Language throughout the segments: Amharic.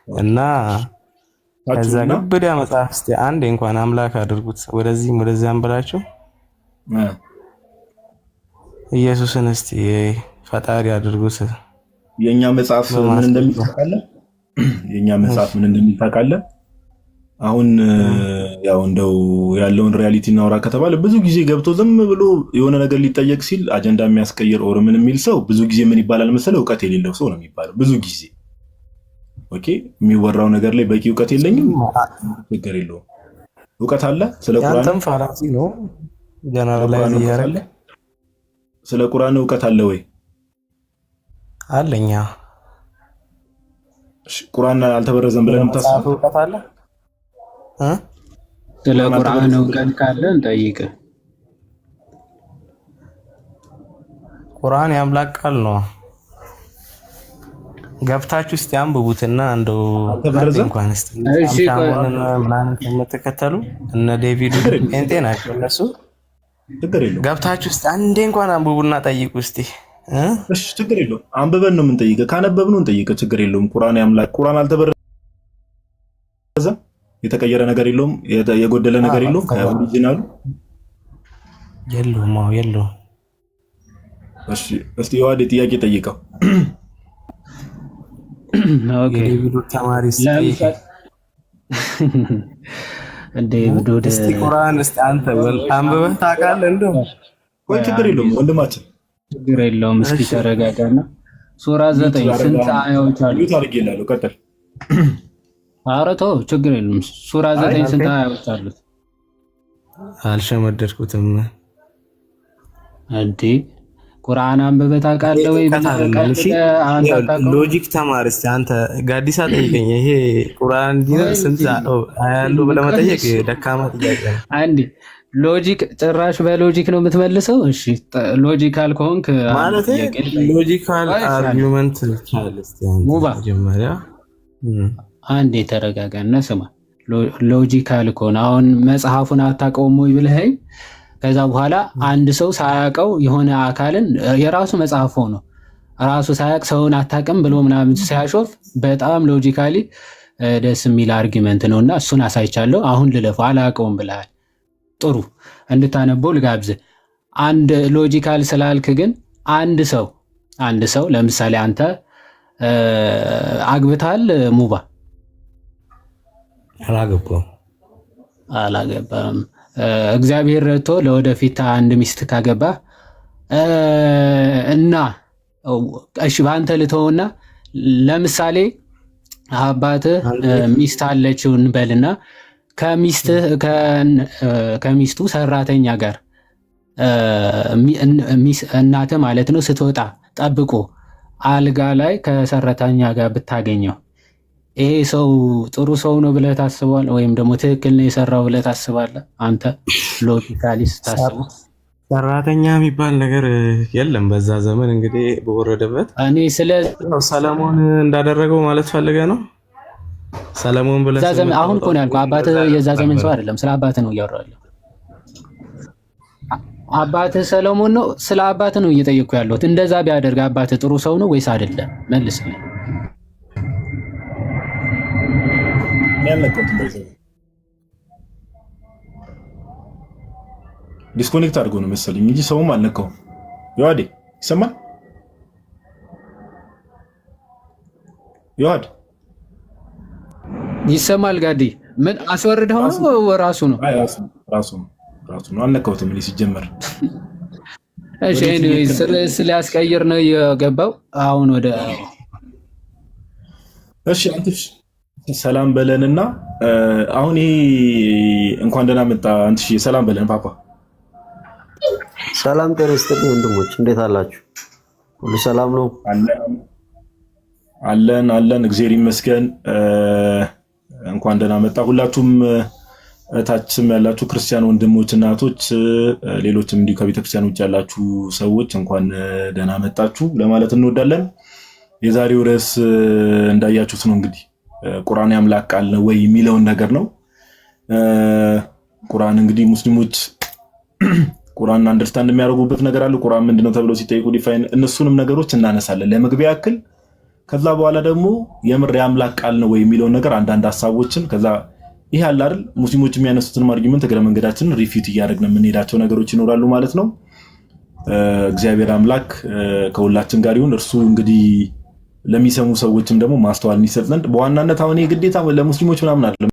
እና ከዛ ታችሁና ግብዳ መጽሐፍ እስቲ አንዴ እንኳን አምላክ አድርጉት ወደዚህም ወደዚያም ብላችሁ ኢየሱስን እስቲ ፈጣሪ አድርጉት። የኛ መጽሐፍ ምን እንደሚል ታውቃለህ? የኛ መጽሐፍ ምን እንደሚል ታውቃለህ? አሁን ያው እንደው ያለውን ሪያሊቲ እናውራ ከተባለ ብዙ ጊዜ ገብቶ ዝም ብሎ የሆነ ነገር ሊጠየቅ ሲል አጀንዳ የሚያስቀይር ኦር ምን የሚል ሰው ብዙ ጊዜ ምን ይባላል መሰለህ? እውቀት የሌለው ሰው ነው የሚባለው ብዙ ጊዜ። ኦኬ የሚወራው ነገር ላይ በቂ እውቀት የለኝም፣ ችግር የለውም። እውቀት አለ ስለ ቁርአን? ያንተም ፋላሲ ነው ጀነራላይዝ ያደረገ። ስለ ቁርአን እውቀት አለ ወይ? አለኛ። ቁርአን አልተበረዘም ብለን የምታስበው እውቀት አለ? ስለ ቁርአን እውቀት ካለ እንጠይቅ። ቁርአን የአምላክ ቃል ነው። ገብታችሁ እስቲ አንብቡትና እንደው እንኳን እስቲ ምናምን ከምትከተሉ እነ ዴቪድ ጴንጤ ናቸው እነሱ። ገብታችሁ እስቲ አንዴ እንኳን አንብቡና ጠይቁ እስቲ። እሺ ችግር የለውም። አንብበን ነው የምንጠይቀው፣ ካነበብነው እንጠይቀው፣ ችግር የለውም። ቁርአን ያምላክ ቁርአን አልተበረዘም፣ የተቀየረ ነገር የለውም፣ የጎደለ ነገር የለውም። ከኦሪጂናሉ የለውም። አዎ የለውም። እሺ እስቲ የዋዴ ጥያቄ ጠይቀው። ኦኬ የዴቪድ ተማሪ እስቲ ቁርአን እስቲ አንተ አንብበህ ታውቃለህ? እንደው ወይ ችግር የለውም ወንድማችን፣ ችግር የለውም። እስኪ ተረጋጋና ሱራ 9 ስንት አያዎች አሉ? ታርግ ይላሉ። ቀጥል። ኧረ ተው ችግር የለውም። ሱራ 9 ስንት አያዎች አሉት? አልሸመደድኩትም እንዴ ቁርአን አንብበህ ታውቃለህ ወይ? ሎጂክ ተማር እስቲ አንተ። ጋዲሳ ጠይቀኝ። ይሄ ቁርአን ስንት አያለው ብለህ መጠየቅ ደካማ ጥያቄ ነው። አንዴ ሎጂክ ጭራሽ በሎጂክ ነው የምትመልሰው? እሺ ሎጂካል ከሆንክ ማለት ሎጂካል አርጊውመንት ልቻል እስቲ አንተ መጀመሪያ አንዴ ተረጋጋና ስማ። ሎጂካል ከሆነ አሁን መጽሐፉን አታውቀውም ወይ ብለኸኝ ከዛ በኋላ አንድ ሰው ሳያውቀው የሆነ አካልን የራሱ መጽሐፍ ሆኖ ራሱ ሳያውቅ ሰውን አታውቅም ብሎ ምናምን ሲያሾፍ በጣም ሎጂካሊ ደስ የሚል አርጊመንት ነውና እሱን አሳይቻለሁ። አሁን ልለፈው። አላውቀውም ብለሃል። ጥሩ እንድታነበው ልጋብዝ። አንድ ሎጂካል ስላልክ ግን አንድ ሰው ለምሳሌ አንተ አግብታል ሙባ? አላገባም። እግዚአብሔር ረድቶ ለወደፊት አንድ ሚስት ካገባ እና እሺ በአንተ ልተውና ለምሳሌ አባትህ ሚስት አለችው እንበልና ከሚስቱ ሰራተኛ ጋር እናትህ ማለት ነው ስትወጣ ጠብቆ አልጋ ላይ ከሰራተኛ ጋር ብታገኘው ይሄ ሰው ጥሩ ሰው ነው ብለህ ታስባለህ? ወይም ደግሞ ትክክል ነው የሰራው ብለህ ታስባለህ? አንተ ሎጂካሊ ስታስበው ሰራተኛ የሚባል ነገር የለም በዛ ዘመን እንግዲህ በወረደበት። እኔ ስለ ሰለሞን እንዳደረገው ማለት ፈልገህ ነው? ሰለሞን ብለህ አሁን እኮ ነው ያልኩህ። አባትህ የዛ ዘመን ሰው አይደለም፣ ስለ አባትህ ነው እያወራለሁ። አባትህ ሰለሞን ነው፣ ስለ አባትህ ነው እየጠየቅኩ ያለሁት። እንደዛ ቢያደርግ አባትህ ጥሩ ሰው ነው ወይስ አይደለም? መልስልኝ። ዲስኮኔክት አድርጎ ነው መሰለኝ እንጂ ሰውም አልነካውም። ዮሐዴ ይሰማል? ዮሐድ ይሰማል? ጋዲ ምን አስወርደው ነው? ራሱ ነው ራሱ ነው። አልነካውትም እኔ ሲጀመር። እሺ ኤኒዌይስ ስላስቀይር ነው የገባው። አሁን ወደ እሺ አንተሽ ሰላም በለንና አሁን ይሄ እንኳን ደህና መጣ። አንተሽ ሰላም በለን ፓፓ። ሰላም ጤና ይስጥልኝ ወንድሞች፣ እንዴት አላችሁ? ሁሉ ሰላም ነው? አለን እግዚአብሔር ይመስገን። እንኳን ደህና መጣ ሁላችሁም፣ ታችም ያላችሁ ክርስቲያን ወንድሞች እናቶች፣ ሌሎችም እንዲሁ ከቤተክርስቲያን ውጭ ያላችሁ ሰዎች እንኳን ደህና መጣችሁ ለማለት እንወዳለን። የዛሬው ርዕስ እንዳያችሁት ነው እንግዲህ ቁርአን ያምላክ ቃል ነው ወይ የሚለውን ነገር ነው። ቁርአን እንግዲህ ሙስሊሞች ቁርአን አንደርስታንድ የሚያደርጉበት ነገር አለ። ቁርአን ምንድነው ተብለው ሲጠይቁ ዲፋይን እነሱንም ነገሮች እናነሳለን። ለመግቢያ ያክል ከዛ በኋላ ደግሞ የምር የአምላክ ቃል ነው ወይ የሚለውን ነገር አንዳንድ ሐሳቦችን ከዛ ይሄ አለ አይደል ሙስሊሞች የሚያነሱትን አርጊመንት እግረ መንገዳችንን ሪፊት እያደረግን የምንሄዳቸው ነገሮች ይኖራሉ ማለት ነው። እግዚአብሔር አምላክ ከሁላችን ጋር ይሁን። እርሱ እንግዲህ ለሚሰሙ ሰዎችም ደግሞ ማስተዋልን ይሰጥ ዘንድ በዋናነት አሁን የግዴታ ለሙስሊሞች ምናምን አይደለም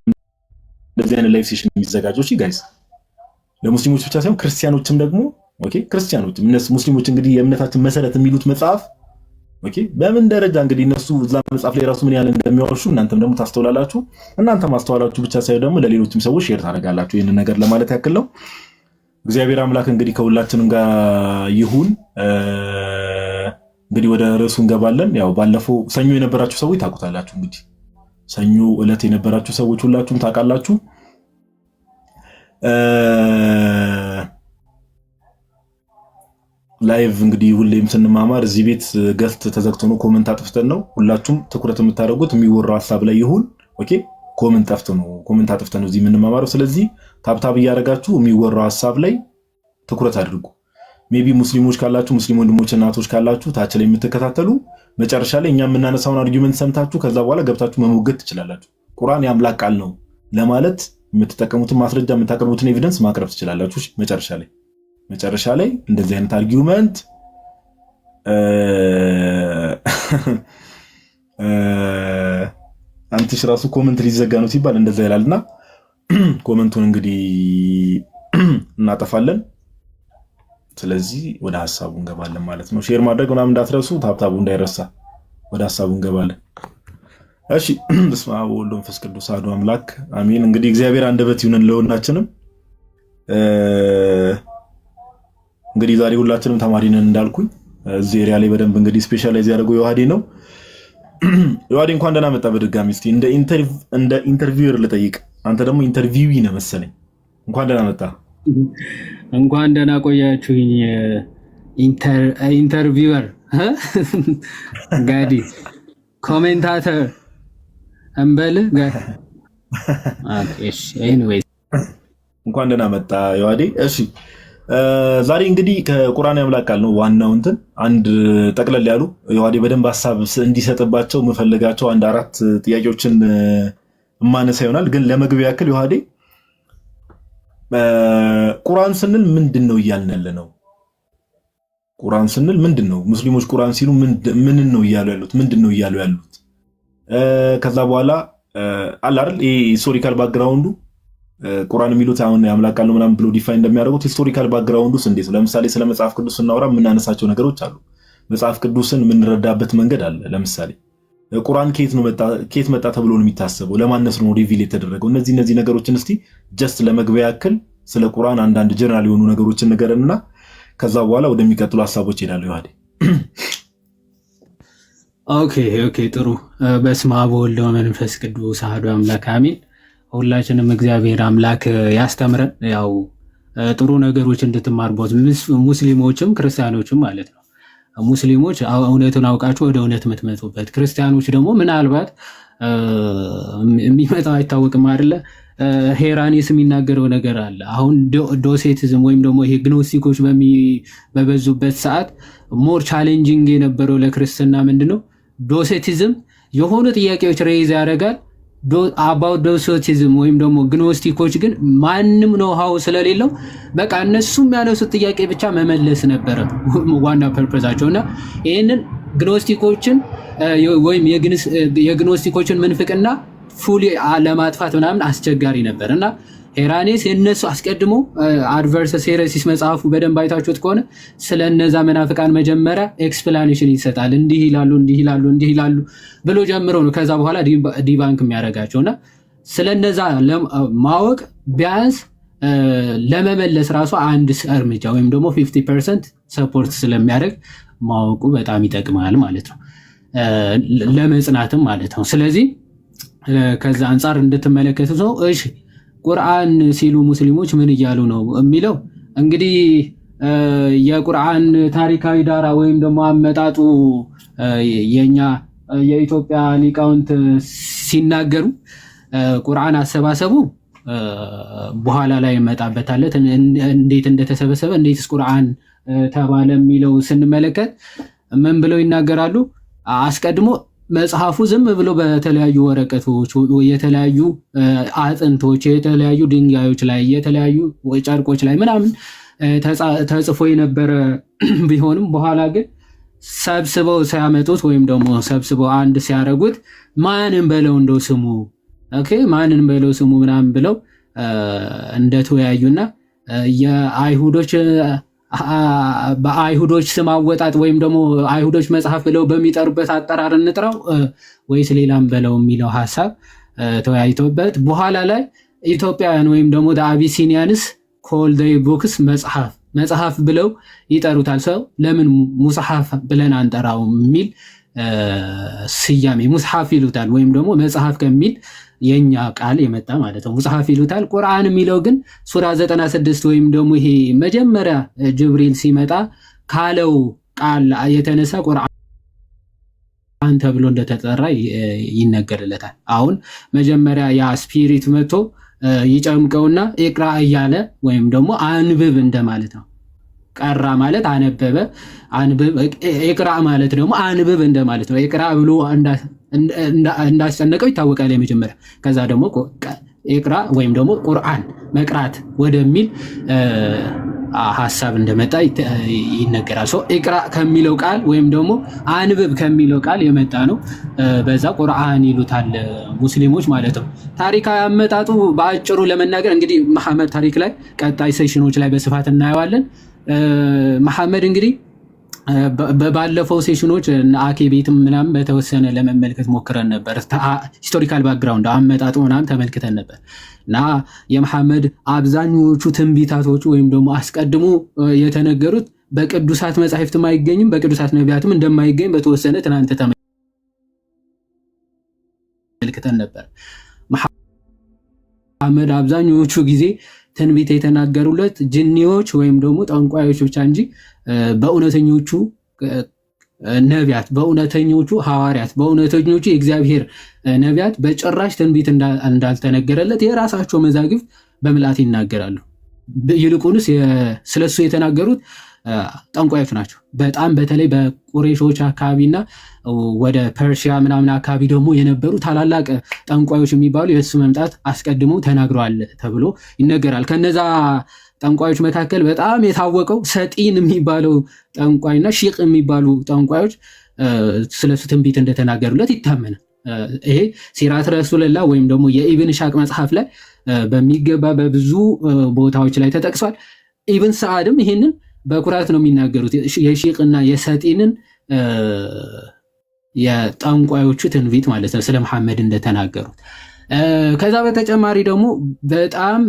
እንደዚህ አይነት ላይፍ ሴሽን የሚዘጋጀው ጋይስ ለሙስሊሞች ብቻ ሳይሆን ክርስቲያኖችም ደግሞ ኦኬ ክርስቲያኖችም እነሱ ሙስሊሞች እንግዲህ የእምነታችን መሰረት የሚሉት መጽሐፍ ኦኬ በምን ደረጃ እንግዲህ እነሱ እዛ መጽሐፍ ላይ ራሱ ምን ያህል እንደሚያወርሹ እናንተም ደግሞ ታስተውላላችሁ። እናንተ ማስተዋላችሁ ብቻ ሳይሆን ደግሞ ለሌሎችም ሰዎች ሼር ታደርጋላችሁ። ይሄንን ነገር ለማለት ያክል ነው። እግዚአብሔር አምላክ እንግዲህ ከሁላችንም ጋር ይሁን። እንግዲህ ወደ ርዕሱ እንገባለን። ያው ባለፈው ሰኞ የነበራችሁ ሰዎች ታውቁታላችሁ። እንግዲህ ሰኞ ዕለት የነበራችሁ ሰዎች ሁላችሁም ታውቃላችሁ። ላይቭ እንግዲህ ሁሌም ስንማማር እዚህ ቤት ገስት ተዘግቶ ነው ኮሜንት አጥፍተን ነው። ሁላችሁም ትኩረት የምታደርጉት የሚወራው ሐሳብ ላይ ይሁን። ኦኬ ኮሜንት አጥፍተን ነው እዚህ የምንማማረው። ስለዚህ ታብታብ እያደረጋችሁ የሚወራው ሐሳብ ላይ ትኩረት አድርጉ። ሜቢ ሙስሊሞች ካላችሁ ሙስሊም ወንድሞች እናቶች ካላችሁ ታች ላይ የምትከታተሉ መጨረሻ ላይ እኛ የምናነሳውን አርጊመንት ሰምታችሁ ከዛ በኋላ ገብታችሁ መሞገት ትችላላችሁ። ቁርአን የአምላክ ቃል ነው ለማለት የምትጠቀሙትን ማስረጃ የምታቀርቡትን ኤቪደንስ ማቅረብ ትችላላችሁ። መጨረሻ ላይ እንደዚህ አይነት አርጊውመንት አንተሽ ራሱ ኮሜንት ሊዘጋ ነው ሲባል እንደዛ ይላልና ኮሜንቱን እንግዲህ እናጠፋለን። ስለዚህ ወደ ሐሳቡ እንገባለን ማለት ነው። ሼር ማድረግ ምናምን እንዳትረሱ፣ ታብታቡ እንዳይረሳ። ወደ ሐሳቡ እንገባለን። እሺ በስመ አብ ወወልድ ወመንፈስ ቅዱስ አሐዱ አምላክ አሜን። እንግዲህ እግዚአብሔር አንደበት ይሁነን ለሁላችንም። እንግዲህ ዛሬ ሁላችንም ተማሪ ነን እንዳልኩኝ እዚህ ኤሪያ ላይ በደንብ እንግዲህ ስፔሻላይዝ ያደረገው ዮሐዴ ነው። ዮሐዴ እንኳን ደህና መጣ በድጋሚ። እስቲ እንደ ኢንተርቪውር ልጠይቅ። አንተ ደግሞ ኢንተርቪዊ ነህ መሰለኝ። እንኳን ደህና መጣ። እንኳን ደህና ቆያችሁኝ። ኢንተርቪወር ጋዲ ኮሜንታተር እንበል። እሺ ኤኒዌይስ እንኳን ደህና መጣ ዮሐዴ። እሺ ዛሬ እንግዲህ ከቁርአን የአምላክ ቃል ነው ዋናው እንትን አንድ ጠቅለል ያሉ ዮሐዴ በደንብ ሐሳብ እንዲሰጥባቸው የምፈልጋቸው አንድ 4 ጥያቄዎችን ማነሳ ይሆናል። ግን ለመግቢያ ያክል ዮሐዴ ቁርአን ስንል ምንድነው እያልን ያለ ነው? ቁርአን ስንል ምንድነው? ሙስሊሞች ቁርአን ሲሉ ምን ነው እያሉ ያሉት? ምንድነው እያሉ ያሉት? ከዛ በኋላ አለ አይደል ይሄ ሂስቶሪካል ባክግራውንዱ ቁርአን የሚሉት አሁን የአምላክ ቃል ነው ምናምን ብሎ ዲፋይን እንደሚያደርጉት ሂስቶሪካል ባክግራውንዱስ እንዴት ነው? ለምሳሌ ስለ መጽሐፍ ቅዱስ ስናወራ የምናነሳቸው ነገሮች አሉ። መጽሐፍ ቅዱስን የምንረዳበት መንገድ አለ። ለምሳሌ ቁርአን ከየት መጣ ተብሎ ነው የሚታሰበው? ለማነስ ነው ሪቪል የተደረገው? እነዚህ ነገሮችን እስቲ ጀስት ለመግቢያ ያክል ስለ ቁርአን አንዳንድ ጀነራል የሆኑ ነገሮችን ንገረንና ከዛ በኋላ ወደሚቀጥሉ ሐሳቦች ሄዳለሁ። ዮሐዴ ኦኬ ጥሩ። በስመ አብ ወወልድ ወመንፈስ ቅዱስ አሐዱ አምላክ አሜን። ሁላችንም እግዚአብሔር አምላክ ያስተምረን። ያው ጥሩ ነገሮች እንድትማርበት ሙስሊሞችም ክርስቲያኖችም ማለት ነው። ሙስሊሞች እውነቱን አውቃችሁ ወደ እውነት የምትመጡበት፣ ክርስቲያኖች ደግሞ ምናልባት የሚመጣው አይታወቅም አይደለ? ሄራኒስ የሚናገረው ነገር አለ። አሁን ዶሴቲዝም ወይም ደግሞ ይሄ ግኖስቲኮች በበዙበት ሰዓት ሞር ቻሌንጂንግ የነበረው ለክርስትና ምንድነው? ዶሴቲዝም የሆኑ ጥያቄዎች ሬይዝ ያደርጋል። አባውት ዶሴቲዝም ወይም ደግሞ ግኖስቲኮች ግን ማንም ነው ሀው ስለሌለው በቃ እነሱ የሚያነሱት ጥያቄ ብቻ መመለስ ነበረ ዋና ፐርፐዛቸው እና ይህንን ግኖስቲኮችን ወይም የግኖስቲኮችን ምንፍቅና ፉሊ ለማጥፋት ምናምን አስቸጋሪ ነበር እና ሄራኔስ የነሱ አስቀድሞ አድቨርሰስ ሄረሲስ መጽሐፉ በደንብ አይታችሁት ከሆነ ስለነዛ መናፍቃን መጀመሪያ ኤክስፕላኔሽን ይሰጣል። እንዲህ ይላሉ ብሎ ጀምሮ ነው ከዛ በኋላ ዲባንክ የሚያደርጋቸውና ስለነዛ ማወቅ ቢያንስ ለመመለስ ራሱ አንድ እርምጃ ወይም ደግሞ 50% ሰፖርት ስለሚያደርግ ማወቁ በጣም ይጠቅማል ማለት ነው፣ ለመጽናትም ማለት ነው። ስለዚህ ከዛ አንጻር እንድትመለከቱ ነው። እሺ ቁርአን ሲሉ ሙስሊሞች ምን እያሉ ነው የሚለው እንግዲህ የቁርአን ታሪካዊ ዳራ ወይም ደግሞ አመጣጡ የኛ የኢትዮጵያ ሊቃውንት ሲናገሩ ቁርአን አሰባሰቡ በኋላ ላይ መጣበታለት እንዴት እንደተሰበሰበ እንዴትስ ቁርአን ተባለ የሚለው ስንመለከት ምን ብለው ይናገራሉ? አስቀድሞ መጽሐፉ ዝም ብሎ በተለያዩ ወረቀቶች የተለያዩ አጥንቶች የተለያዩ ድንጋዮች ላይ የተለያዩ ጨርቆች ላይ ምናምን ተጽፎ የነበረ ቢሆንም በኋላ ግን ሰብስበው ሲያመጡት ወይም ደግሞ ሰብስበው አንድ ሲያረጉት ማንን በለው እንደው ስሙ ማንን በለው ስሙ ምናምን ብለው እንደተወያዩና የአይሁዶች በአይሁዶች ስም አወጣጥ ወይም ደግሞ አይሁዶች መጽሐፍ ብለው በሚጠሩበት አጠራር እንጥራው ወይስ ሌላም በለው የሚለው ሐሳብ ተወያይተውበት በኋላ ላይ ኢትዮጵያውያን ወይም ደግሞ አቢሲኒያንስ ኮል ዘ ቡክስ መጽሐፍ ብለው ይጠሩታል። ሰው ለምን ሙስሐፍ ብለን አንጠራው የሚል ስያሜ ሙስሐፍ ይሉታል ወይም ደግሞ መጽሐፍ ከሚል የኛ ቃል የመጣ ማለት ነው። ሙስሐፍ ይሉታል። ቁርአን የሚለው ግን ሱራ 96 ወይም ደግሞ ይሄ መጀመሪያ ጅብሪል ሲመጣ ካለው ቃል የተነሳ ቁርአን ተብሎ እንደተጠራ ይነገርለታል። አሁን መጀመሪያ ያ ስፒሪት መጥቶ ይጨምቀውና ኢቅራ እያለ ወይም ደግሞ አንብብ እንደማለት ነው። ቀራ ማለት አነበበ፣ አንብብ። ኢቅራ ማለት ደግሞ አንብብ እንደማለት ነው። ኢቅራ ብሎ እንዳስጨነቀው ይታወቃል የመጀመሪያ። ከዛ ደግሞ ኢቅራ ወይም ደግሞ ቁርአን መቅራት ወደሚል ሐሳብ እንደመጣ ይነገራል። ሶ ኢቅራ ከሚለው ቃል ወይም ደግሞ አንብብ ከሚለው ቃል የመጣ ነው። በዛ ቁርአን ይሉታል ሙስሊሞች ማለት ነው። ታሪካዊ አመጣጡ በአጭሩ ለመናገር እንግዲህ መሐመድ ታሪክ ላይ ቀጣይ ሴሽኖች ላይ በስፋት እናየዋለን። መሐመድ እንግዲህ ባለፈው ሴሽኖች አኬ ቤትም ምናምን በተወሰነ ለመመልከት ሞክረን ነበር። ሂስቶሪካል ባክግራውንድ አመጣጡ ምናምን ተመልክተን ነበር እና የመሐመድ አብዛኞቹ ትንቢታቶች ወይም ደግሞ አስቀድሞ የተነገሩት በቅዱሳት መጻሕፍትም አይገኝም፣ በቅዱሳት ነቢያትም እንደማይገኝ በተወሰነ ትናንት ተመልክተን ነበር። መሐመድ አብዛኞቹ ጊዜ ትንቢት የተናገሩለት ጅኒዎች ወይም ደግሞ ጠንቋዮች ብቻ እንጂ በእውነተኞቹ ነቢያት፣ በእውነተኞቹ ሐዋርያት፣ በእውነተኞቹ የእግዚአብሔር ነቢያት በጭራሽ ትንቢት እንዳልተነገረለት የራሳቸው መዛግብት በምልአት ይናገራሉ። ይልቁንስ ስለሱ የተናገሩት ጠንቋዮች ናቸው። በጣም በተለይ በቁሬሾች አካባቢና ወደ ፐርሺያ ምናምን አካባቢ ደግሞ የነበሩ ታላላቅ ጠንቋዮች የሚባሉ የእሱ መምጣት አስቀድሞ ተናግረዋል ተብሎ ይነገራል። ከነዛ ጠንቋዮች መካከል በጣም የታወቀው ሰጢን የሚባለው ጠንቋይና ሺቅ የሚባሉ ጠንቋዮች ስለሱ ትንቢት እንደተናገሩለት ይታመናል። ይሄ ሲራት ረሱልላህ ወይም ደግሞ የኢብን ሻቅ መጽሐፍ ላይ በሚገባ በብዙ ቦታዎች ላይ ተጠቅሷል። ኢብን ሰዓድም ይሄንን በኩራት ነው የሚናገሩት የሺቅና የሰጢንን የጠንቋዮቹ ትንቢት ማለት ነው ስለ መሐመድ እንደተናገሩት። ከዛ በተጨማሪ ደግሞ በጣም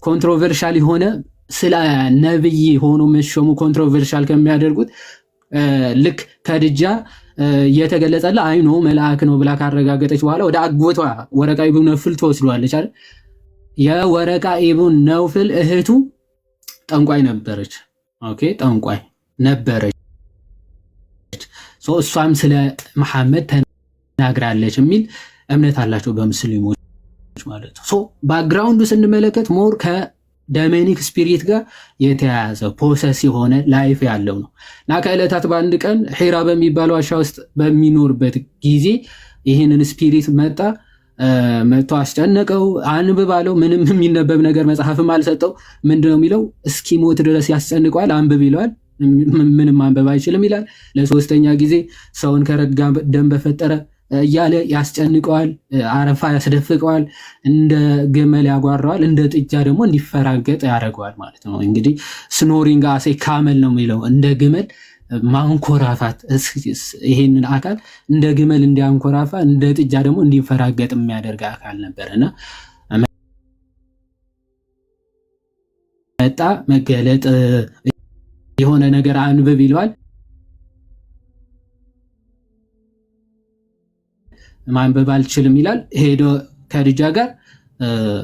ኮንትሮቨርሻል የሆነ ስለ ነብይ ሆኖ መሾሙ ኮንትሮቨርሻል ከሚያደርጉት ልክ ከድጃ የተገለጸለ አይኖ መልአክ ነው ብላ ካረጋገጠች በኋላ ወደ አጎቷ ወረቃ ኢብኑ ነውፍል ተወስዷለች አይደል? የወረቃ ኢብኑ ነውፍል እህቱ ጠንቋይ ነበረች። ኦኬ ጠንቋይ ነበረች። እሷም ስለ መሐመድ ተናግራለች የሚል እምነት አላቸው በሙስሊሞች ማለት ነው። ባክግራውንዱ ስንመለከት ሞር ከደሜኒክ ስፒሪት ጋር የተያያዘ ፖሰስ የሆነ ላይፍ ያለው ነው እና ከዕለታት በአንድ ቀን ሒራ በሚባለው ዋሻ ውስጥ በሚኖርበት ጊዜ ይህንን ስፒሪት መጥቶ አስጨነቀው። አንብብ አለው። ምንም የሚነበብ ነገር መጽሐፍም አልሰጠው። ምንድነው የሚለው? እስኪሞት ድረስ ያስጨንቀዋል። አንብብ ይለዋል። ምንም አንበብ አይችልም ይላል። ለሶስተኛ ጊዜ ሰውን ከረጋ ደም በፈጠረ እያለ ያስጨንቀዋል። አረፋ ያስደፍቀዋል። እንደ ግመል ያጓራዋል። እንደ ጥጃ ደግሞ እንዲፈራገጥ ያደርገዋል ማለት ነው። እንግዲህ ስኖሪንግ አሴ ካመል ነው የሚለው እንደ ግመል ማንኮራፋት። ይሄንን አካል እንደ ግመል እንዲያንኮራፋ እንደ ጥጃ ደግሞ እንዲፈራገጥ የሚያደርግ አካል ነበርና መጣ መገለጥ የሆነ ነገር አንብብ ይለዋል። ማንበብ አልችልም ይላል። ሄዶ ከድጃ ጋር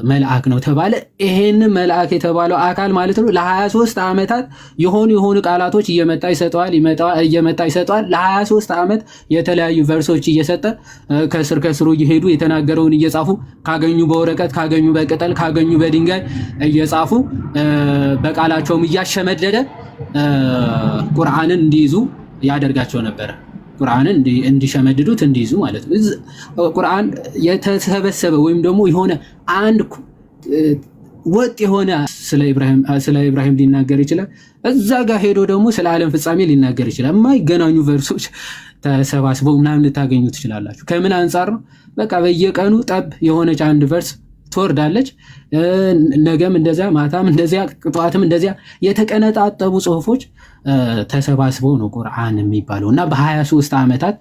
መልአክ ነው ተባለ። ይሄን መልአክ የተባለው አካል ማለት ነው ለ23 ዓመታት የሆኑ ቃላቶች እየመጣ ይሰጠዋል ለ23 ዓመት የተለያዩ ቨርሶች እየሰጠ ከስሩ እየሄዱ የተናገረውን እየጻፉ ካገኙ በወረቀት ካገኙ በቅጠል ካገኙ በድንጋይ እየጻፉ በቃላቸውም እያሸመደደ ቁርአንን እንዲይዙ ያደርጋቸው ነበረ። ቁርአንን እንዲሸመድዱት እንዲይዙ ማለት ነው። ቁርአን የተሰበሰበ ወይም ደግሞ የሆነ አንድ ወጥ የሆነ ስለ ኢብራሂም ሊናገር ይችላል። እዛ ጋር ሄዶ ደግሞ ስለ ዓለም ፍጻሜ ሊናገር ይችላል። የማይገናኙ ቨርሶች ተሰባስበው ምናምን ልታገኙ ትችላላችሁ። ከምን አንጻር ነው? በቃ በየቀኑ ጠብ የሆነች አንድ ቨርስ ትወርዳለች። ነገም እንደዚያ፣ ማታም እንደዚያ፣ ጠዋትም እንደዚያ የተቀነጣጠቡ ጽሁፎች ተሰባስበው ነው ቁርአን የሚባለው እና በ23 ዓመታት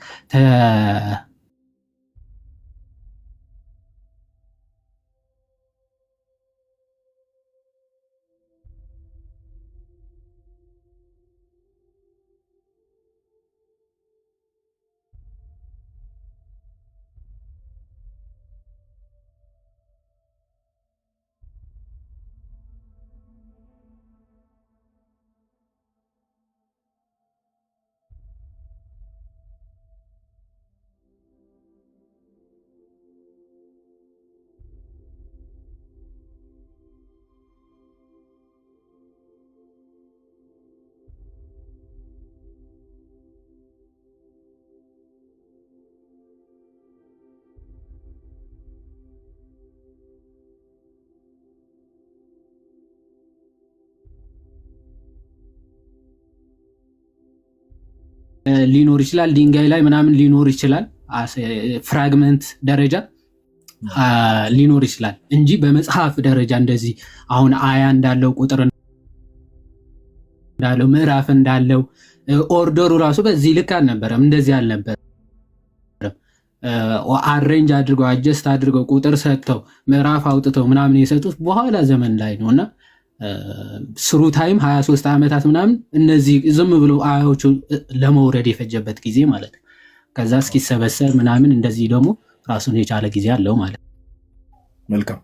ሊኖር ይችላል። ድንጋይ ላይ ምናምን ሊኖር ይችላል። ፍራግመንት ደረጃ ሊኖር ይችላል እንጂ በመጽሐፍ ደረጃ እንደዚህ አሁን አያ እንዳለው ቁጥር እንዳለው ምዕራፍ እንዳለው ኦርደሩ ራሱ በዚህ ልክ አልነበረም። እንደዚህ አልነበረም። አሬንጅ አድርገው አጀስት አድርገው ቁጥር ሰጥተው ምዕራፍ አውጥተው ምናምን የሰጡት በኋላ ዘመን ላይ ነውና ስሩ ታይም 23 ዓመታት ምናምን እነዚህ ዝም ብሎ አያዎቹ ለመውረድ የፈጀበት ጊዜ ማለት ነው። ከዛ እስኪሰበሰብ ምናምን እንደዚህ ደግሞ ራሱን የቻለ ጊዜ አለው ማለት ነው። መልካም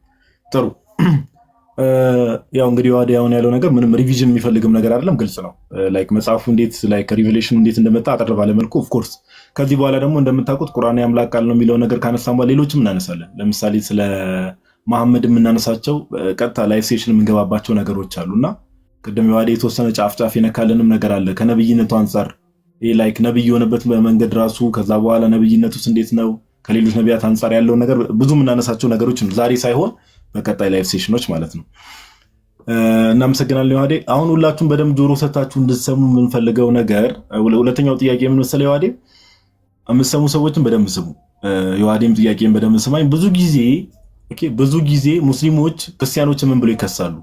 ጥሩ። ያው እንግዲህ ዋዲያውን ያለው ነገር ምንም ሪቪዥን የሚፈልግም ነገር አይደለም፣ ግልጽ ነው። ላይክ መጽሐፉ እንዴት ላይክ ሪቨሌሽኑ እንዴት እንደመጣ አጠር ባለ መልኩ ኦፍ ኮርስ ከዚህ በኋላ ደግሞ እንደምታውቁት ቁርአን የአምላክ ቃል ነው የሚለው ነገር ካነሳን በኋላ ሌሎችም እናነሳለን። ለምሳሌ ስለ መሐመድ የምናነሳቸው ቀጥታ ላይፍ ሴሽን የምንገባባቸው ነገሮች አሉና ቅድም የዋዴ የተወሰነ ጫፍ ጫፍ የነካለንም ነገር አለ ከነብይነቱ አንጻር ይሄ ላይክ ነብይ የሆነበት መንገድ ራሱ ከዛ በኋላ ነብይነቱስ እንዴት ነው ከሌሎች ነቢያት አንጻር ያለው ነገር ብዙ የምናነሳቸው ነገሮች ነው። ዛሬ ሳይሆን በቀጣይ ላይፍ ሴሽኖች ማለት ነው። እናመሰግናለን የዋዴ። አሁን ሁላችሁም በደንብ ጆሮ ሰታችሁ እንድትሰሙ የምንፈልገው ነገር ሁለተኛው ጥያቄ ምን መሰለህ የዋዴ፣ የምትሰሙ ሰዎችን በደንብ ስሙ። የዋዴም ጥያቄን በደንብ ስማኝ። ብዙ ጊዜ ሙስሊሞች ክርስቲያኖችን ምን ብሎ ይከሳሉ?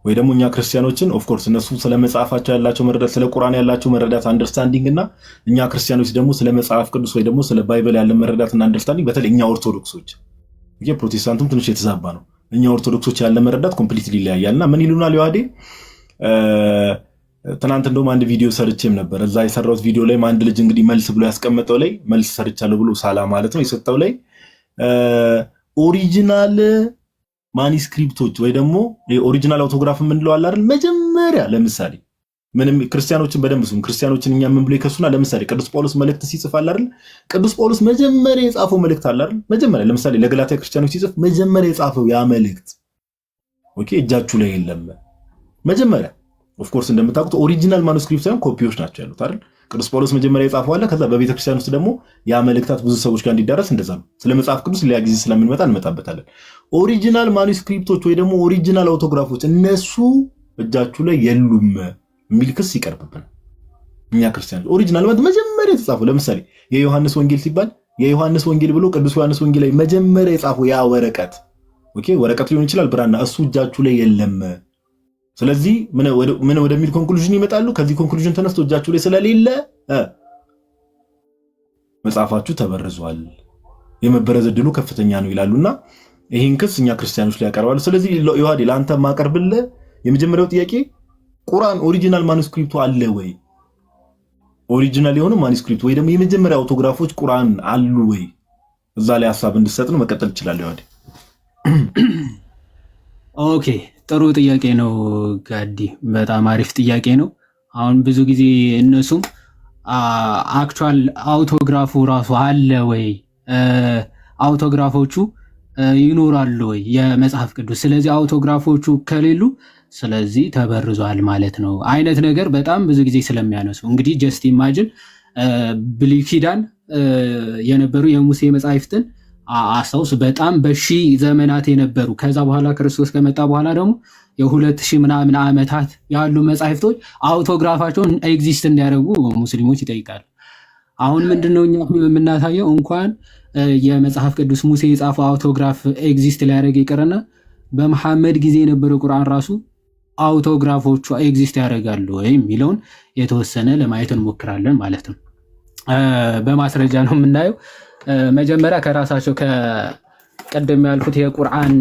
ወይ ደግሞ እኛ ክርስቲያኖችን ኦፍ ኮርስ እነሱ ስለ መጽሐፋቸው ያላቸው መረዳት ስለ ቁርአን ያላቸው መረዳት አንደርስታንዲንግ እና እኛ ክርስቲያኖች ደግሞ ስለ መጽሐፍ ቅዱስ ወይ ደግሞ ስለ ባይብል ያለ መረዳት እና አንደርስታንዲንግ በተለይ እኛ ኦርቶዶክሶች ፕሮቴስታንቱም ትንሽ የተዛባ ነው። እኛ ኦርቶዶክሶች ያለ መረዳት ኮምፕሊትሊ ይለያያልና ምን ይሉናል የዋዴ? ትናንት እንደውም አንድ ቪዲዮ ሰርቼም ነበር። እዛ የሰራሁት ቪዲዮ ላይ አንድ ልጅ እንግዲህ መልስ ብሎ ያስቀመጠው ላይ መልስ ሰርቻለሁ ብሎ ሳላ ማለት ነው የሰጠው ላይ ኦሪጂናል ማኒስክሪፕቶች ወይ ደግሞ ኦሪጂናል አውቶግራፍ የምንለው አለ አይደል? መጀመሪያ ለምሳሌ ምንም ክርስቲያኖችን በደንብ ስሙ። ክርስቲያኖችን እኛ ምን ብሎ ይከሱና ለምሳሌ ቅዱስ ጳውሎስ መልእክት ሲጽፍ አለ አይደል? ቅዱስ ጳውሎስ መጀመሪያ የጻፈው መልእክት አለ አይደል? መጀመሪያ ለምሳሌ ለገላትያ ክርስቲያኖች ሲጽፍ መጀመሪያ የጻፈው ያ መልእክት ኦኬ እጃችሁ ላይ የለም። መጀመሪያ ኦፍ ኮርስ እንደምታውቁት ኦሪጂናል ማኑስክሪፕት ሳይሆን ኮፒዎች ናቸው ያሉት አይደል? ቅዱስ ጳውሎስ መጀመሪያ የጻፈው አለ። ከዛ በቤተ ክርስቲያን ውስጥ ደግሞ ያ መልእክታት ብዙ ሰዎች ጋር እንዲዳረስ እንደዛ ነው። ስለ መጽሐፍ ቅዱስ ሌላ ጊዜ ስለምንመጣ እንመጣበታለን። ኦሪጂናል ማኑስክሪፕቶች ወይ ደግሞ ኦሪጂናል አውቶግራፎች እነሱ እጃችሁ ላይ የሉም የሚል ክስ ይቀርብብናል እኛ ክርስቲያኖች። ኦሪጂናል ማለት መጀመሪያ የተጻፈው ለምሳሌ የዮሐንስ ወንጌል ሲባል የዮሐንስ ወንጌል ብሎ ቅዱስ ዮሐንስ ወንጌል ላይ መጀመሪያ የጻፈው ያ ወረቀት ኦኬ ወረቀት ሊሆን ይችላል ብራና፣ እሱ እጃችሁ ላይ የለም። ስለዚህ ምን ወደሚል ኮንክሉዥን ይመጣሉ። ከዚህ ኮንክሉዥን ተነስቶ እጃችሁ ላይ ስለሌለ መጽሐፋችሁ ተበርዟል፣ የመበረዝ ዕድሉ ከፍተኛ ነው ይላሉና ይሄን ክስ እኛ ክርስቲያኖች ላይ ያቀርባሉ። ስለዚህ ዮሐዴ ለአንተ ማቀርብልህ የመጀመሪያው ጥያቄ ቁርአን ኦሪጂናል ማኑስክሪፕቱ አለ ወይ? ኦሪጂናል የሆነ ማኑስክሪፕት ወይ ደግሞ የመጀመሪያ አውቶግራፎች ቁርአን አሉ ወይ? እዛ ላይ ሐሳብ እንድሰጥ ነው። መቀጠል ይችላል ዮሐዴ። ኦኬ ጥሩ ጥያቄ ነው ጋዲ፣ በጣም አሪፍ ጥያቄ ነው። አሁን ብዙ ጊዜ እነሱም አክቹዋል አውቶግራፉ ራሱ አለ ወይ፣ አውቶግራፎቹ ይኖራሉ ወይ የመጽሐፍ ቅዱስ፣ ስለዚህ አውቶግራፎቹ ከሌሉ ስለዚህ ተበርዟል ማለት ነው አይነት ነገር በጣም ብዙ ጊዜ ስለሚያነሱ እንግዲህ ጀስት ኢማጂን ብሉይ ኪዳን የነበሩ የሙሴ መጻሕፍትን አስታውስ። በጣም በሺ ዘመናት የነበሩ ከዛ በኋላ ክርስቶስ ከመጣ በኋላ ደግሞ የ2000 ምናምን ዓመታት ያሉ መጻሕፍቶች አውቶግራፋቸውን ኤግዚስት እንዲያደርጉ ሙስሊሞች ይጠይቃሉ። አሁን ምንድነው እኛ የምናሳየው እንኳን የመጽሐፍ ቅዱስ ሙሴ የጻፈው አውቶግራፍ ኤግዚስት ሊያደርግ ይቅርና በመሐመድ ጊዜ የነበረው ቁርአን ራሱ አውቶግራፎቹ ኤግዚስት ያደርጋሉ ወይ የሚለውን የተወሰነ ለማየት እንሞክራለን ማለት ነው። በማስረጃ ነው የምናየው። መጀመሪያ ከራሳቸው ከቀደም ያልኩት የቁርአን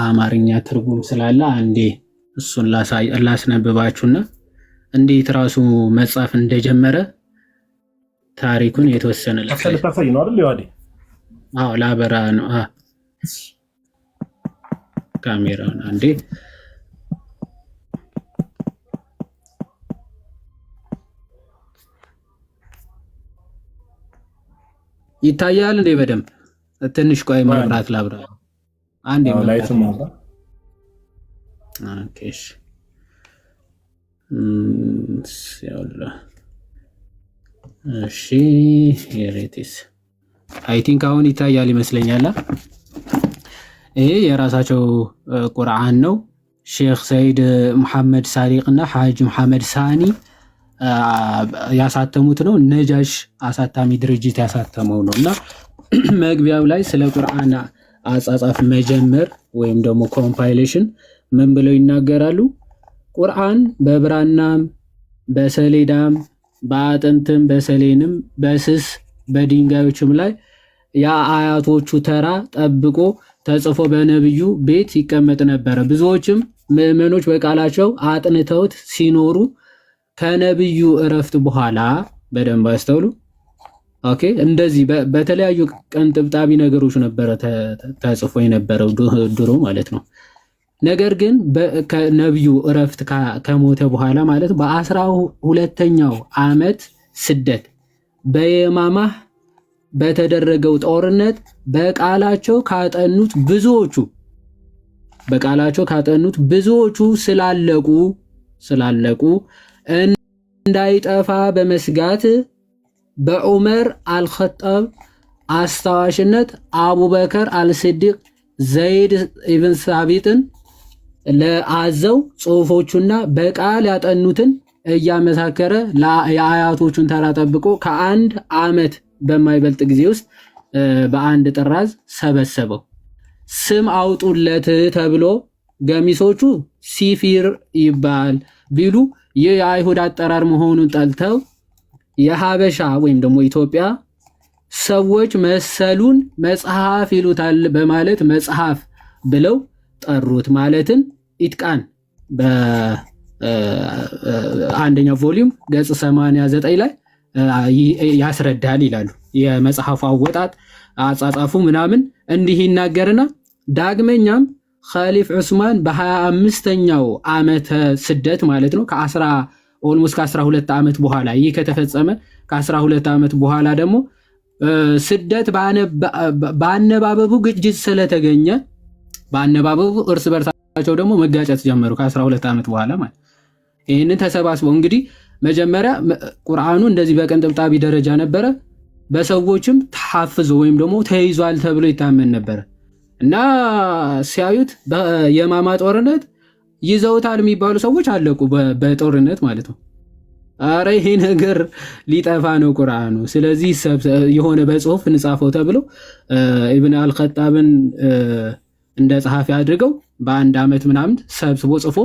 አማርኛ ትርጉም ስላለ አንዴ እሱን ላስነብባችሁና እንዴት ራሱ መጻፍ እንደጀመረ ታሪኩን የተወሰነ ለፈለፈይ ነው አይደል? ይዋዲ ላበራ ነው። ካሜራውን አንዴ ይታያል እንዴ? በደንብ ትንሽ ቆይ መብራት ላብራ አንዴ ላይት ማብራ። ኦኬ እሺ ሄሬቲስ አይ ቲንክ አሁን ይታያል ይመስለኛል። ይሄ የራሳቸው ቁርአን ነው። ሼክ ሰይድ መሐመድ ሳዲቅ እና ሐጅ መሐመድ ሳኒ ያሳተሙት ነው። ነጃሽ አሳታሚ ድርጅት ያሳተመው ነው እና መግቢያው ላይ ስለ ቁርአን አጻጻፍ መጀመር ወይም ደግሞ ኮምፓይሌሽን ምን ብለው ይናገራሉ? ቁርአን በብራናም በሰሌዳም በአጥንትም በሰሌንም በስስ በድንጋዮችም ላይ የአያቶቹ ተራ ጠብቆ ተጽፎ በነብዩ ቤት ይቀመጥ ነበረ። ብዙዎችም ምዕመኖች በቃላቸው አጥንተውት ሲኖሩ ከነብዩ እረፍት በኋላ በደንብ አስተውሉ። ኦኬ እንደዚህ በተለያዩ ቀንጥብጣቢ ነገሮች ነበረ ተጽፎ የነበረው ድሮ ማለት ነው። ነገር ግን ከነብዩ እረፍት ከሞተ በኋላ ማለት በ12ኛው ዓመት ስደት በየማማህ በተደረገው ጦርነት በቃላቸው ካጠኑት ብዙዎቹ ስላለቁ እንዳይጠፋ በመስጋት በዑመር አልኸጣብ አስታዋሽነት አቡበከር አልስዲቅ ዘይድ ኢብን ሳቢጥን ለአዘው ጽሁፎቹና በቃል ያጠኑትን እያመሳከረ የአያቶቹን ተራ ጠብቆ ከአንድ ዓመት በማይበልጥ ጊዜ ውስጥ በአንድ ጥራዝ ሰበሰበው። ስም አውጡለት ተብሎ ገሚሶቹ ሲፊር ይባል ቢሉ ይህ የአይሁድ አጠራር መሆኑን ጠልተው የሀበሻ ወይም ደግሞ ኢትዮጵያ ሰዎች መሰሉን መጽሐፍ ይሉታል በማለት መጽሐፍ ብለው ጠሩት። ማለትን ኢትቃን በአንደኛው ቮሊዩም ገጽ 89 ላይ ያስረዳል ይላሉ። የመጽሐፉ አወጣጥ አጻጻፉ ምናምን እንዲህ ይናገርና ዳግመኛም ኸሊፍ ዑስማን በ25ኛው ዓመተ ስደት ማለት ነው ኦልሞስት ከ12 ዓመት በኋላ ይህ ከተፈጸመ ከ12 ዓመት በኋላ ደግሞ ስደት በአነባበቡ ግጭት ስለተገኘ በአነባበቡ እርስ በርሳቸው ደግሞ መጋጨት ጀመሩ ከ12 ዓመት በኋላ ማለት። ይህንን ተሰባስበው እንግዲህ መጀመሪያ ቁርአኑ እንደዚህ በቀንጥብጣቢ ደረጃ ነበረ። በሰዎችም ተሐፍዞ ወይም ደግሞ ተይዟል ተብሎ ይታመን ነበረ እና ሲያዩት የማማ ጦርነት ይዘውታል የሚባሉ ሰዎች አለቁ በጦርነት ማለት ነው። አረ ይሄ ነገር ሊጠፋ ነው ቁርአኑ፣ ስለዚህ የሆነ በጽሁፍ እንጻፈው ተብሎ ኢብን አልኸጣብን እንደ ጸሐፊ አድርገው በአንድ ዓመት ምናምን ሰብስቦ ጽፎ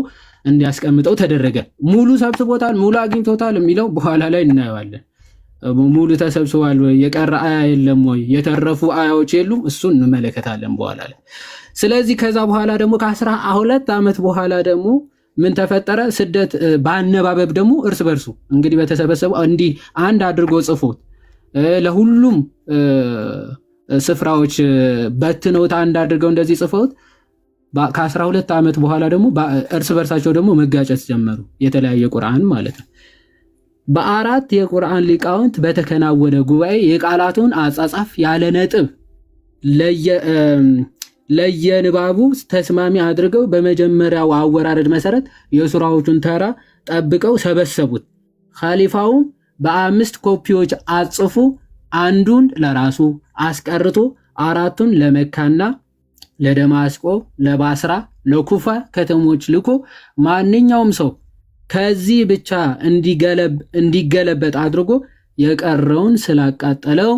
እንዲያስቀምጠው ተደረገ። ሙሉ ሰብስቦታል፣ ሙሉ አግኝቶታል የሚለው በኋላ ላይ እናየዋለን። ሙሉ ተሰብስቧል ወይ፣ የቀረ አያ የለም ወይ፣ የተረፉ አያዎች የሉም፣ እሱን እንመለከታለን በኋላ ላይ። ስለዚህ ከዛ በኋላ ደግሞ ከ12 ዓመት በኋላ ደግሞ ምን ተፈጠረ? ስደት በአነባበብ ደግሞ እርስ በርሱ እንግዲህ በተሰበሰበው እንዲህ አንድ አድርጎ ጽፎት ለሁሉም ስፍራዎች በትነውት አንድ አድርገው እንደዚህ ጽፈውት ከ12 ዓመት በኋላ ደግሞ እርስ በርሳቸው ደግሞ መጋጨት ጀመሩ። የተለያየ ቁርአን ማለት ነው። በአራት የቁርአን ሊቃውንት በተከናወነ ጉባኤ የቃላቱን አጻጻፍ ያለ ነጥብ ለየንባቡ ተስማሚ አድርገው በመጀመሪያው አወራረድ መሰረት የሱራዎቹን ተራ ጠብቀው ሰበሰቡት። ኻሊፋው በ5 ኮፒዎች አጽፎ አንዱን ለራሱ አስቀርቶ 4ቱን ለመካና ለደማስቆ ለባስራ ለኩፋ ከተሞች ልኮ ማንኛውም ሰው ከዚህ ብቻ እንዲገለበጥ አድርጎ የቀረውን ስላቃጠለው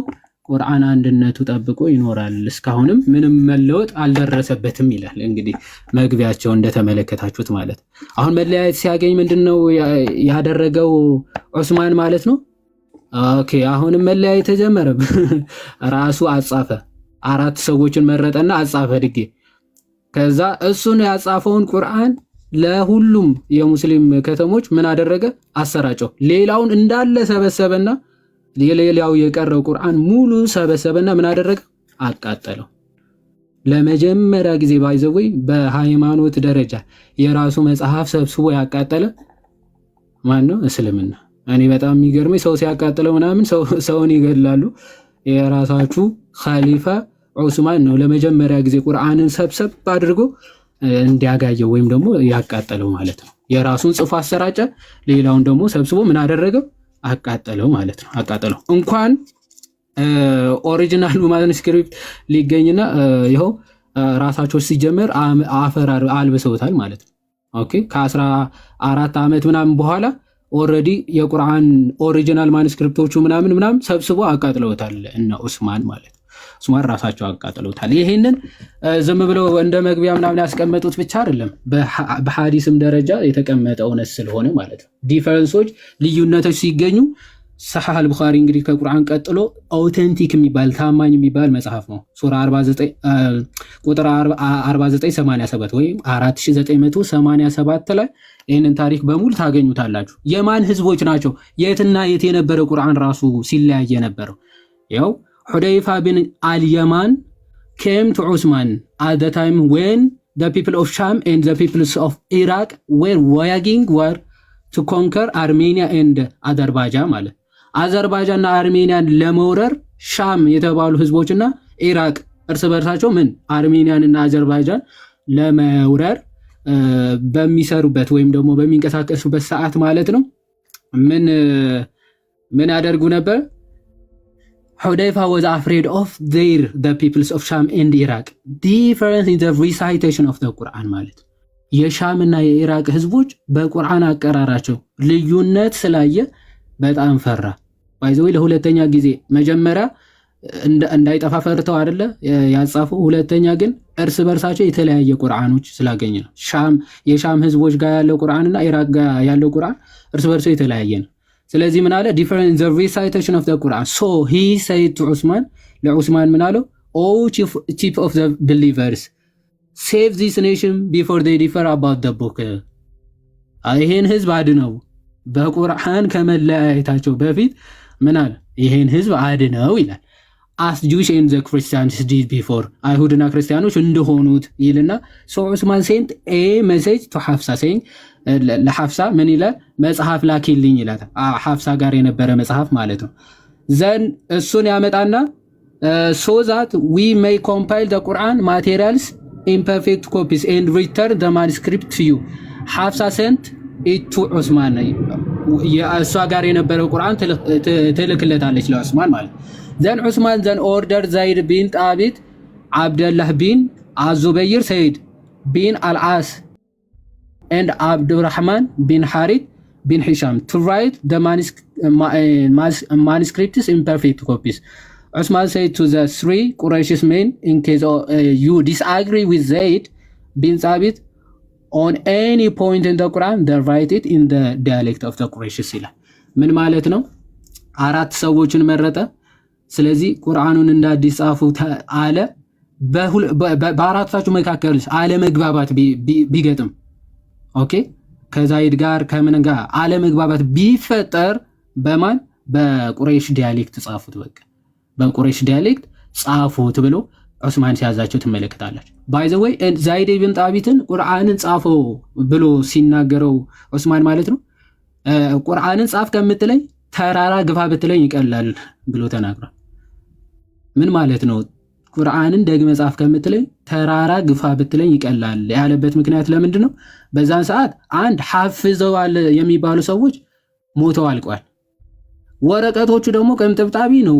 ቁርአን አንድነቱ ጠብቆ ይኖራል እስካሁንም ምንም መለወጥ አልደረሰበትም ይላል። እንግዲህ መግቢያቸው እንደተመለከታችሁት ማለት አሁን መለያየት ሲያገኝ ምንድነው ያደረገው ዑስማን ማለት ነው። ኦኬ አሁንም መለያየት ተጀመረ። ራሱ አጻፈ 4 ሰዎችን መረጠና አጻፈ ድጌ። ከዛ እሱን ያጻፈውን ቁርአን ለሁሉም የሙስሊም ከተሞች ምን አደረገ? አሰራጨው። ሌላውን እንዳለ ሰበሰበና ሌላው የቀረው ቁርአን ሙሉ ሰበሰበና ምን አደረገ? አቃጠለው። ለመጀመሪያ ጊዜ ባይዘወይ በሃይማኖት ደረጃ የራሱ መጽሐፍ ሰብስቦ ያቃጠለ ማን ነው? እስልምና። እኔ በጣም የሚገርመኝ ሰው ሲያቃጥለው ምናምን ሰውን ይገድላሉ። የራሳችሁ ኻሊፋ ዑስማን ነው ለመጀመሪያ ጊዜ ቁርአንን ሰብሰብ አድርጎ እንዲያጋየው ወይም ደግሞ ያቃጠለው ማለት ነው። የራሱን ጽፎ አሰራጨ፣ ሌላውን ደግሞ ሰብስቦ ምን አደረገው? አቃጠለው ማለት ነው። አቃጠለው። እንኳን ኦሪጂናሉ ማኑስክሪፕት ሊገኝና ይኸው ራሳቸው ሲጀመር አፈር አልብሰውታል ማለት ነው። ኦኬ ከ14 ዓመት ምናምን በኋላ ኦሬዲ የቁርአን ኦሪጂናል ማኑስክሪፕቶቹ ምናምን ሰብስቦ አቃጥለውታል እነ ዑስማን ማለት ነው። ዑስማን ራሳቸው አቃጥለውታል። ይሄንን ዝም ብለው እንደ መግቢያ ምናምን ያስቀመጡት ብቻ አይደለም፣ በሐዲስም ደረጃ የተቀመጠ እውነት ስለሆነ ማለት ነው። ዲፈረንሶች ልዩነቶች ሲገኙ ሰሒህ አልቡኻሪ እንግዲህ ከቁርአን ቀጥሎ አውተንቲክ የሚባል ታማኝ የሚባል መጽሐፍ ነው። ሱራ 49 ቁጥር 4987 ወይም 4987 ላይ ይህንን ታሪክ በሙሉ ታገኙታላችሁ። የማን ህዝቦች ናቸው? የትና የት የነበረ ቁርአን ራሱ ሲለያየ ነበረው። ያው ሁደይፋ bin al-Yaman came to Usman at the time when the people of Sham and the peoples of Iraq were waging war to conquer Armenia and Azerbaijan ማለት አዘርባይጃንና አርሜኒያን ለመውረር ሻም የተባሉ ህዝቦችና ኢራቅ እርስ በርሳቸው ምን አርሜኒያንና አዘርባይጃን ለመውረር በሚሰሩበት ወይም ደግሞ በሚንቀሳቀሱበት ሰዓት ማለት ነው ምን ያደርጉ ነበር? Hudayfa was afraid of the peoples of Sham and Iraq. Difference in the recitation of the Quran ማለት የሻምና የኢራቅ ህዝቦች በቁርአን አቀራራቸው ልዩነት ስላየ በጣም ፈራ። ባይዘው ለሁለተኛ ጊዜ መጀመሪያ እንዳይጠፋ ፈርተው አይደለ ያጻፈው። ሁለተኛ ግን እርስ በርሳቸው የተለያየ ቁርአኖች ስላገኘ ነው። የሻም ህዝቦች ጋር ያለው ቁርአንና ኢራቅ ጋር ያለው ቁርአን እርስ በርሳቸው የተለያየ ነው። ስለዚህ ምን አለ? different in the recitation of the Quran. So he said to Usman, ለዑስማን ምን አለው? Oh chief of the believers, save this nation before they differ about the book. ይሄን ህዝብ አድነው በቁርአን ከመለያየታቸው በፊት ምን አለ? ይሄን ህዝብ አድነው ይላል። as Jews and the Christians did before, አይሁድና ክርስቲያኖች እንደሆኑት ይልና so Usman sent a message to Hafsa saying ለሐፍሳ ምን ይላል? መጽሐፍ ላኪልኝ ይላል። ሐፍሳ ጋር የነበረ መጽሐፍ ማለት ነው። ዘን እሱን ያመጣና so that we may compile the Quran materials in perfect copies and return the manuscript to you. ሐፍሳ sent it to ዑስማን። የእሷ ጋር የነበረው ቁርአን ትልክለታለች ለዑስማን ማለት ነው። then Usman then ordered Zaid bin Thabit, Abdullah bin Az-Zubayr, Said bin Al-As and Abdurrahman bin Harith bin Hisham to write the manuscripts in perfect copies. Usman said to the 3 Quraysh men, in case you disagree with Zaid bin Thabit on any point in the Quran, then write it in the dialect of the Quraysh ይላል። ምን ማለት ነው? 4 ሰዎችን መረጠ። ስለዚህ ቁርአኑን እንዳዲስ ጻፉ አለ። በአራታችሁ መካከል አለመግባባት ቢገጥም ኦኬ ከዛይድ ጋር ከምን ጋር አለመግባባት ቢፈጠር በማን በቁረይሽ ዲያሌክት ጻፉት። በቃ በቁረይሽ ዲያሌክት ጻፉት ብሎ ዑስማን ሲያዛቸው ትመለከታላችሁ። ባይ ዘ ወይ ዛይድ ኢብን ጣቢትን ቁርአንን ጻፈው ብሎ ሲናገረው ዑስማን ማለት ነው ቁርአንን ጻፍ ከምትለኝ ተራራ ግፋ ብትለኝ ይቀላል ብሎ ተናግሯል። ምን ማለት ነው? ቁርአንን ደግመ ጻፍ ከምትለኝ ተራራ ግፋ ብትለኝ ይቀላል ያለበት ምክንያት ለምንድን ነው? በዛን ሰዓት አንድ ሐፍዘዋል የሚባሉ ሰዎች ሞተው አልቋል። ወረቀቶቹ ደግሞ ቅንጥብጣቢ ነው።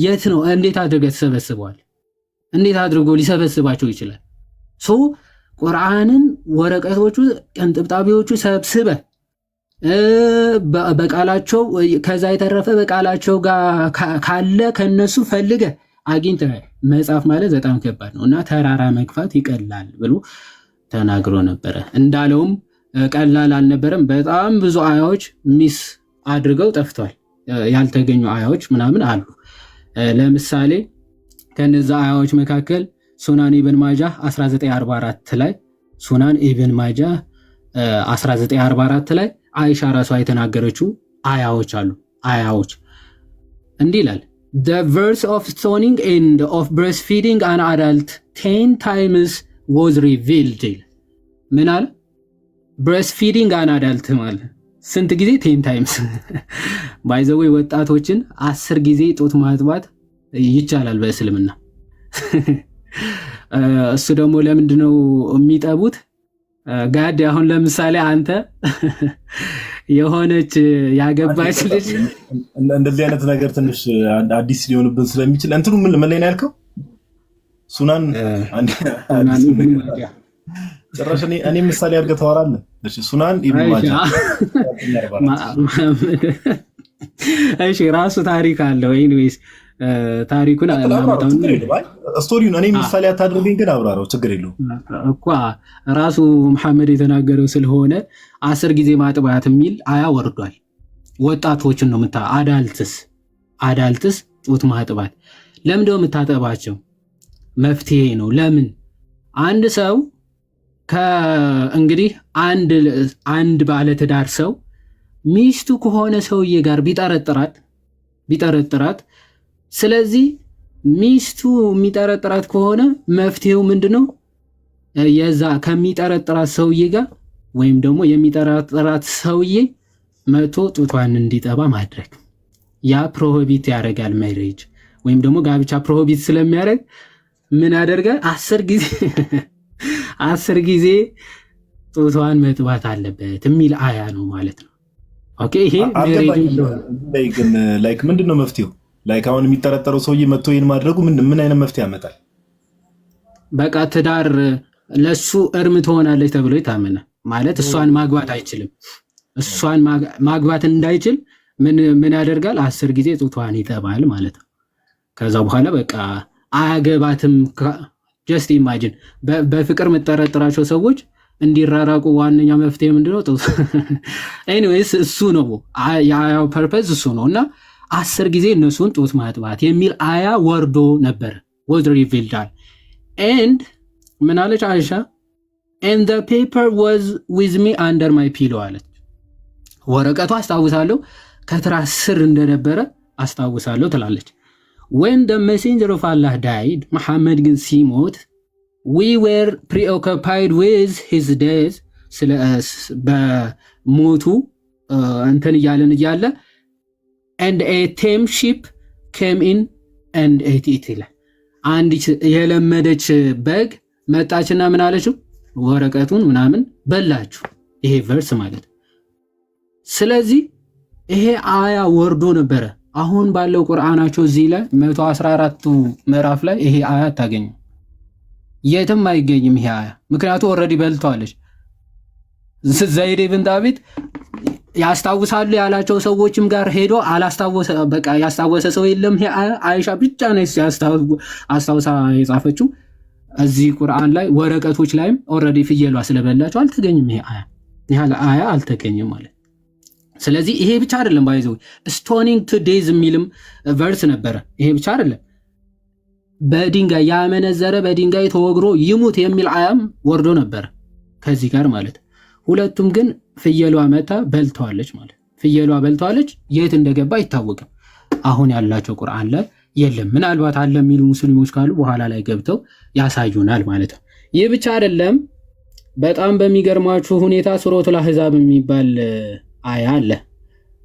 የት ነው? እንዴት አድርገህ ተሰበስበዋል? እንዴት አድርጎ ሊሰበስባቸው ይችላል? ቁርአንን ወረቀቶቹ ቅንጥብጣቢዎቹ ሰብስበ በቃላቸው ከዛ የተረፈ በቃላቸው ጋር ካለ ከነሱ ፈልገ አግኝተ መጻፍ ማለት በጣም ከባድ ነው እና ተራራ መግፋት ይቀላል ብሎ ተናግሮ ነበረ። እንዳለውም ቀላል አልነበረም። በጣም ብዙ አያዎች ሚስ አድርገው ጠፍቷል። ያልተገኙ አያዎች ምናምን አሉ። ለምሳሌ ከነዛ አያዎች መካከል ሱናን ኢብን ማጃህ 1944 ላይ ሱናን ኢብን ማጃህ 1944 ላይ አይሻ ራሷ የተናገረችው አያዎች አሉ። አያዎች እንዲህ ይላል The verse of stoning and of breastfeeding an adult 10 times was revealed. ምን አለ? breastfeeding an adult ማለት ስንት ጊዜ? 10 times by the way ወጣቶችን 10 ጊዜ ጡት ማጥባት ይቻላል በእስልምና። እሱ ደግሞ ለምንድነው የሚጠቡት? ጋድ አሁን ለምሳሌ አንተ የሆነች ያገባች ልጅ እንደዚህ አይነት ነገር ትንሽ አዲስ ሊሆንብን ስለሚችል እንትኑ ምን ላይ ነው ያልከው? ሱናን ጭራሽ እኔ ምሳሌ አድርገህ ታወራለህ። እሺ ሱናን ኢብን ማጃህ እሺ ራሱ ታሪክ አለው። ኤኒዌይስ ታሪኩን አላማታው ስቶሪውን እኔ ምሳሌ አታድርገኝ፣ ግን አብራራው ችግር የለውም እኮ ራሱ መሐመድ የተናገረው ስለሆነ 10 ጊዜ ማጥባት የሚል አያ ወርዷል። ወጣቶችን ነው አዳልትስ ጡት ማጥባት ለምን ነው የምታጠባቸው? መፍትሄ ነው። ለምን አንድ ሰው እንግዲህ አንድ ባለትዳር ሰው ሚስቱ ከሆነ ሰውዬ ጋር ቢጠረጥራት ስለዚህ ሚስቱ የሚጠረጥራት ከሆነ መፍትሄው ምንድነው? የዛ ከሚጠረጥራት ሰውዬ ጋር ወይም ደግሞ የሚጠረጥራት ሰውዬ መቶ ጡቷን እንዲጠባ ማድረግ። ያ ፕሮሂቢት ያደርጋል ሜሬጅ ወይም ደግሞ ጋብቻ ፕሮሂቢት ስለሚያደርግ ምን ያደርጋል? 10 ጊዜ ጡቷን መጥባት አለበት የሚል አያ ነው ማለት ነው። ኦኬ ይሄ ሜሬጅ ነው። ግን ላይክ ምንድነው መፍትሄው? ላይክ አሁን የሚጠረጠረው ሰውዬ መጥቶ ይሄን ማድረጉ ምን አይነት መፍትሄ ያመጣል? በቃ ትዳር ለሱ እርም ትሆናለች ተብሎ ይታመናል ማለት እሷን ማግባት አይችልም። እሷን ማግባት እንዳይችል ምን ያደርጋል? 10 ጊዜ ጡቷን ይጠባል ማለት ነው። ከዛ በኋላ በቃ አያገባትም። ጀስት ኢማጂን በፍቅር የምጠረጥራቸው ሰዎች እንዲራራቁ ዋነኛ መፍትሄ ምንድነው? ጡት። ኤኒዌይስ እሱ ነው የአያው ፐርፐዝ እሱ ነው እና 10 ጊዜ እነሱን ጡት ማጥባት የሚል አያ ወርዶ ነበር። was revealed and ምን አለች አይሻ? and the paper was with me under my pillow አለች። ወረቀቱ አስታውሳለሁ ከትራስ ስር እንደነበረ አስታውሳለሁ ትላለች። when the messenger of Allah died መሐመድ ግን ሲሞት we were preoccupied with his death በሞቱ እንትን እያለ and a tame sheep came in and ate it ይላል። አንድ የለመደች በግ መጣችና ምን አለችው? ወረቀቱን ምናምን በላችሁ። ይሄ ቨርስ ማለት። ስለዚህ ይሄ አያ ወርዶ ነበረ። አሁን ባለው ቁርአናቸው እዚህ ላይ 114ቱ ምዕራፍ ላይ ይሄ አያ ታገኙ የትም አይገኝም ይሄ አያ። ምክንያቱም ኦልሬዲ በልቷለች። ዘይድ ኢብን ዳዊት ያስታውሳሉ ያላቸው ሰዎችም ጋር ሄዶ አላስታወሰ። በቃ ያስታወሰ ሰው የለም። ይሄ አይሻ ብቻ ነች አስታውሳ የጻፈችው። እዚህ ቁርአን ላይ ወረቀቶች ላይም ኦልሬዲ ፍየሏ ስለበላቸው አልተገኘም። ይሄ አያ አልተገኘም ማለት። ስለዚህ ይሄ ብቻ አይደለም። ባይዘው ስቶኒንግ ቱ ዴዝ የሚልም ቨርስ ነበረ። ይሄ ብቻ አይደለም። በድንጋይ ያመነዘረ በድንጋይ ተወግሮ ይሙት የሚል አያም ወርዶ ነበር ከዚህ ጋር ማለት። ሁለቱም ግን ፍየሏ መታ በልተዋለች ማለት። ፍየሏ በልተዋለች። የት እንደገባ አይታወቅም። አሁን ያላቸው ቁርአን ላይ የለም። ምናልባት አለ የሚሉ ሙስሊሞች ካሉ በኋላ ላይ ገብተው ያሳዩናል ማለት ነው። ይህ ብቻ አይደለም። በጣም በሚገርማችሁ ሁኔታ ሱረቱል አህዛብ የሚባል አያ አለ።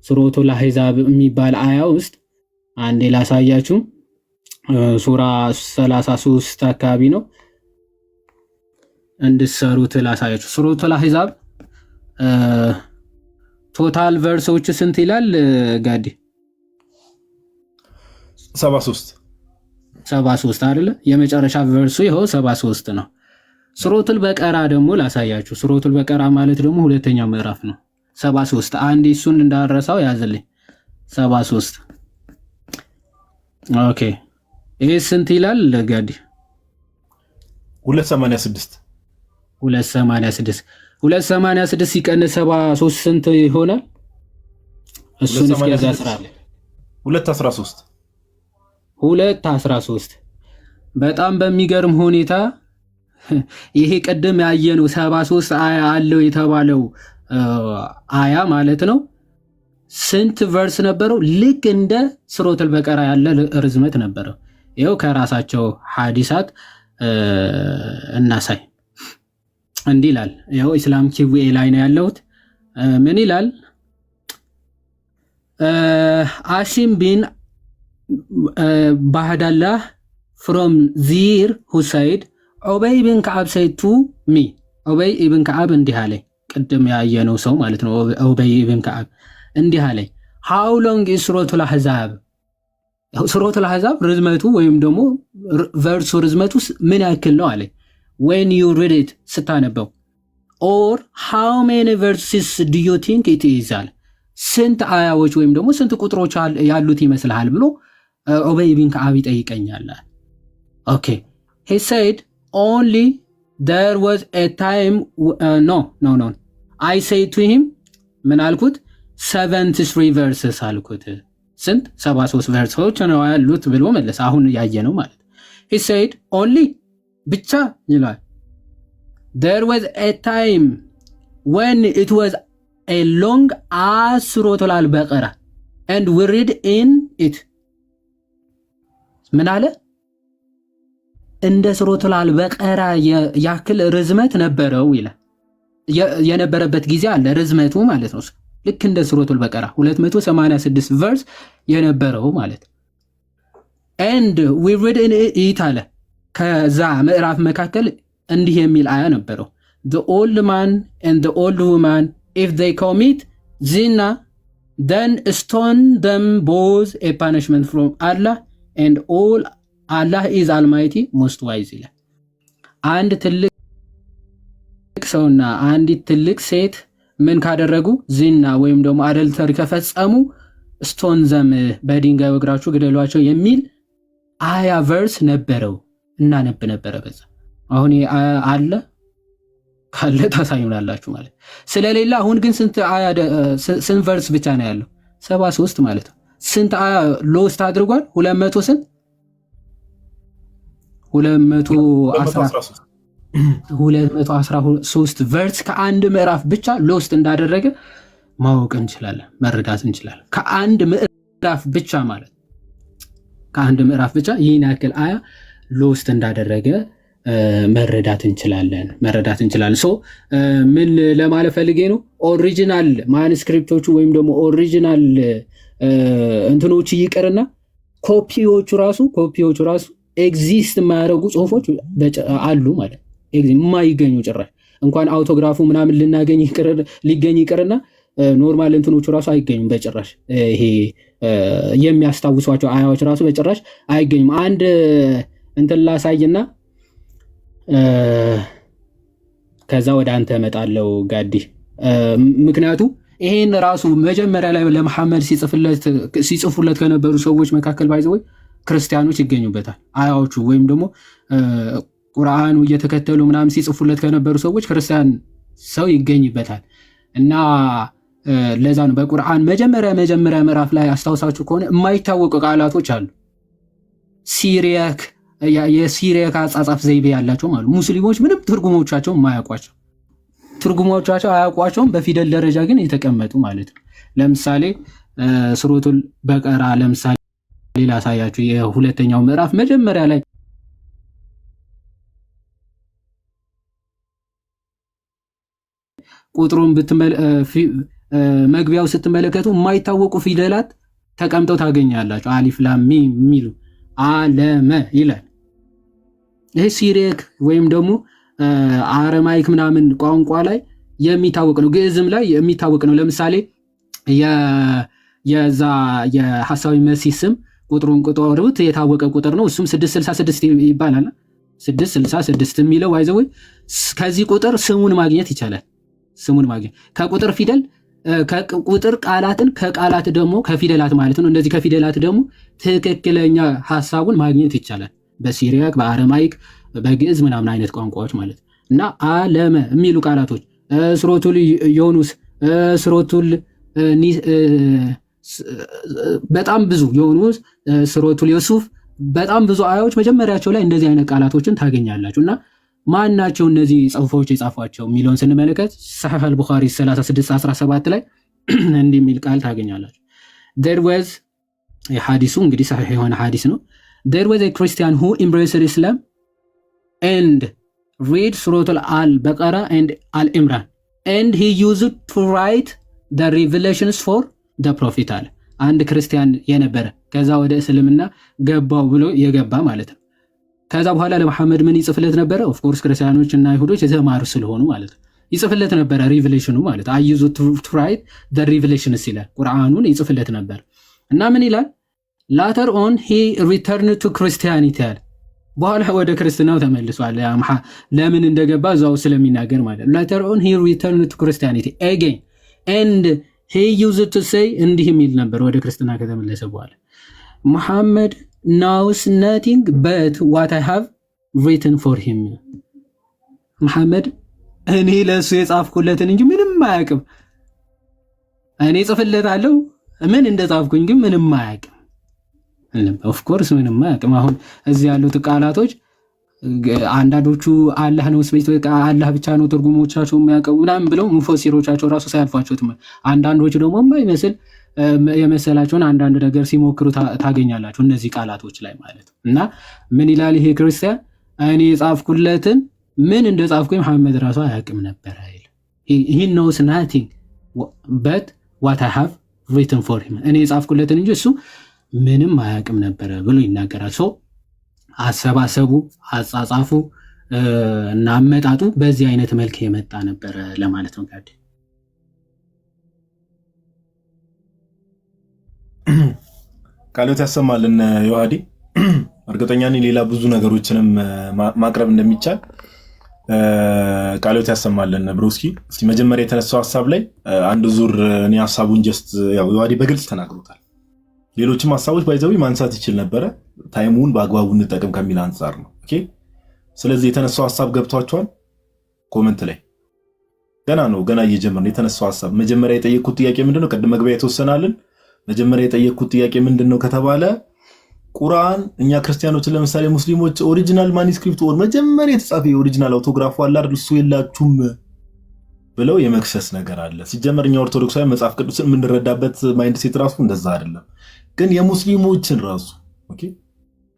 ሱረቱል አህዛብ የሚባል አያ ውስጥ አንዴ ላሳያችሁ። ሱራ 33 አካባቢ ነው እንድትሰሩት ላሳያችሁ። ሱረቱል አህዛብ ቶታል ቨርሶች ስንት ይላል ጋዲ? 73 አይደለ? የመጨረሻ ቨርሱ ይኸው 73 ነው። ሱረቱል በቀራ ደግሞ ላሳያችሁ። ሱረቱል በቀራ ማለት ደግሞ ሁለተኛው ምዕራፍ ነው። 73 አንድ እሱን እንዳረሳው ያዘልኝ። 73 ኦኬ። ይሄ ስንት ይላል ጋዲ? 286 ሲቀነስ 73 ስንት ይሆናል? እሱን እስከዛ ስራለ 213 በጣም በሚገርም ሁኔታ ይሄ ቀደም ያየነው 73 አያ አለው የተባለው አያ ማለት ነው። ስንት ቨርስ ነበረው? ልክ እንደ ሱረቱል በቀራ ያለ ርዝመት ነበረው። ይኸው ከራሳቸው ሐዲሳት እናሳይ። እንዲህ ይላል። ይኸው ኢስላም ቲቪ ላይ ነው ያለሁት። ምን ይላል? አሲም ቢን ባህዳላህ ፍሮም ዚር ሁሰይድ ዑበይ ብን ከዓብ ሰይቱ ሚ ዑበይ ኢብን ከዓብ እንዲህ አለኝ። ቅድም ያየነው ሰው ማለት ነው። ዑበይ ኢብን ከዓብ እንዲህ አለኝ። ሃው ሎንግ ኢዝ ሱረቱል አሕዛብ? ሱረቱል አሕዛብ ርዝመቱ ወይም ደግሞ ቨርሱ ርዝመቱ ምን ያክል ነው አለኝ። when you read it ስታነበው or how many verses do you think it is አለ። ስንት አያዎች ወይም ደግሞ ስንት ቁጥሮች ያሉት ይመስልሃል ብሎ ዑበይ ኢብን ከዓብ ይጠይቀኛል። ኦኬ he said only there was a time no I say to him ምን አልኩት? 73 verses አልኩት። ስንት 73 ቨርሶች ነው ያሉት ብሎ መለሰ። አሁን ያየነው ማለት he said only ብቻ ይላል። there was a time when it was a long as ሱረቱል አልበቀራ and we read in it ምን አለ? እንደ ሱረቱል አልበቀራ ያክል ርዝመት ነበረው ይላል። የነበረበት ጊዜ አለ ርዝመቱ ማለት ነው። ልክ እንደ ሱረቱል በቀራ 286 ቨርስ የነበረው ማለት and we read in it አለ። ከዛ ምዕራፍ መካከል እንዲህ የሚል አያ ነበረው the old man and the old woman if they commit zina then stone them both a punishment from Allah and all Allah is almighty most wise ይላል። አንድ ትልቅ ሰውና አንዲት ትልቅ ሴት ምን ካደረጉ ዚና ወይም ደግሞ አደልተሪ ከፈጸሙ ስቶን ዘም በድንጋይ ወግራችሁ ግደሏቸው የሚል አያ ቨርስ ነበረው እና ነበረ በዛ። አሁን አለ ካለ ታሳዩናላችሁ ማለት ስለሌላ። አሁን ግን ስንት አያ ስንት ቨርስ ብቻ ነው ያለው? 73 ማለት ነው። ስንት አያ ሎስት አድርጓል? 200 ስንት 213 ቨርስ ከአንድ ምዕራፍ ብቻ ሎስት እንዳደረገ ማወቅ እንችላለን፣ መረዳት እንችላለን። ከአንድ ምዕራፍ ብቻ ማለት ከአንድ ምዕራፍ ብቻ ይህን ያክል አያ ሎስት እንዳደረገ መረዳት እንችላለን። ሶ ምን ለማለት ፈልጌ ነው? ኦሪጂናል ማኑስክሪፕቶቹ ወይም ደግሞ ኦሪጂናል እንትኖች ይቅርና ኮፒዎቹ ራሱ ኤግዚስት የማያደርጉ ጽሁፎች አሉ ማለት የማይገኙ ጭራሽ እንኳን አውቶግራፉ ምናምን ሊገኝ ይቅርና ኖርማል እንትኖቹ ራሱ አይገኙም በጭራሽ። ይሄ የሚያስታውሷቸው አያዎች ራሱ በጭራሽ አይገኙም። አንድ እንትን ላሳይና ከዛ ወደ አንተ እመጣለሁ ጋዲ። ምክንያቱ ይሄን ራሱ መጀመሪያ ላይ ለመሐመድ ሲጽፉለት ከነበሩ ሰዎች መካከል ባይዘው ክርስቲያኖች ይገኙበታል። አያዎቹ ወይም ደግሞ ቁርአኑ እየተከተሉ ምናምን ሲጽፉለት ከነበሩ ሰዎች ክርስቲያን ሰው ይገኝበታል። እና ለዛ ነው በቁርአን መጀመሪያ ምዕራፍ ላይ አስታውሳችሁ ከሆነ የማይታወቁ ቃላቶች አሉ። የሲሪያክ አጻጻፍ ዘይቤ ያላቸው ማለት ሙስሊሞች ምንም ትርጉሞቻቸው አያውቋቸውም፣ በፊደል ደረጃ ግን የተቀመጡ ማለት ነው። ለምሳሌ ሱረቱል በቀራ ለምሳሌ ላሳያችሁ። የሁለተኛው ምዕራፍ መጀመሪያ ላይ ቁጥሩን መግቢያው ስትመለከቱ የማይታወቁ ፊደላት ተቀምጠው ታገኛላችሁ። አሊፍ ላም ሚም የሚሉ አለመ ይላል። ይሄ ሲሪያክ ወይም ደግሞ አረማይክ ምናምን ቋንቋ ላይ የሚታወቅ ነው። ግዕዝም ላይ የሚታወቅ ነው። ለምሳሌ የዛ የሐሳዊ መሲህ ስም ቁጥሩን ቁጥሩት የታወቀ ቁጥር ነው። እሱም 666 ይባላል። 666 የሚለው አይዘው ከዚህ ቁጥር ስሙን ማግኘት ይቻላል። ስሙን ማግኘት ከቁጥር ፊደል ከቁጥር ቃላትን ከቃላት ደግሞ ከፊደላት ማለት ነው። እንደዚህ ከፊደላት ደግሞ ትክክለኛ ሐሳቡን ማግኘት ይቻላል። በሲሪያክ፣ በአረማይክ፣ በግዕዝ ምናምን አይነት ቋንቋዎች ማለት እና አለመ የሚሉ ቃላቶች ስሮቱል ዮኑስ፣ ስሮቱል በጣም ብዙ ዮኑስ፣ ስሮቱል ዮሱፍ በጣም ብዙ አያዎች መጀመሪያቸው ላይ እንደዚህ አይነት ቃላቶችን ታገኛላችሁ። እና ማን ናቸው እነዚህ ጽሑፎች የጻፏቸው የሚለውን ስንመለከት ሰሒህ አልቡኻሪ 36:17 ላይ እንዲህ የሚል ቃል ታገኛላችሁ። there was የሐዲሱ እንግዲህ ሰሒህ የሆነ ሐዲስ ነው። there was a Christian who embraced Islam and read Surah Al-Baqarah and Al-Imran and he used to write the revelations for the prophet አለ። አንድ ክርስቲያን የነበረ ከዛ ወደ እስልምና ገባው ብሎ የገባ ማለት ነው። ከዛ በኋላ ለመሐመድ ምን ይጽፍለት ነበረ? ኦፍ ኮርስ ክርስቲያኖች እና አይሁዶች የተማሩ ስለሆኑ ማለት ነው ይጽፍለት ነበረ ሪቪሌሽኑ ማለት I used to write the revelations ይላል። ቁርአኑን ይጽፍለት ነበር እና ምን ይላል? later on he returned to Christianity አለ። በኋላ ወደ ክርስትናው ተመልሷል። ለምን እንደገባ እዛው ስለሚናገር ማለት ነው። later on he returned to Christianity again and he used to say እንዲህ የሚል ነበር ወደ ክርስትና ከተመለሰ በኋላ Muhammad knows nothing but what I have written for him። መሐመድ እኔ ለሱ የጻፍኩለትን እንጂ ምንም አያውቅም። እኔ ጽፍለታለሁ ምን እንደጻፍኩኝ ግን ምንም አያውቅም። ኦፍ ኮርስ ምንም አያውቅም። አሁን እዚህ ያሉት ቃላቶች አንዳንዶቹ አላህ ነው ስፔስ አላህ ብቻ ነው ትርጉሞቻቸው የሚያውቀው ምናምን ብለው ሙፈሲሮቻቸው ራሱ ሳያልፏቸው አንዳንዶቹ ደግሞ የማይመስል የመሰላቸውን አንዳንድ ነገር ሲሞክሩ ታገኛላችሁ እነዚህ ቃላቶች ላይ ማለት ነው። እና ምን ይላል ይሄ ክርስቲያን? እኔ የጻፍኩለትን ምን እንደጻፍኩኝ መሐመድ ራሱ አያውቅም ነበር አይል። he knows nothing but what I have written for him። እኔ የጻፍኩለትን እንጂ እሱ ምንም አያውቅም ነበር ብሎ ይናገራል። ሶ አሰባሰቡ፣ አጻጻፉ እና አመጣጡ በዚህ አይነት መልክ የመጣ ነበር ለማለት ነው። ጋር ቃሎት ያሰማልን ዮሐዲ። እርግጠኛ ነኝ ሌላ ብዙ ነገሮችንም ማቅረብ እንደሚቻል ቃሎት ያሰማልን ብሮስኪ። እስቲ መጀመሪያ የተነሳው ሐሳብ ላይ አንድ ዙር እኔ ሐሳቡን ጀስት ያው ዮሐዲ በግልጽ ተናግሮታል። ሌሎችም ሐሳቦች ባይዘው ማንሳት ይችል ነበር፣ ታይሙን በአግባቡ እንጠቀም ከሚል አንፃር ነው። ኦኬ። ስለዚህ የተነሳው ሐሳብ ገብቷቸዋል? ኮሜንት ላይ ገና እየጀመርን የተነሳው ሐሳብ መጀመሪያ የጠየቅኩት ጥያቄ ምንድነው? ቅድም መግቢያ የተወሰናልን መጀመሪያ የጠየቅኩት ጥያቄ ምንድነው ከተባለ ቁርአን እኛ ክርስቲያኖችን ለምሳሌ ሙስሊሞች ኦሪጂናል ማኑስክሪፕት ወር መጀመሪያ የተጻፈ ኦሪጂናል አውቶግራፉ አለ አይደል እሱ የላችሁም ብለው የመክሰስ ነገር አለ። ሲጀመር እኛ ኦርቶዶክሳዊ መጽሐፍ ቅዱስን የምንረዳበት ማይንድ ሴት ራሱ እንደዛ አይደለም። ግን የሙስሊሞችን ራሱ ኦኬ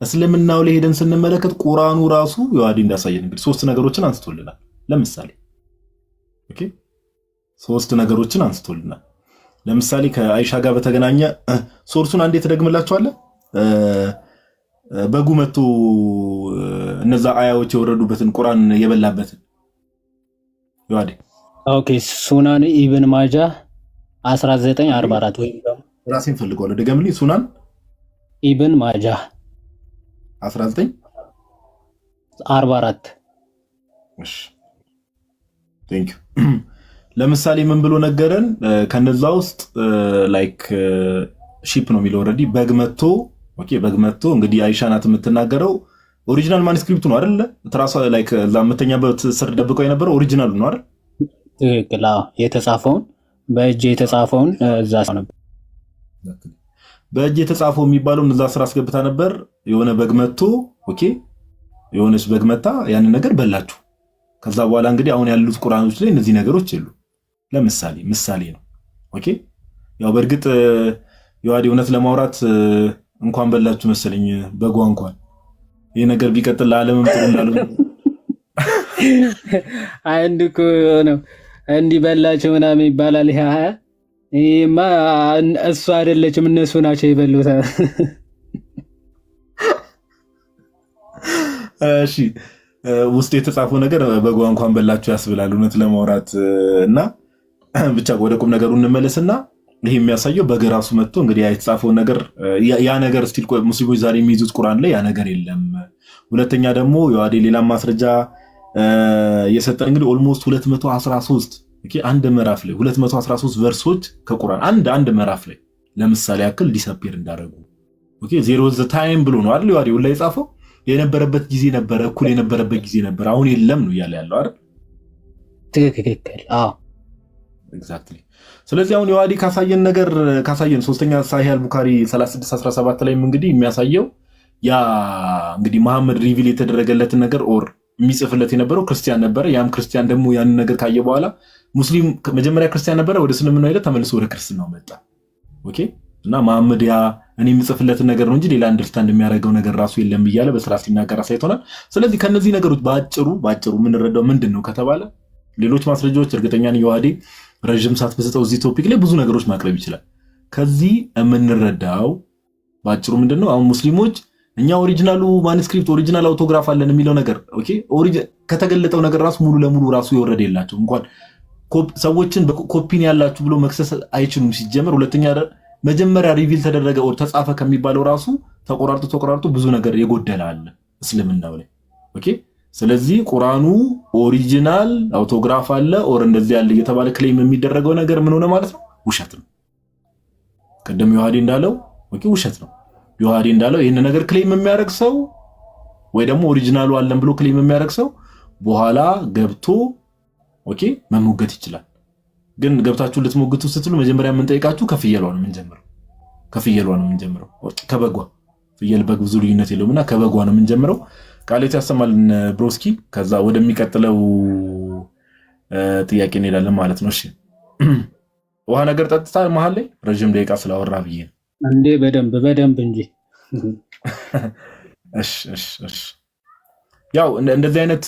እስልምናው ላይ ሄደን ስንመለከት ቁርአኑ ራሱ ዮሐዲ እንዳሳየን እንግዲህ ሶስት ነገሮችን አንስቶልናል። ለምሳሌ ኦኬ ሶስት ነገሮችን አንስቶልናል። ለምሳሌ ከአይሻ ጋር በተገናኘ ሶርሱን አንዴ ተደግምላችኋል። በጉ መጥቶ እነዛ አያዎች የወረዱበትን ቁርአን የበላበትን ዮሐዲ ኦኬ ሱናን ኢብን ማጃ 1944 ወይ ራሴን ፈልገዋለሁ ደገምልኝ። ሱናን ኢብን ማጃ 1944 እሺ ቴንክ ዩ። ለምሳሌ ምን ብሎ ነገረን? ከነዛ ውስጥ ላይክ ሺፕ ነው የሚለው ኦሬዲ በግ መጥቶ ኦኬ በግ መጥቶ እንግዲህ አይሻ ናት የምትናገረው ኦሪጂናል ማኑስክሪፕቱ ነው አይደል? ትራሷ ላይክ እዛ የምተኛበት ስር ደብቀው የነበረው ኦሪጂናሉ ነው አይደል? ትክክል። የተጻፈውን በእጅ የተጻፈውን እዛ ነበር። በእጅ የተጻፈው የሚባለው እዛ ስራ አስገብታ ነበር። የሆነ በግ መጥቶ ኦኬ የሆነች በግ መጣ ያንን ነገር በላችሁ። ከዛ በኋላ እንግዲህ አሁን ያሉት ቁርአኖች ላይ እነዚህ ነገሮች የሉ። ለምሳሌ ምሳሌ ነው። ኦኬ ያው በእርግጥ ዮሐዲ እውነት ለማውራት እንኳን በላችሁ መሰለኝ በጓ እንኳን ይሄ ነገር ቢቀጥል ለዓለምም ጥሩ እንዳለው አንድ እኮ ነው እንዲህ በላችሁ ምናምን ይባላል። ይሄማ እሱ አይደለችም እነሱ ናቸው የበሉት። እሺ ውስጥ የተጻፈው ነገር በጓ እንኳን በላችሁ ያስብላል እውነት ለማውራት እና ብቻ ወደ ቁም ነገሩ እንመለስና ይሄ የሚያሳየው በግራሱ መጥቶ እንግዲህ የተጻፈውን ነገር ያ ነገር ስቲል ሙስሊሞች ዛሬ የሚይዙት ቁርአን ላይ ያ ነገር የለም። ሁለተኛ ደግሞ የዋዴ ሌላ ማስረጃ የሰጠን እንግዲህ ኦልሞስት 213 አንድ ምዕራፍ ላይ 213 ቨርሶች ከቁርአን አንድ ምዕራፍ ላይ ለምሳሌ ያክል ዲስአፒር እንዳደረጉ ዜሮ ዘ ታይም ብሎ ነው አይደል የዋዴው ላይ የጻፈው። የነበረበት ጊዜ ነበረ፣ እኩል የነበረበት ጊዜ ነበረ፣ አሁን የለም ነው እያለ ያለው አይደል? ትክክል። አዎ ኤግዛክትሊ። ስለዚህ አሁን የዋዲ ካሳየን ሶስተኛ ሳሂህ አልቡኻሪ 3617 ላይ እንግዲህ የሚያሳየው ያ እንግዲህ መሐመድ ሪቪል የተደረገለትን ነገር ኦር የሚጽፍለት የነበረው ክርስቲያን ነበረ። ያም ክርስቲያን ደግሞ ያንን ነገር ካየ በኋላ ሙስሊም መጀመሪያ ክርስቲያን ነበረ፣ ወደ እስልምና ሄደ፣ ተመልሶ ወደ ክርስትናው መጣ። ኦኬ እና መሐመድ ያ እኔ የምጽፍለትን ነገር ነው እንጂ ሌላ አንደርስታንድ የሚያደርገው ነገር ራሱ የለም እያለ በስራ ሲናገር አሳይቶናል። ስለዚህ ከነዚህ ነገሮች ባጭሩ የምንረዳው ምንድን ነው ከተባለ ሌሎች ማስረጃዎች እርግጠኛ ነኝ የዋዲ ረጅም ሰዓት በሰጠው እዚህ ቶፒክ ላይ ብዙ ነገሮች ማቅረብ ይችላል። ከዚህ የምንረዳው ባጭሩ ምንድነው አሁን ሙስሊሞች እኛ ኦሪጂናሉ ማኑስክሪፕት ኦሪጂናል አውቶግራፍ አለን የሚለው ነገር ኦኬ ከተገለጠው ነገር ራሱ ሙሉ ለሙሉ ራሱ የወረደ የላቸው እንኳን ሰዎችን በኮፒን ያላችሁ ብሎ መክሰስ አይችሉም ሲጀመር። ሁለተኛ መጀመሪያ ሪቪል ተደረገ ኦር ተጻፈ ከሚባለው ራሱ ተቆራርጦ ብዙ ነገር የጎደለ አለ እስልምናው ላይ ኦኬ። ስለዚህ ቁርአኑ ኦሪጂናል አውቶግራፍ አለ ኦር እንደዚህ ያለ እየተባለ ክሌም የሚደረገው ነገር ምን ሆነ ማለት ነው? ውሸት ነው። ቀደም ዮሐዴ እንዳለው ኦኬ ውሸት ነው። ዮሐዴ እንዳለው ይሄን ነገር ክሌም የሚያደርግ ሰው ወይ ደግሞ ኦሪጂናሉ አለን ብሎ ክሌም የሚያደርግ ሰው በኋላ ገብቶ ኦኬ መሞገት ይችላል። ግን ገብታችሁ ልትሞግቱ ስትሉ መጀመሪያ የምንጠይቃችሁ ከፍየሏ ነው የምንጀምረው። ከበጓ ፍየል በግ ብዙ ልዩነት የለውምና ከበጓ ነው የምንጀምረው። ቃሌት ያሰማልን ብሮስኪ። ከዛ ወደሚቀጥለው ጥያቄ እንሄዳለን ማለት ነው። እሺ ውሃ ነገር ጠጥታ መሀል ላይ ረጅም ደቂቃ ስላወራ ብዬ ነው እንዴ? በደንብ እንጂ። እሺ ያው እንደዚህ አይነት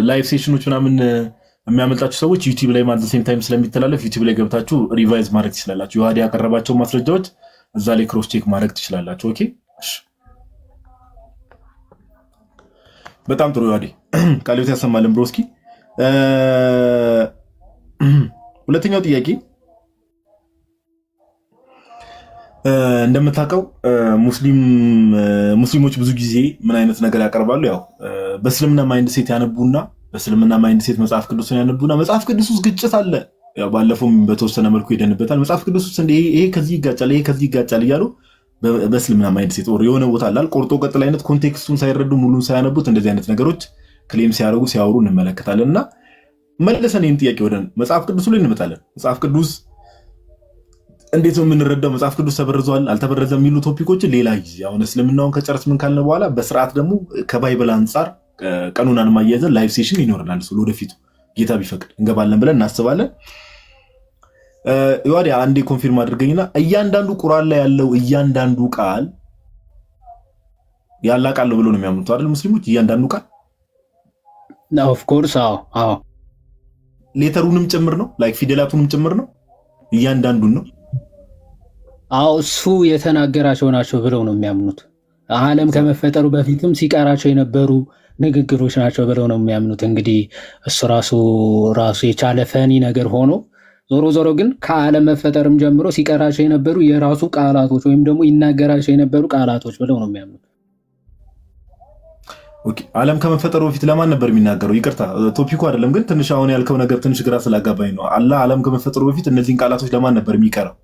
ላይቭ ሴሽኖች ምናምን የሚያመልጣችሁ ሰዎች ዩቲዩብ ላይ ማለት ሴም ታይም ስለሚተላለፍ ዩቲዩብ ላይ ገብታችሁ ሪቫይዝ ማድረግ ትችላላችሁ። ዮሐዴ ያቀረባቸው ማስረጃዎች እዛ ላይ ክሮስ ቼክ ማድረግ ትችላላችሁ። ኦኬ እሺ በጣም ጥሩ ዮሐዴ ቃልዮት ያሰማልን ብሮስኪ። ሁለተኛው ጥያቄ እንደምታውቀው ሙስሊሞች ብዙ ጊዜ ምን አይነት ነገር ያቀርባሉ? ያው በእስልምና ማይንድ ሴት ያነቡና በእስልምና ማይንድ ሴት መጽሐፍ ቅዱስን ያነቡና መጽሐፍ ቅዱስ ውስጥ ግጭት አለ። ያው ባለፈውም በተወሰነ መልኩ ሄደንበታል። መጽሐፍ ቅዱስ ውስጥ ይሄ ከዚህ ይጋጫል እያሉ በእስልምና ማይንድ ሴት ኦር የሆነ ቦታ አላል ቆርጦ ቀጥል አይነት ኮንቴክስቱን ሳይረዱ ሙሉን ሳያነቡት እንደዚህ አይነት ነገሮች ክሌም ሲያወሩ እንመለከታለን። እና መልሰን ይህን ጥያቄ ወደ መጽሐፍ ቅዱስ ላይ እንመጣለን። መጽሐፍ ቅዱስ እንዴት ነው የምንረዳው? መጽሐፍ ቅዱስ ተበርዟል አልተበረዘም የሚሉ ቶፒኮችን ሌላ ጊዜ አሁን እስልምናውን ከጨረስ ምን ካልነ በኋላ በስርዓት ደግሞ ከባይብል አንጻር ቀኑናን ማያይዘን ላይቭ ሴሽን ይኖረናል። ወደፊቱ ጌታ ቢፈቅድ እንገባለን ብለን እናስባለን። ዮሐዴ አንዴ ኮንፊርም አድርገኝና እያንዳንዱ ቁርአን ላይ ያለው እያንዳንዱ ቃል ያላቃል ብሎ ነው የሚያምኑት አይደል ሙስሊሞች? እያንዳንዱ ቃል ኦፍ ኮርስ አዎ ሌተሩንም ጭምር ነው ላይክ ፊደላቱንም ጭምር ነው እያንዳንዱን ነው። አዎ እሱ የተናገራቸው ናቸው ብለው ነው የሚያምኑት። ዓለም ከመፈጠሩ በፊትም ሲቀራቸው የነበሩ ንግግሮች ናቸው ብለው ነው የሚያምኑት። እንግዲህ እሱ ራሱ የቻለ ፈኒ ነገር ሆኖ ዞሮ ግን ከዓለም መፈጠርም ጀምሮ ሲቀራቸው የነበሩ የራሱ ቃላቶች ወይም ደግሞ ይናገራቸው የነበሩ ቃላቶች ብለው ነው የሚያምኑት። ኦኬ ዓለም ከመፈጠሩ በፊት ለማን ነበር የሚናገረው? ይቅርታ ቶፒኩ አይደለም ግን ትንሽ አሁን ያልከው ነገር ትንሽ ግራ ስላጋባኝ ነው። አላህ ዓለም ከመፈጠሩ በፊት እነዚህን ቃላቶች ለማን ነበር የሚቀረው?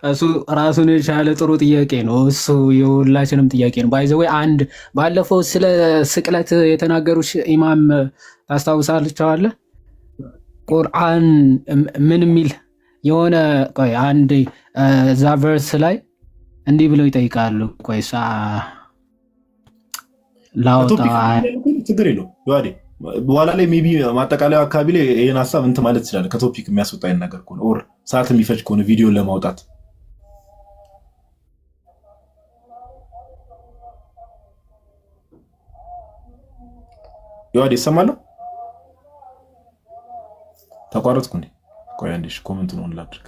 እሱ ራሱን የቻለ ጥሩ ጥያቄ ነው። እሱ የሁላችንም ጥያቄ ነው። ባይዘዌ አንድ ባለፈው ስለ ስቅለት የተናገሩ ኢማም ታስታውሳላችኋለህ? ቁርአን ምን የሚል የሆነ ቆይ አንድ እዛ ቨርስ ላይ እንዲህ ብለው ይጠይቃሉ። ቆይ ላውጣ ችግር የለውም ዮሐዴ በኋላ ላይ ሜቢ ማጠቃለያ አካባቢ ላይ ይሄን ሀሳብ እንትን ማለት ይችላል። ከቶፒክ የሚያስወጣ አይነት ነገር ከሆነ ኦር ሰዓት የሚፈጅ ከሆነ ቪዲዮን ለማውጣት ዮሐዴ ይሰማል? ተቋረጥኩ እንዴ? ቆይ አንዴ ኮሜንቱን ኦን ላድርግ።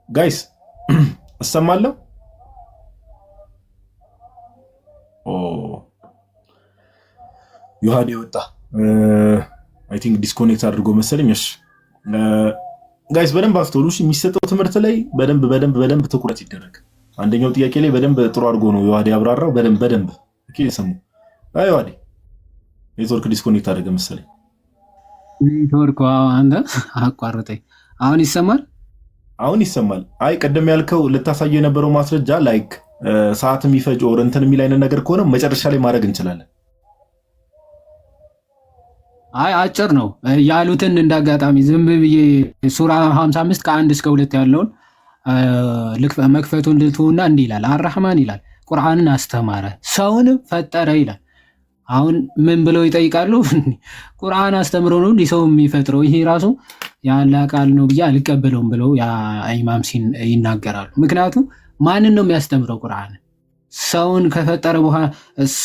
ጋይስ እሰማለሁ? ዮሐዴ ወጣ። አይ ቲንክ ዲስኮኔክት አድርጎ መሰለኝ። እሺ ጋይስ በደንብ አስተውሉ። የሚሰጠው ትምህርት ላይ በደንብ ትኩረት ይደረግ። አንደኛው ጥያቄ ላይ በደንብ ጥሩ አድርጎ ነው ዮሐዴ ያብራራው። በደንብ ኦኬ ሰሙ። አይ ዮሐዴ ኔትወርክ ዲስኮኔክት አደረገ መሰለኝ። ኔትወርክ አንተ አቋርጠኝ። አሁን ይሰማል? አሁን ይሰማል። አይ ቀደም ያልከው ልታሳየው የነበረው ማስረጃ ላይክ ሰዓት የሚፈጅ ኦር እንትን የሚል አይነት ነገር ከሆነ መጨረሻ ላይ ማድረግ እንችላለን። አይ አጭር ነው ያሉትን እንዳጋጣሚ ዝም ብዬ ሱራ 55 ከ1 እስከ 2 ያለውን መክፈቱን ልትውና እንዲህ ይላል። አርራህማን ይላል ቁርአንን አስተማረ ሰውን ፈጠረ ይላል። አሁን ምን ብለው ይጠይቃሉ? ቁርአን አስተምሮ ነው እንዲህ ሰው የሚፈጥረው? ይሄ ራሱ ያለ ቃል ነው ብዬ አልቀበለውም ብለው ያ ኢማም ይናገራሉ። ምክንያቱም ማንን ነው የሚያስተምረው? ቁርአን ሰውን ከፈጠረ በኋላ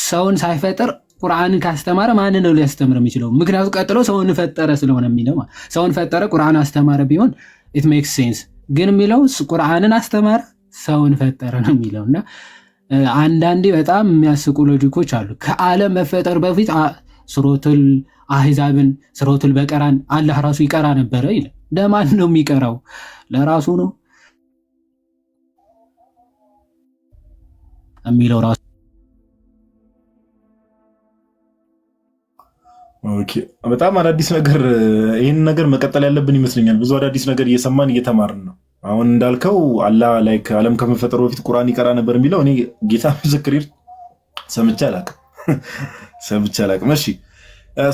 ሰውን ሳይፈጠር ቁርአንን ካስተማረ ማንን ነው ሊያስተምር የሚችለው? ምክንያቱም ቀጥሎ ሰውን ፈጠረ ስለሆነ የሚለው ሰውን ፈጠረ ቁርአን አስተማረ ቢሆን ኢት ሜክስ ሴንስ። ግን የሚለው ቁርአንን አስተማረ ሰውን ፈጠረ ነው የሚለውና አንዳንዴ በጣም የሚያስቁ ሎጂኮች አሉ። ከዓለም መፈጠር በፊት ሱረቱል አህዛብን ሱረቱል በቀራን አላህ ራሱ ይቀራ ነበረ ይላል። ለማን ነው የሚቀራው? ለራሱ ነው የሚለው ራሱ። ኦኬ በጣም አዳዲስ ነገር፣ ይህን ነገር መቀጠል ያለብን ይመስለኛል። ብዙ አዳዲስ ነገር እየሰማን እየተማርን ነው። አሁን እንዳልከው አላህ ላይክ ዓለም ከመፈጠሩ በፊት ቁርአን ይቀራ ነበር የሚለው እኔ ጌታ ምስክር ሰምቼ አላቅም። እሺ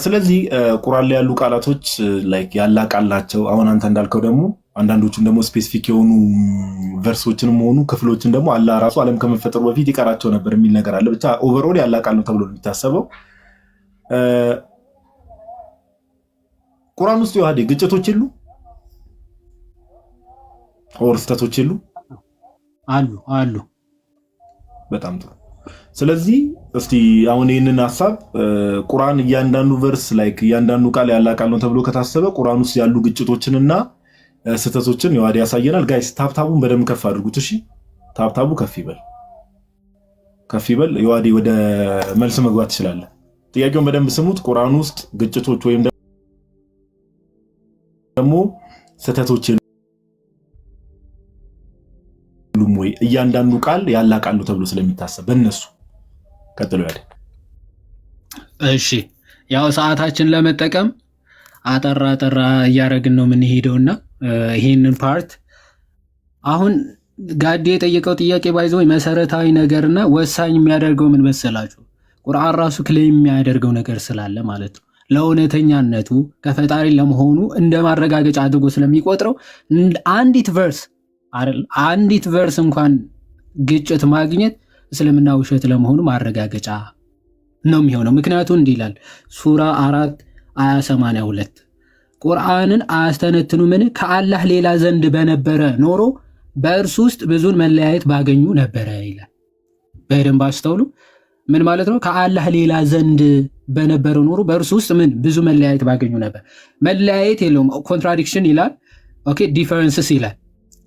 ስለዚህ ቁርአን ላይ ያሉ ቃላቶች ላይክ ያላ ቃል ናቸው። አሁን አንተ እንዳልከው ደግሞ አንዳንዶቹን ደግሞ ስፔሲፊክ የሆኑ ቨርሶችንም ሆኑ ክፍሎችን ደግሞ አላህ ራሱ ዓለም ከመፈጠሩ በፊት ይቀራቸው ነበር የሚል ነገር አለ። ብቻ ኦቨርኦል ያላ ቃል ነው ተብሎ ነው የሚታሰበው። ቁርአን ውስጥ ዮሐዴ ግጭቶች የሉ ኦር ስህተቶች የሉ? አሉ። በጣም ጥሩ። ስለዚህ እስቲ አሁን ይህንን ሐሳብ ቁርአን እያንዳንዱ ቨርስ ላይክ እያንዳንዱ ቃል ያላ ቃል ነው ተብሎ ከታሰበ ቁርአን ውስጥ ያሉ ግጭቶችንና ስህተቶችን ዮሐዴ ያሳየናል። ጋይስ ታብታቡን በደንብ ከፍ አድርጉት። እሺ ታብታቡ ከፍ ይበል። ዮሐዴ ወደ መልስ መግባት ትችላለህ። ጥያቄውን በደንብ ስሙት። ቁርአን ውስጥ ግጭቶች ወይም ደግሞ ስህተቶች የሉም ወይ? እያንዳንዱ ቃል ያላ ቃል ነው ተብሎ ስለሚታሰብ በእነሱ ቀጥሎ ያለ። እሺ ያው ሰዓታችን ለመጠቀም አጠራ እያደረግን ነው የምንሄደውና ይሄንን ፓርት አሁን ጋዴ የጠየቀው ጥያቄ ባይዞ መሰረታዊ ነገርና ወሳኝ የሚያደርገው ምን መሰላችሁ? ቁርአን ራሱ ክሌም የሚያደርገው ነገር ስላለ ማለት ነው። ለእውነተኛነቱ ከፈጣሪ ለመሆኑ እንደ ማረጋገጫ አድርጎ ስለሚቆጥረው አንዲት ቨርስ እንኳን ግጭት ማግኘት እስልምና ውሸት ለመሆኑ ማረጋገጫ ነው የሚሆነው። ምክንያቱም እንዲህ ይላል ሱራ 4 አያ 82 ቁርአንን አያስተነትኑ ምን ከአላህ ሌላ ዘንድ በነበረ ኖሮ በእርሱ ውስጥ ብዙን መለያየት ባገኙ ነበረ ይላል። በደንብ አስተውሉ። ምን ማለት ነው? ከአላህ ሌላ ዘንድ በነበረ ኖሮ በእርሱ ውስጥ ምን ብዙ መለያየት ባገኙ ነበር። መለያየት የለውም፣ ኮንትራዲክሽን ይላል። ኦኬ ዲፈረንስስ ይላል።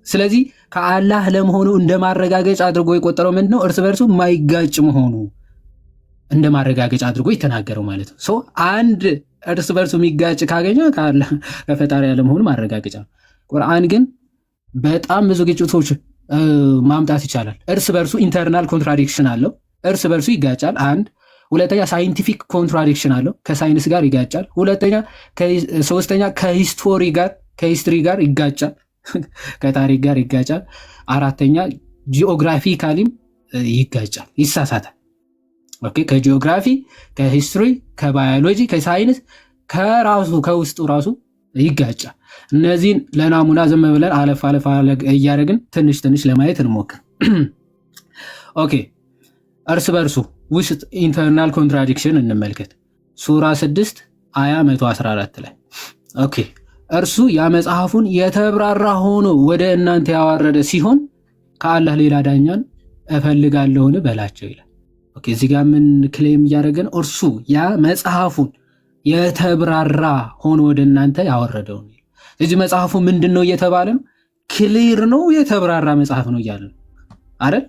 ስለዚህ ከአላህ ለመሆኑ እንደ ማረጋገጫ አድርጎ የቆጠረው ምንድነው? እርስ በርሱ የማይጋጭ መሆኑ እንደ ማረጋገጫ አድርጎ የተናገረው ማለት ነው። ሶ አንድ እርስ በርሱ የሚጋጭ ካገኘ ከአላህ ከፈጣሪ ያለመሆኑ ማረጋገጫ ነው። ቁርአን ግን በጣም ብዙ ግጭቶች ማምጣት ይቻላል። እርስ በርሱ ኢንተርናል ኮንትራዲክሽን አለው፣ እርስ በርሱ ይጋጫል። አንድ ሁለተኛ ሳይንቲፊክ ኮንትራዲክሽን አለው፣ ከሳይንስ ጋር ይጋጫል። ሶስተኛ ከሂስትሪ ጋር ይጋጫል፣ ከታሪክ ጋር ይጋጫል። አራተኛ ጂኦግራፊካሊም ይጋጫል፣ ይሳሳታል። ኦኬ ከጂኦግራፊ፣ ከሂስትሪ፣ ከባዮሎጂ፣ ከሳይንስ ከውስጡ ራሱ ይጋጫል። እነዚህን ለናሙና ዝም ብለን አለፍ እያደረግን ትንሽ ለማየት እንሞክር። ኦኬ እርስ በርሱ ውስጥ ኢንተርናል ኮንትራዲክሽን እንመልከት። ሱራ 6 አያ 114 ላይ ኦኬ እርሱ ያ መጽሐፉን የተብራራ ሆኖ ወደ እናንተ ያዋረደ ሲሆን ከአላህ ሌላ ዳኛን እፈልጋለሁን በላቸው ይላል። ኦኬ እዚህ ጋር ምን ክሌም እያደረገን? እርሱ ያ መጽሐፉን የተብራራ ሆኖ ወደ እናንተ ያወረደው ነው። እዚህ መጽሐፉ ምንድነው እየተባለ ነው? ክሊር ነው፣ የተብራራ መጽሐፍ ነው እያለ ነው አይደል?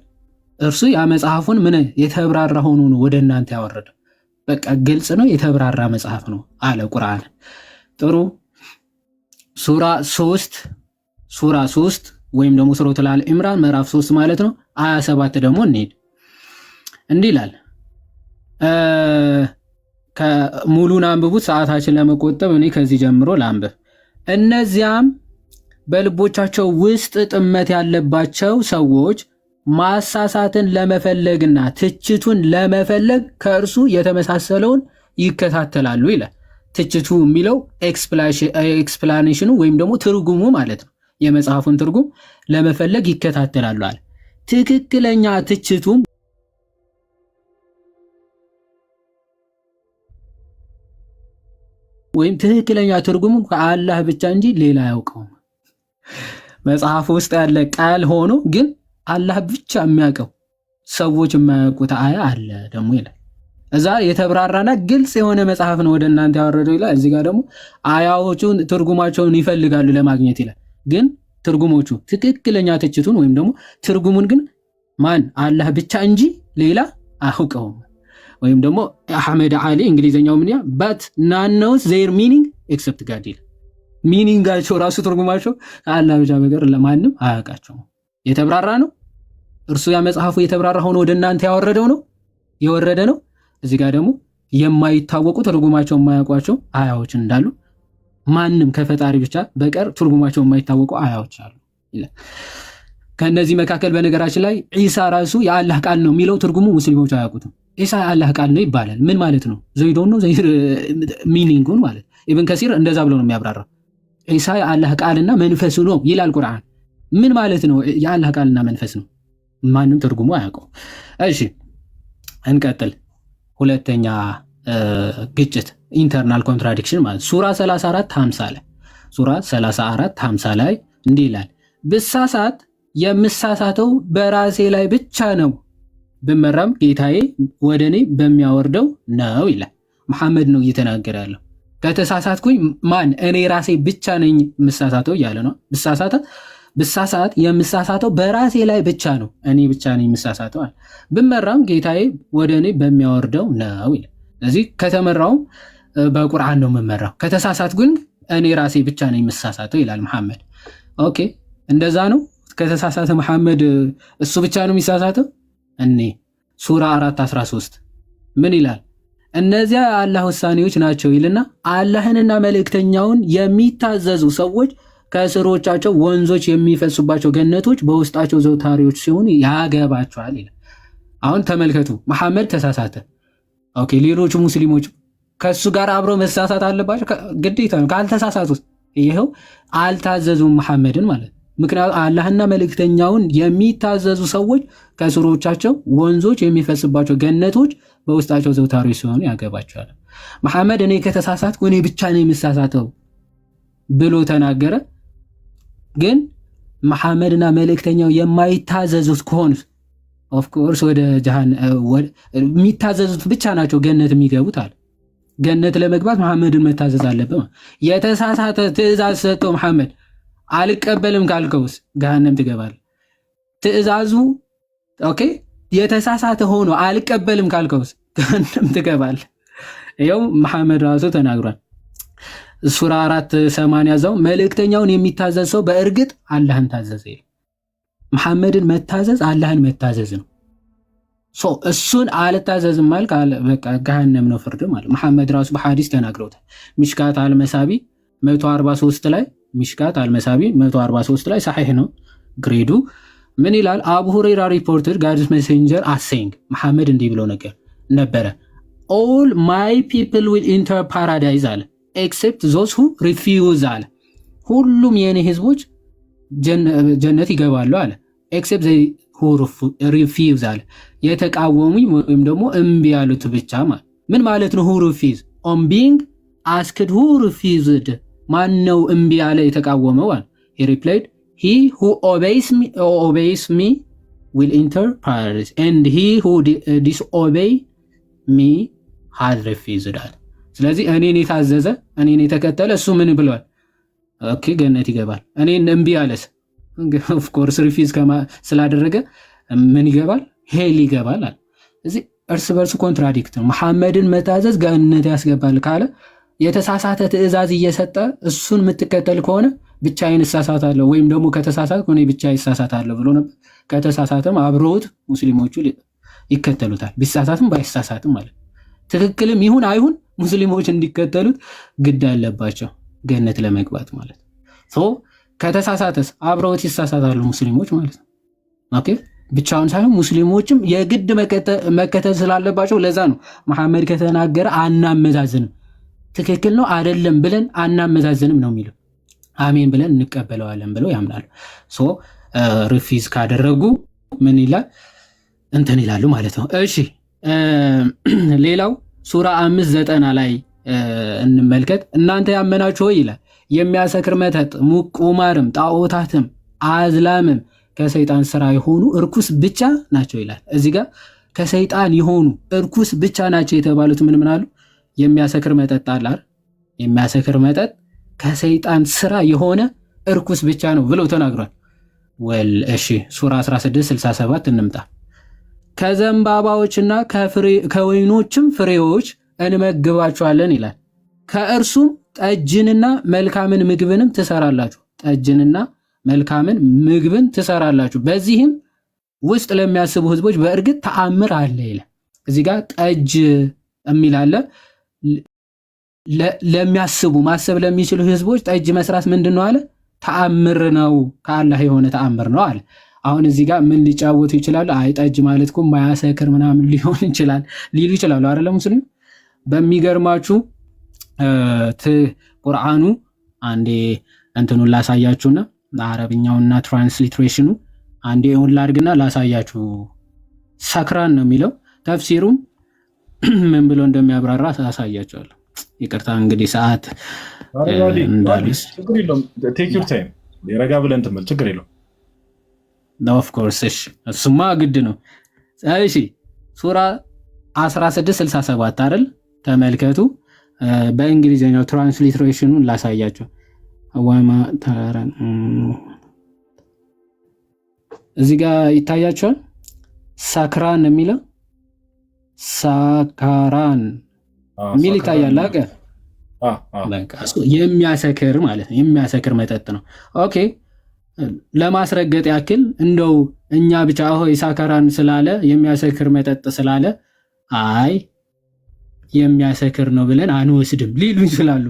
እርሱ ያ መጽሐፉን ምን የተብራራ ሆኖ ነው ወደ እናንተ ያወረደው። በቃ ግልጽ ነው፣ የተብራራ መጽሐፍ ነው አለ ቁርአን። ጥሩ ሱራ 3 ወይም ደግሞ ሱረቱል አል ኢምራን ምዕራፍ 3 ማለት ነው አያ 7 ደግሞ እንሂድ። እንዲህ ይላል። ሙሉን አንብቡት ሰዓታችን ለመቆጠብ እኔ ከዚህ ጀምሮ ላንብብ። እነዚያም በልቦቻቸው ውስጥ ጥመት ያለባቸው ሰዎች ማሳሳትን ለመፈለግና ትችቱን ለመፈለግ ከእርሱ የተመሳሰለውን ይከታተላሉ ይላል። ትችቱ የሚለው ኤክስፕላኔሽኑ ወይም ደግሞ ትርጉሙ ማለት ነው። የመጽሐፉን ትርጉም ለመፈለግ ይከታተላሉ አለ። ትክክለኛ ትችቱም ወይም ትክክለኛ ትርጉሙ ከአላህ ብቻ እንጂ ሌላ አያውቀውም። መጽሐፉ ውስጥ ያለ ቃል ሆኖ ግን አላህ ብቻ የሚያውቀው ሰዎች የማያውቁት አያ አለ ደግሞ ይላል። እዛ የተብራራና ግልጽ የሆነ መጽሐፍ ነው ወደ እናንተ ያወረደው ይላል። እዚህ ጋር ደግሞ አያዎቹን ትርጉማቸውን ይፈልጋሉ ለማግኘት ይላል። ግን ትርጉሞቹ ትክክለኛ ትችቱን ወይም ደግሞ ትርጉሙን ግን ማን አላህ ብቻ እንጂ ሌላ አያውቀውም። ወይም ደግሞ አህመድ አሊ እንግሊዘኛው ምን ያ but none knows their meaning except God ይላል። ሚኒንጋቸው ራሱ ትርጉማቸው አላህ ብቻ በቀር ለማንም አያውቃቸውም። የተብራራ ነው። እርሱ ያ መጽሐፉ የተብራራ ሆኖ ወደ እናንተ የወረደ ነው። እዚህ ጋር ደግሞ የማይታወቁ ትርጉማቸው የማያውቋቸው አያዎች እንዳሉ ማንም ከፈጣሪ ብቻ በቀር ትርጉማቸው የማይታወቁ አያዎች አሉ ይላል። ከነዚህ መካከል በነገራችን ላይ ኢሳ ራሱ የአላህ ቃል ነው የሚለው ትርጉሙ ሙስሊሞች አያውቁትም። ኢሳ የአላህ ቃል ነው ይባላል። ምን ማለት ነው? ዘይዶን ነው ዘይር ሚኒንጉን ማለት ኢብን ከሲር እንደዛ ብሎ ነው የሚያብራራው። ኢሳ የአላህ ቃልና መንፈስ ነው ይላል ቁርአን። ምን ማለት ነው? የአላህ ቃልና መንፈስ ነው። ማንም ትርጉሙ አያውቀው። እሺ እንቀጥል። ሁለተኛ ግጭት ኢንተርናል ኮንትራዲክሽን ማለት ሱራ 34:50 ላይ ሱራ 34:50 ላይ እንዲህ ይላል፣ ብሳሳት የምሳሳተው በራሴ ላይ ብቻ ነው፣ ብመራም ጌታዬ ወደ እኔ በሚያወርደው ነው ይላል። መሐመድ ነው እየተናገረ ያለው። ከተሳሳትኩኝ ማን እኔ ራሴ ብቻ ነኝ የምሳሳተው እያለ ነው። ብሳሳት የምሳሳተው በራሴ ላይ ብቻ ነው፣ እኔ ብቻ ነኝ የምሳሳተው አለ። ብመራም ጌታዬ ወደ እኔ በሚያወርደው ነው ይላል። ስለዚህ ከተመራውም በቁርአን ነው የምመራው፣ ከተሳሳትኩኝ እኔ ራሴ ብቻ ነኝ የምሳሳተው ይላል መሐመድ። ኦኬ እንደዛ ነው። ከተሳሳተ መሐመድ እሱ ብቻ ነው የሚሳሳተው። እኔ ሱራ 4:13 ምን ይላል? እነዚያ የአላህ ውሳኔዎች ናቸው ይልና አላህንና መልእክተኛውን የሚታዘዙ ሰዎች ከስሮቻቸው ወንዞች የሚፈሱባቸው ገነቶች በውስጣቸው ዘውታሪዎች ሲሆኑ ያገባቸዋል ይላል። አሁን ተመልከቱ፣ መሐመድ ተሳሳተ። ኦኬ ሌሎቹ ሙስሊሞች ከሱ ጋር አብረው መሳሳት አለባቸው፣ ግዴታ ነው። ካልተሳሳቱት ይሄው አልታዘዙም መሐመድን ማለት። ምክንያቱም አላህና መልእክተኛውን የሚታዘዙ ሰዎች ከስሮቻቸው ወንዞች የሚፈስባቸው ገነቶች በውስጣቸው ዘውታሪዎች ሲሆኑ ያገባቸዋል። መሐመድ እኔ ከተሳሳትኩ እኔ ብቻ ነኝ የምሳሳተው ብሎ ተናገረ። ግን መሐመድና መልእክተኛው የማይታዘዙት ከሆኑ ኦፍ ኮርስ ወደ የሚታዘዙት ብቻ ናቸው ገነት የሚገቡት አለ። ገነት ለመግባት መሐመድን መታዘዝ አለበት። የተሳሳተ ትእዛዝ ሰጠው መሐመድ፣ አልቀበልም ካልከውስ ገሃነም ትገባለህ። ትእዛዙ ኦኬ የተሳሳተ ሆኖ አልቀበልም ካልከውስ ገሃነም ትገባለህ። ይኸው መሐመድ ራሱ ተናግሯል። ሱራ 4:80 ያዘው መልእክተኛውን የሚታዘዝ ሰው በእርግጥ አላህን ታዘዘ። መሐመድን መታዘዝ አላህን መታዘዝ ነው። እሱን አልታዘዝም ማለት በቃ ገሃነም ነው ፍርድ ማለት። መሐመድ ራሱ በሐዲስ ተናግረውታል። ሚሽካት አልመሳቢ 143 ላይ ሚሽካት አልመሳቢ 143 ላይ ሰሒህ ነው ግሬዱ። ምን ይላል? አቡ ሁረይራ ሪፖርትድ ጋድስ ሜሴንጀር አሴይንግ መሐመድ እንዲህ ብሎ ነበረ ኦል ማይ ፒፕል ዊል ኢንተር ፓራዳይዝ አለ ኤክሴፕት ዞስ ሁ ሪፊውዝ አለ። ሁሉም የኔ ህዝቦች ጀነት ይገባሉ አለ ኤክሴፕት ሁ ሪፊውዝ አለ የተቃወሙኝ ወይም ደግሞ እምቢ ያሉት ብቻ ማለት። ምን ማለት ነው? ሁ ሪፊውዝ ኦን ቢንግ አስክድ ሁ ሪፊውዝድ ማን ነው እምቢ ያለ የተቃወመው አለ። ሂ ሪፕላይድ ሂ ሁ ኦቤይስ ሚ ዊል ኢንተር ፓራዳይዝ ኤንድ ሂ ሁ ዲስኦቤይ ሚ ሃዝ ሪፊውዝድ አለ። ስለዚህ እኔን የታዘዘ እኔን የተከተለ እሱ ምን ብሏል? ኦኬ ገነት ይገባል። እኔን እምቢ ያለስ ኦፍ ኮርስ ሪፊዝ ስላደረገ ምን ይገባል? ሄል ይገባል አለ። እዚህ እርስ በርሱ ኮንትራዲክት ነው። መሐመድን መታዘዝ ገነት ያስገባል ካለ የተሳሳተ ትእዛዝ እየሰጠ እሱን የምትከተል ከሆነ ብቻዬን እሳሳታለሁ ወይም ደግሞ ከተሳሳትኩ እኔ ብቻ ይሳሳታለሁ ብሎ ነበር። ከተሳሳተም አብረውት ሙስሊሞቹ ይከተሉታል፣ ቢሳሳትም ባይሳሳትም ማለት ትክክልም ይሁን አይሁን ሙስሊሞች እንዲከተሉት ግድ አለባቸው ገነት ለመግባት ማለት ነው። ከተሳሳተስ አብረውት ይሳሳታሉ ሙስሊሞች ማለት ነው። ኦኬ ብቻውን ሳይሆን ሙስሊሞችም የግድ መከተል ስላለባቸው ለዛ ነው መሐመድ ከተናገረ አናመዛዝንም፣ ትክክል ነው አይደለም ብለን አናመዛዝንም ነው የሚለው። አሜን ብለን እንቀበለዋለን ብለው ያምናሉ። ሪፊዝ ካደረጉ ምን ይላል እንትን ይላሉ ማለት ነው። እሺ ሌላው ሱራ 5:90 ላይ እንመልከት። እናንተ ያመናችሁ ሆይ ይላል የሚያሰክር መጠጥ፣ ቁማርም፣ ጣዖታትም፣ አዝላምም ከሰይጣን ስራ የሆኑ እርኩስ ብቻ ናቸው ይላል። እዚህ ጋር ከሰይጣን የሆኑ እርኩስ ብቻ ናቸው የተባሉት ምን አሉ? የሚያሰክር መጠጥ አለ። የሚያሰክር መጠጥ ከሰይጣን ስራ የሆነ እርኩስ ብቻ ነው ብለው ተናግሯል። እሺ ሱራ 16:67 እንምጣ። ከዘንባባዎችና ከወይኖችም ፍሬዎች እንመግባችኋለን ይላል። ከእርሱም ጠጅንና መልካምን ምግብንም ትሰራላችሁ። ጠጅንና መልካምን ምግብን ትሰራላችሁ፣ በዚህም ውስጥ ለሚያስቡ ህዝቦች በእርግጥ ተአምር አለ ይላል። እዚህ ጋር ጠጅ የሚል አለ። ለሚያስቡ ማሰብ ለሚችሉ ህዝቦች ጠጅ መስራት ምንድን ነው አለ? ተአምር ነው፣ ከአላህ የሆነ ተአምር ነው አለ። አሁን እዚህ ጋር ምን ሊጫወቱ ይችላሉ? አይ ጠጅ ማለት እኮ ማያሰክር ምናምን ሊሆን ይችላል ሊሉ ይችላሉ አይደለ? ሙስሊም በሚገርማችሁ ቁርአኑ አንዴ እንትኑን ላሳያችሁና አረብኛውና ትራንስሊትሬሽኑ አንዴ ኦን ላድርግና ላሳያችሁ። ሰክራን ነው የሚለው ተፍሲሩም ምን ብሎ እንደሚያብራራ አሳያችኋለሁ። ይቅርታ እንግዲህ ሰዓት እንዳልስ ችግር የለውም። ቴክ ዩር ታይም ረጋ ብለን ትመል ችግር የለውም። ኦፍ ኮርስ እሺ፣ እሱማ ግድ ነው። እሺ ሱራ 16:67 አይደል? ተመልከቱ። በእንግሊዝኛው ትራንስሊትሬሽኑን ላሳያችሁ። ወማ ተራራን እዚህ ጋር ይታያችኋል። ሳክራን የሚለው ሳካራን ሚል ይታያል። አቀ የሚያሰክር ማለት ነው። የሚያሰክር መጠጥ ነው። ኦኬ ለማስረገጥ ያክል እንደው እኛ ብቻ ሆይ ሳካራን ስላለ የሚያሰክር መጠጥ ስላለ አይ የሚያሰክር ነው ብለን አንወስድም ሊሉ ይችላሉ።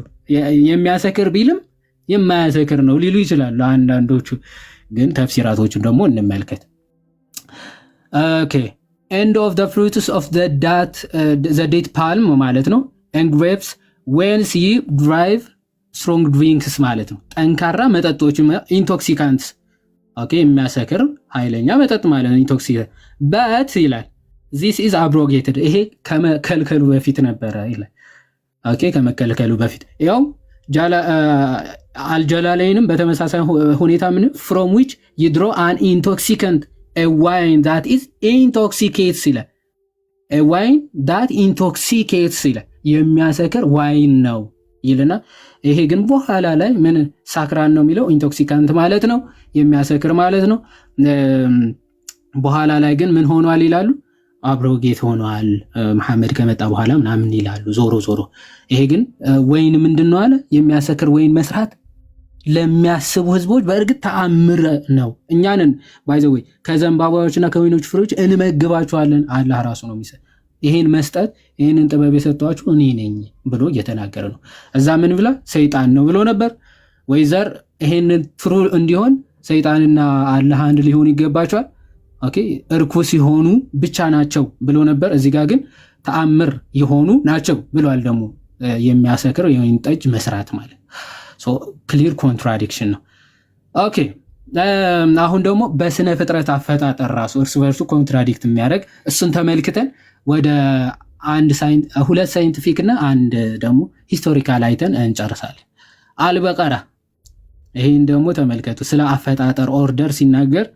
የሚያሰክር ቢልም የማያሰክር ነው ሊሉ ይችላሉ አንዳንዶቹ። ግን ተፍሲራቶቹን ደግሞ እንመልከት። ኦኬ end of the fruits of the date palm ማለት ነው። and grapes whence ye drive strong drinks ማለት ነው። ጠንካራ መጠጦች ኢንቶክሲካንትስ። ኦኬ የሚያሰክር ኃይለኛ መጠጥ ማለት ነው ኢንቶክሲካንት። but ይላል this is abrogated ይሄ ከመከልከሉ በፊት ነበረ ይላል። ኦኬ ከመከልከሉ በፊት ያው አልጀላለይንም በተመሳሳይ ሁኔታ ምን from which you draw an intoxicant a wine that is intoxicates ይላል። a wine that intoxicates ይላል። የሚያሰክር ዋይን ነው ይልና ይሄ ግን በኋላ ላይ ምን ሳክራን ነው የሚለው ኢንቶክሲካንት ማለት ነው፣ የሚያሰክር ማለት ነው። በኋላ ላይ ግን ምን ሆኗል ይላሉ? አብሮጌት ሆኗል መሐመድ ከመጣ በኋላ ምናምን ይላሉ። ዞሮ ዞሮ ይሄ ግን ወይን ምንድነው አለ? የሚያሰክር ወይን መስራት ለሚያስቡ ህዝቦች በእርግጥ ተአምር ነው። እኛንን ባይዘው ከዘንባባዎችና ከወይኖች ፍሬዎች እንመግባቸዋለን አላህ ራሱ ነው የሚሰጥ። ይሄን መስጠት ይሄንን ጥበብ የሰጠዋችሁ እኔ ነኝ ብሎ እየተናገረ ነው። እዛ ምን ብላ ሰይጣን ነው ብሎ ነበር ወይ ዘር ይሄንን ፍሩ እንዲሆን ሰይጣንና አላህ አንድ ሊሆን ይገባቸዋል። ኦኬ እርኩስ ሲሆኑ ብቻ ናቸው ብሎ ነበር። እዚህ ጋር ግን ተአምር የሆኑ ናቸው ብሏል። ደግሞ የሚያሰክር የወይን ጠጅ መስራት ማለት ሶ ክሊር ኮንትራዲክሽን ነው። ኦኬ አሁን ደግሞ በስነ ፍጥረት አፈጣጠር ራሱ እርስ በርሱ ኮንትራዲክት የሚያደርግ እሱን ተመልክተን ወደ ሁለት ሳይንቲፊክ እና አንድ ደግሞ ሂስቶሪካል አይተን እንጨርሳለን። አልበቀራ ይሄን ደግሞ ተመልከቱ። ስለ አፈጣጠር ኦርደር ሲናገር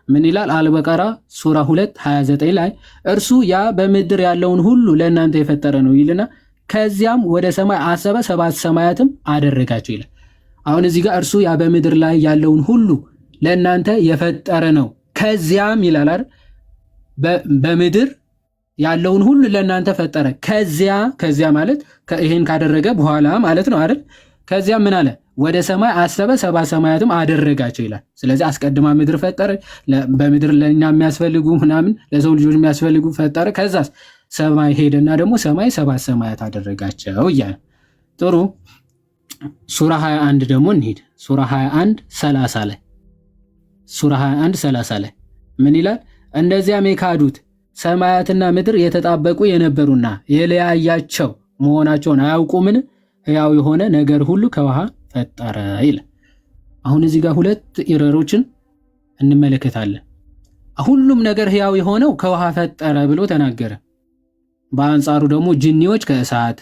ምን ይላል? አልበቀራ ሱራ 2:29 ላይ እርሱ ያ በምድር ያለውን ሁሉ ለእናንተ የፈጠረ ነው ይልና ከዚያም ወደ ሰማይ አሰበ፣ ሰባት ሰማያትም አደረጋቸው ይላል። አሁን እዚህ ጋር እርሱ ያ በምድር ላይ ያለውን ሁሉ ለእናንተ የፈጠረ ነው ከዚያም ይላል አይደል? በምድር ያለውን ሁሉ ለእናንተ ፈጠረ። ከዚያ ማለት ይሄን ካደረገ በኋላ ማለት ነው አይደል? ከዚያ ምን አለ? ወደ ሰማይ አሰበ፣ ሰባ ሰማያትም አደረጋቸው ይላል። ስለዚህ አስቀድማ ምድር ፈጠረ፣ በምድር ለኛ የሚያስፈልጉ ምናምን ለሰው ልጆች የሚያስፈልጉ ፈጠረ። ከዛስ ሰማይ ሄደና ደግሞ ሰማይ ሰባት ሰማያት አደረጋቸው እያለ ጥሩ። ሱራ 21 ደግሞ እንሂድ። ሱራ 21 30 ላይ ሱራ 21 30 ላይ ምን ይላል? እንደዚያም የካዱት ሰማያትና ምድር የተጣበቁ የነበሩና የለያያቸው መሆናቸውን አያውቁምን? ሕያው የሆነ ነገር ሁሉ ከውሃ ፈጠረ ይላል። አሁን እዚህ ጋር ሁለት ኢረሮችን እንመለከታለን። ሁሉም ነገር ሕያው የሆነው ከውሃ ፈጠረ ብሎ ተናገረ። በአንጻሩ ደግሞ ጅኒዎች ከእሳት፣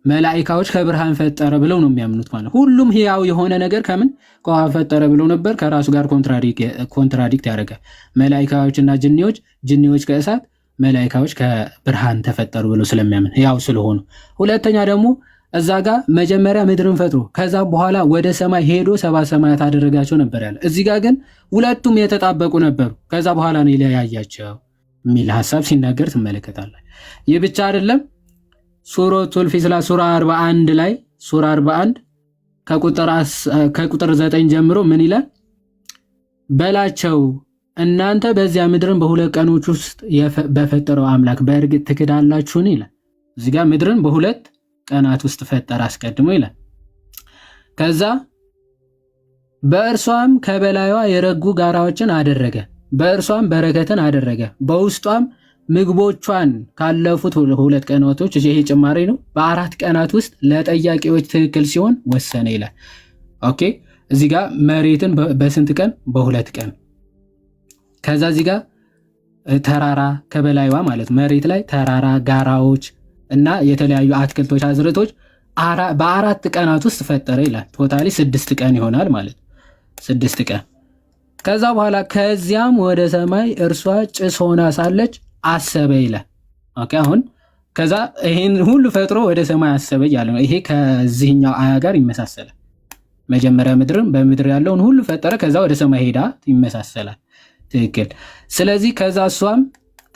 መላኢካዎች ከብርሃን ፈጠረ ብለው ነው የሚያምኑት ማለት። ሁሉም ሕያው የሆነ ነገር ከምን ከውሃ ፈጠረ ብለው ነበር። ከራሱ ጋር ኮንትራዲክት ያደርጋል። መላኢካዎችና ጅኒዎች ከእሳት፣ መላኢካዎች ከብርሃን ተፈጠሩ ብለው ስለሚያምን ሕያው ስለሆኑ። ሁለተኛ ደግሞ እዛ ጋር መጀመሪያ ምድርን ፈጥሮ ከዛ በኋላ ወደ ሰማይ ሄዶ ሰባት ሰማያት አደረጋቸው ነበር ያለ። እዚህ ጋር ግን ሁለቱም የተጣበቁ ነበሩ፣ ከዛ በኋላ ነው የለያያቸው የሚል ሐሳብ ሲናገር ትመለከታለህ። ይህ ብቻ አይደለም። ሱረቱል ፊስላ ሱራ 41 ላይ ሱራ 41 ከቁጥር 9 ጀምሮ ምን ይላል? በላቸው እናንተ በዚያ ምድርን በሁለት ቀኖች ውስጥ በፈጠረው አምላክ በእርግጥ ትክዳላችሁን ይላል። እዚህ ጋር ምድርን በሁለት ቀናት ውስጥ ፈጠረ አስቀድሞ ይላል። ከዛ በእርሷም ከበላይዋ የረጉ ጋራዎችን አደረገ፣ በእርሷም በረከትን አደረገ፣ በውስጧም ምግቦቿን ካለፉት ሁለት ቀናቶች ይሄ ጭማሪ ነው። በአራት ቀናት ውስጥ ለጠያቂዎች ትክክል ሲሆን ወሰነ ይላል። ኦኬ እዚህ ጋር መሬትን በስንት ቀን? በሁለት ቀን። ከዛ እዚህ ጋር ተራራ ከበላይዋ ማለት መሬት ላይ ተራራ፣ ጋራዎች እና የተለያዩ አትክልቶች፣ አዝርቶች በአራት ቀናት ውስጥ ፈጠረ ይላል። ቶታሊ 6 ቀን ይሆናል ማለት 6 ቀን። ከዛ በኋላ ከዚያም ወደ ሰማይ እርሷ ጭስ ሆና ሳለች አሰበ ይላል። ኦኬ አሁን ከዛ ይሄን ሁሉ ፈጥሮ ወደ ሰማይ አሰበ ያለ ነው። ይሄ ከዚህኛው አያ ጋር ይመሳሰላል። መጀመሪያ ምድርን በምድር ያለውን ሁሉ ፈጠረ፣ ከዛ ወደ ሰማይ ሄዳ ይመሳሰላል። ትክክል። ስለዚህ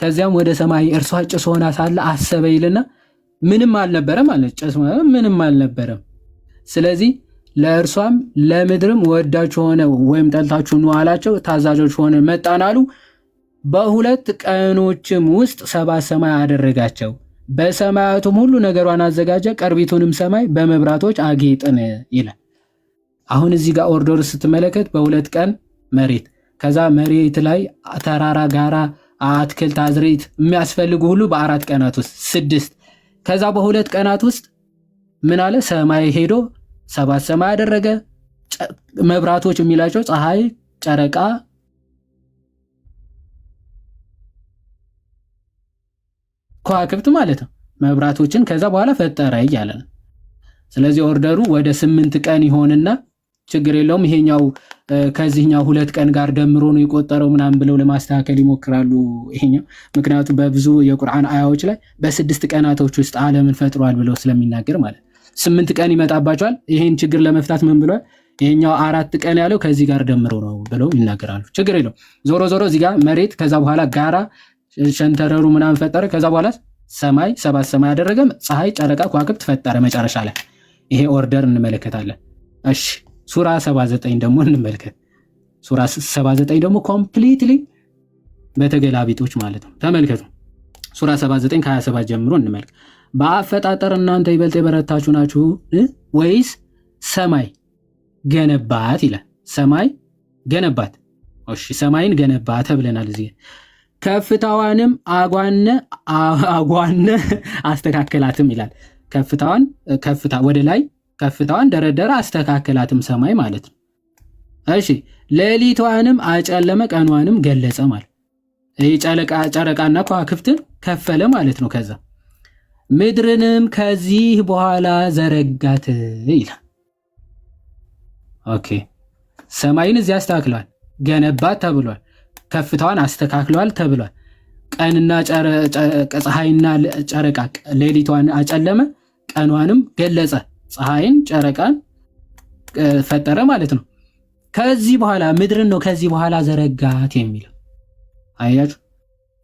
ከዚያም ወደ ሰማይ እርሷ ጭስ ሆና ሳለ አሰበ ይልና ምንም አልነበረም ማለት ጭስ ምንም አልነበረም። ስለዚህ ለእርሷም ለምድርም ወዳችሁ ሆነ ወይም ጠልታችሁ ነው አላቸው፣ ታዛዦች ሆነ መጣን አሉ። በሁለት ቀኖችም ውስጥ ሰባት ሰማይ አደረጋቸው፣ በሰማያቱም ሁሉ ነገሯን አዘጋጀ፣ ቀርቢቱንም ሰማይ በመብራቶች አጌጥን ይላል። አሁን እዚህ ጋር ኦርደር ስትመለከት በሁለት ቀን መሬት፣ ከዛ መሬት ላይ ተራራ፣ ጋራ፣ አትክልት፣ አዝርዕት የሚያስፈልጉ ሁሉ በአራት ቀናት ውስጥ 6። ከዛ በሁለት ቀናት ውስጥ ምን አለ? ሰማይ ሄዶ ሰባት ሰማይ አደረገ። መብራቶች የሚላቸው ፀሐይ፣ ጨረቃ፣ ከዋክብት ማለት ነው። መብራቶችን ከዛ በኋላ ፈጠረ እያለ ነው። ስለዚህ ኦርደሩ ወደ 8 ቀን ይሆንና ችግር የለውም ይሄኛው ከዚህኛው 2 ቀን ጋር ደምሮ ነው የቆጠረው ምናምን ብለው ለማስተካከል ይሞክራሉ ይሄኛው። ምክንያቱም በብዙ የቁርአን አያዎች ላይ በ6 ቀናቶች ውስጥ ዓለምን ፈጥሯል ብለው ስለሚናገር ማለት 8 ቀን ይመጣባቸዋል። ይሄን ችግር ለመፍታት ምን ብሏል? ይሄኛው 4 ቀን ያለው ከዚህ ጋር ደምሮ ነው ብለው ይናገራሉ። ችግር የለውም። ዞሮ ዞሮ እዚህ ጋር መሬት፣ ከዛ በኋላ ጋራ፣ ሸንተረሩ ምናምን ፈጠረ። ከዛ በኋላ ሰማይ፣ ሰባት ሰማይ አደረገ። ፀሐይ፣ ጨረቃ፣ ከዋክብት ፈጠረ መጨረሻ ላይ። ይሄ ኦርደር እንመለከታለን። እሺ ሱራ 79 ደግሞ እንመልከት። ሱራ 79 ደግሞ ኮምፕሊትሊ በተገላቢጦች ማለት ነው። ተመልከቱ። ሱራ 79 ከ27 ጀምሮ እንመልከት። በአፈጣጠር እናንተ ይበልጥ የበረታችሁ ናችሁ ወይስ ሰማይ ገነባት ይላል። ሰማይ ገነባት። እሺ ሰማይን ገነባት ተብለናል። እዚህ ከፍታዋንም አጓነ አስተካከላትም ይላል። ከፍታ ወደ ላይ ከፍታዋን ደረደረ አስተካከላትም ሰማይ ማለት ነው። እሺ ሌሊቷንም አጨለመ ቀኗንም ገለጸ ማለት ይህ ጨረቃና ከዋክብትን ከፈለ ማለት ነው። ከዛ ምድርንም ከዚህ በኋላ ዘረጋት ይላል። ኦኬ ሰማይን እዚህ አስተካክሏል፣ ገነባት ተብሏል። ከፍታዋን አስተካክሏል ተብሏል። ቀንና ፀሐይና ጨረቃ ሌሊቷን አጨለመ፣ ቀኗንም ገለጸ። ፀሐይን ጨረቃን ፈጠረ ማለት ነው። ከዚህ በኋላ ምድርን ነው ከዚህ በኋላ ዘረጋት የሚለው አያችሁ።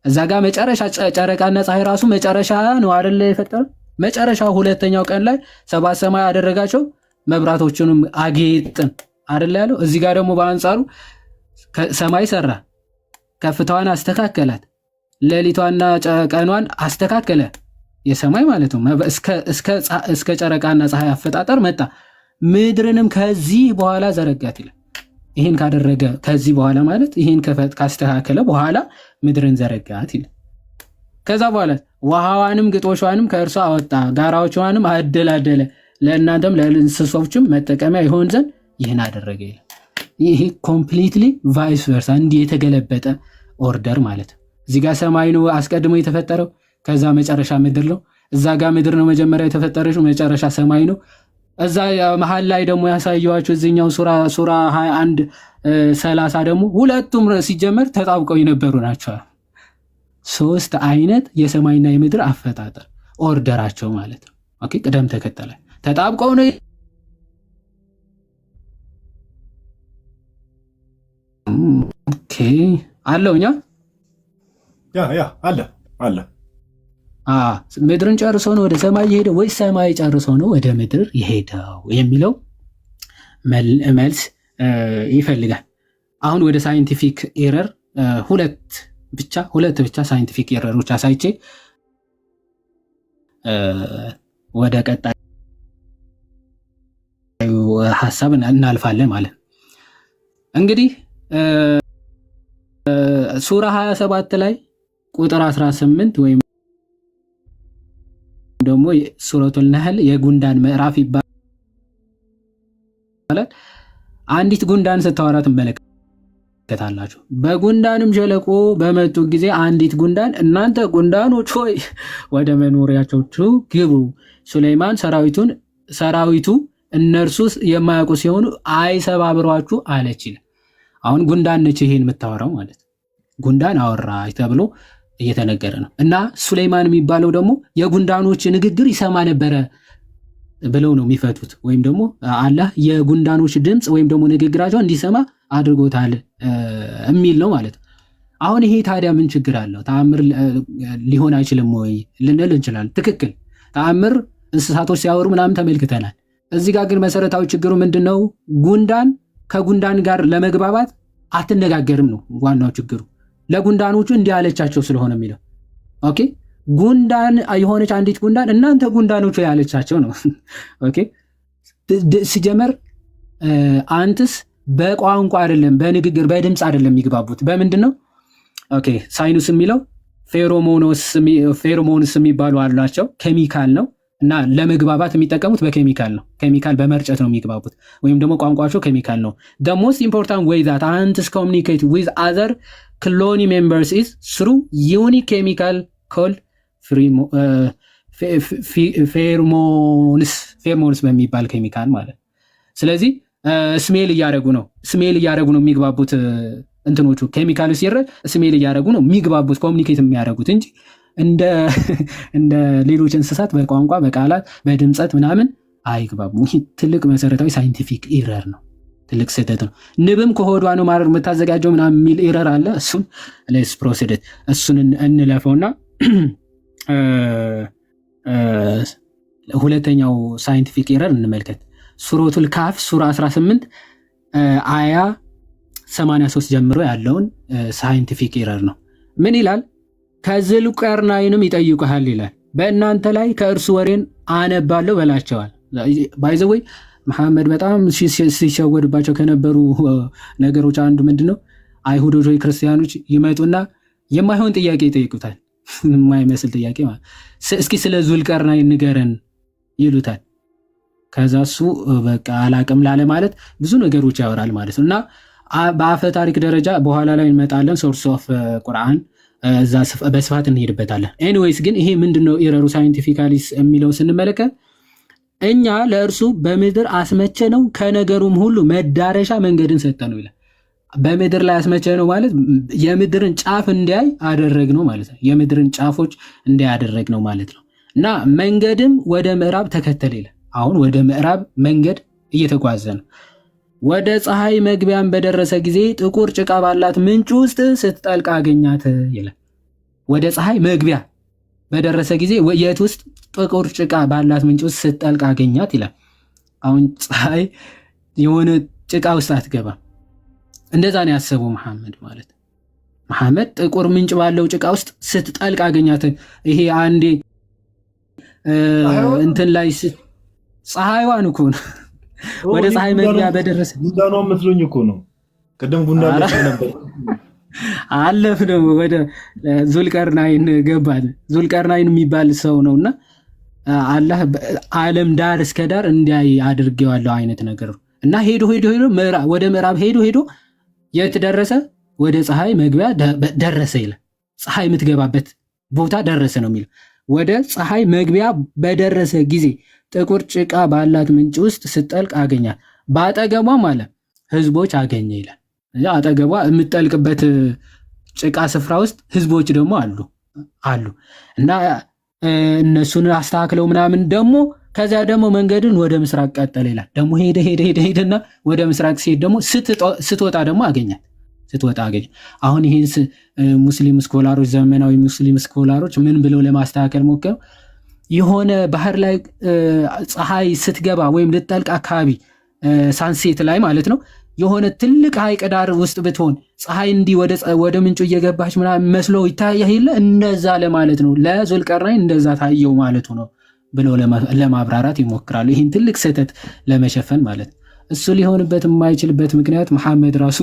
እዛ ጋር መጨረሻ ጨረቃና ፀሐይ ራሱ መጨረሻ ነው አይደለ የፈጠረው? መጨረሻው ሁለተኛው ቀን ላይ ሰባት ሰማይ ያደረጋቸው መብራቶቹንም አጌጥን አይደለ ያለው። እዚህ ጋር ደግሞ በአንጻሩ ሰማይ ሰራ፣ ከፍታዋን አስተካከላት፣ ሌሊቷና ቀኗን አስተካከለ። የሰማይ ማለት ነው እስከ ጨረቃና ፀሐይ አፈጣጠር መጣ። ምድርንም ከዚህ በኋላ ዘረጋት ይላል። ይህን ካደረገ ከዚህ በኋላ ማለት ይህን ካስተካከለ በኋላ ምድርን ዘረጋት ይላል። ከዛ በኋላ ውሃዋንም ግጦሿንም ከእርሷ አወጣ፣ ጋራዎቿንም አደላደለ፣ ለእናንተም ለእንስሶችም መጠቀሚያ ይሆን ዘንድ ይህን አደረገ ይላል። ይሄ ኮምፕሊትሊ ቫይስ ቨርሳ እንዲህ የተገለበጠ ኦርደር ማለት ነው። እዚህ ጋር ሰማይ ነው አስቀድሞ የተፈጠረው፣ ከዛ መጨረሻ ምድር ነው። እዛ ጋር ምድር ነው መጀመሪያ የተፈጠረችው፣ መጨረሻ ሰማይ ነው። እዛ መሀል ላይ ደግሞ ያሳየዋቸው እዚህኛው ሱራ 21:30 ደግሞ ሁለቱም ሲጀመር ተጣብቀው የነበሩ ናቸው። ሶስት አይነት የሰማይና የምድር አፈጣጠር ኦርደራቸው ማለት ነው። ኦኬ ቅደም ተከተለ ተጣብቀው ነው። ኦኬ አለውኛ ያ አለ ምድርን ጨርሶ ነው ወደ ሰማይ የሄደው ወይስ ሰማይ ጨርሶ ነው ወደ ምድር የሄደው የሚለው መልስ ይፈልጋል። አሁን ወደ ሳይንቲፊክ ኤረር ሁለት ብቻ ሳይንቲፊክ ኤረሮች አሳይቼ ወደ ቀጣዩ ሀሳብ እናልፋለን ማለት ነው። እንግዲህ ሱራ 27 ላይ ቁጥር 18 ወይም ደግሞ ሱረቱል ነህል የጉንዳን ምዕራፍ ይባላል። አንዲት ጉንዳን ስታወራ ትመለከታላችሁ። በጉንዳንም ሸለቆ በመጡ ጊዜ አንዲት ጉንዳን እናንተ ጉንዳኖች ሆይ ወደ መኖሪያቸው ግቡ፣ ሱለይማን ሰራዊቱ እነርሱ የማያውቁ ሲሆኑ አይሰባብሯችሁ አለች ይላል። አሁን ጉንዳን ነች ይሄን የምታወራው ማለት ጉንዳን አወራች ተብሎ እየተነገረ ነው። እና ሱለይማን የሚባለው ደግሞ የጉንዳኖች ንግግር ይሰማ ነበረ ብለው ነው የሚፈቱት። ወይም ደግሞ አላህ የጉንዳኖች ድምፅ ወይም ደግሞ ንግግራቸው እንዲሰማ አድርጎታል የሚል ነው ማለት ነው። አሁን ይሄ ታዲያ ምን ችግር አለው? ተአምር ሊሆን አይችልም ወይ ልንል እንችላለን። ትክክል፣ ተአምር እንስሳቶች ሲያወሩ ምናምን ተመልክተናል። እዚህ ጋር ግን መሰረታዊ ችግሩ ምንድን ነው? ጉንዳን ከጉንዳን ጋር ለመግባባት አትነጋገርም ነው ዋናው ችግሩ። ለጉንዳኖቹ እንዲህ አለቻቸው ስለሆነ የሚለው ኦኬ። ጉንዳን የሆነች አንዲት ጉንዳን እናንተ ጉንዳኖቹ ያለቻቸው ነው። ኦኬ ሲጀመር አንትስ በቋንቋ አይደለም፣ በንግግር በድምፅ አይደለም የሚግባቡት። በምንድን ነው? ኦኬ ሳይንስ የሚለው ፌሮሞንስ የሚባሉ አሏቸው። ኬሚካል ነው እና ለመግባባት የሚጠቀሙት በኬሚካል ነው። ኬሚካል በመርጨት ነው የሚግባቡት፣ ወይም ደግሞ ቋንቋቸው ኬሚካል ነው። the most important way that ants communicate with other colony members is through unique chemical called pheromones በሚባል ኬሚካል ማለት። ስለዚህ ስሜል እያደረጉ ነው የሚግባቡት እንትኖቹ ኬሚካሉ ሲረጭ ስሜል እያደረጉ ነው የሚግባቡት ኮሚኒኬት የሚያደርጉት እንጂ እንደ ሌሎች እንስሳት በቋንቋ በቃላት በድምፀት ምናምን አይግባቡም። ይህ ትልቅ መሰረታዊ ሳይንቲፊክ ኢረር ነው፣ ትልቅ ስህተት ነው። ንብም ከሆዷ ነው ማረር የምታዘጋጀው ምናምን የሚል ኢረር አለ። እሱን ሌስ ፕሮሲደት እሱን እንለፈውና ሁለተኛው ሳይንቲፊክ ኢረር እንመልከት። ሱረቱል ካፍ ሱራ 18 አያ 83 ጀምሮ ያለውን ሳይንቲፊክ ኢረር ነው። ምን ይላል? ከዝልቀርናይንም ይጠይቁሃል ይላል። በእናንተ ላይ ከእርሱ ወሬን አነባለሁ በላቸዋል። ባይዘወይ መሐመድ በጣም ሲሸወድባቸው ከነበሩ ነገሮች አንዱ ምንድነው? አይሁዶች ወይ ክርስቲያኖች ይመጡና የማይሆን ጥያቄ ይጠይቁታል። የማይመስል ጥያቄ ማለት እስኪ ስለ ዙልቀርናይን ንገረን ይሉታል። ከዛ እሱ በቃ አላቅም ላለ ማለት ብዙ ነገሮች ያወራል ማለት ነው። እና በአፈ ታሪክ ደረጃ በኋላ ላይ እንመጣለን። ሶርስ ኦፍ ቁርአን እዛ በስፋት እንሄድበታለን። ኤኒዌይስ ግን ይሄ ምንድነው ኢረሩ ሳይንቲፊካሊ የሚለው ስንመለከት እኛ ለእርሱ በምድር አስመቸ ነው ከነገሩም ሁሉ መዳረሻ መንገድን ሰጠ ነው ይላል። በምድር ላይ አስመቸ ነው ማለት የምድርን ጫፍ እንዲያይ አደረግ ነው ማለት ነው። የምድርን ጫፎች እንዲያይ አደረግ ነው ማለት ነው። እና መንገድም ወደ ምዕራብ ተከተለ ይላል። አሁን ወደ ምዕራብ መንገድ እየተጓዘ ነው። ወደ ፀሐይ መግቢያን በደረሰ ጊዜ ጥቁር ጭቃ ባላት ምንጭ ውስጥ ስትጠልቅ አገኛት ይላል። ወደ ፀሐይ መግቢያ በደረሰ ጊዜ የት ውስጥ ጥቁር ጭቃ ባላት ምንጭ ውስጥ ስትጠልቅ አገኛት ይላል። አሁን ፀሐይ የሆነ ጭቃ ውስጥ አትገባም። እንደዛ ነው ያሰበው መሐመድ ማለት። መሐመድ ጥቁር ምንጭ ባለው ጭቃ ውስጥ ስትጠልቅ አገኛት። ይሄ አንዴ እንትን ላይ ፀሐይዋን እኮ ነው ወደ ፀሐይ መግቢያ በደረሰ ጉንዳኗ መስሎኝ እኮ ነው። ቅድም ጉንዳኗ ነበር አለፍ ነው ወደ ዙልቀርናይን ገባል። ዙልቀርናይን የሚባል ሰው ነውና አላህ ዓለም ዳር እስከ ዳር እንዲያይ አድርጌዋለሁ አይነት ነገር እና ሄዶ ወደ ምዕራብ ሄዶ የት ደረሰ? ወደ ፀሐይ መግቢያ ደረሰ ይላል። ፀሐይ የምትገባበት ቦታ ደረሰ ነው የሚለው። ወደ ፀሐይ መግቢያ በደረሰ ጊዜ ጥቁር ጭቃ ባላት ምንጭ ውስጥ ስትጠልቅ አገኛት፣ በአጠገቧም አለ ህዝቦች አገኘ ይላል። አጠገቧ የምትጠልቅበት ጭቃ ስፍራ ውስጥ ህዝቦች ደግሞ አሉ እና እነሱን አስተካክለው ምናምን ደግሞ ከዚያ ደግሞ መንገድን ወደ ምስራቅ ቀጠለ ይላል። ደግሞ ሄደና ወደ ምስራቅ ሲሄድ ደግሞ ስትወጣ ደግሞ አገኛት። አሁን ይህን ሙስሊም ስኮላሮች ዘመናዊ ሙስሊም ስኮላሮች ምን ብለው ለማስተካከል ሞከሩ? የሆነ ባህር ላይ ፀሐይ ስትገባ ወይም ልትጠልቅ አካባቢ ሳንሴት ላይ ማለት ነው የሆነ ትልቅ ሐይቅ ዳር ውስጥ ብትሆን ፀሐይ እንዲህ ወደ ምንጩ እየገባች ምናምን መስሎ ይታያል። እንደዛ ለማለት ነው። ለዙልቀርናይን እንደዛ ታየው ማለቱ ነው ብለው ለማብራራት ይሞክራሉ። ይህን ትልቅ ስህተት ለመሸፈን ማለት ነው። እሱ ሊሆንበት የማይችልበት ምክንያት መሐመድ ራሱ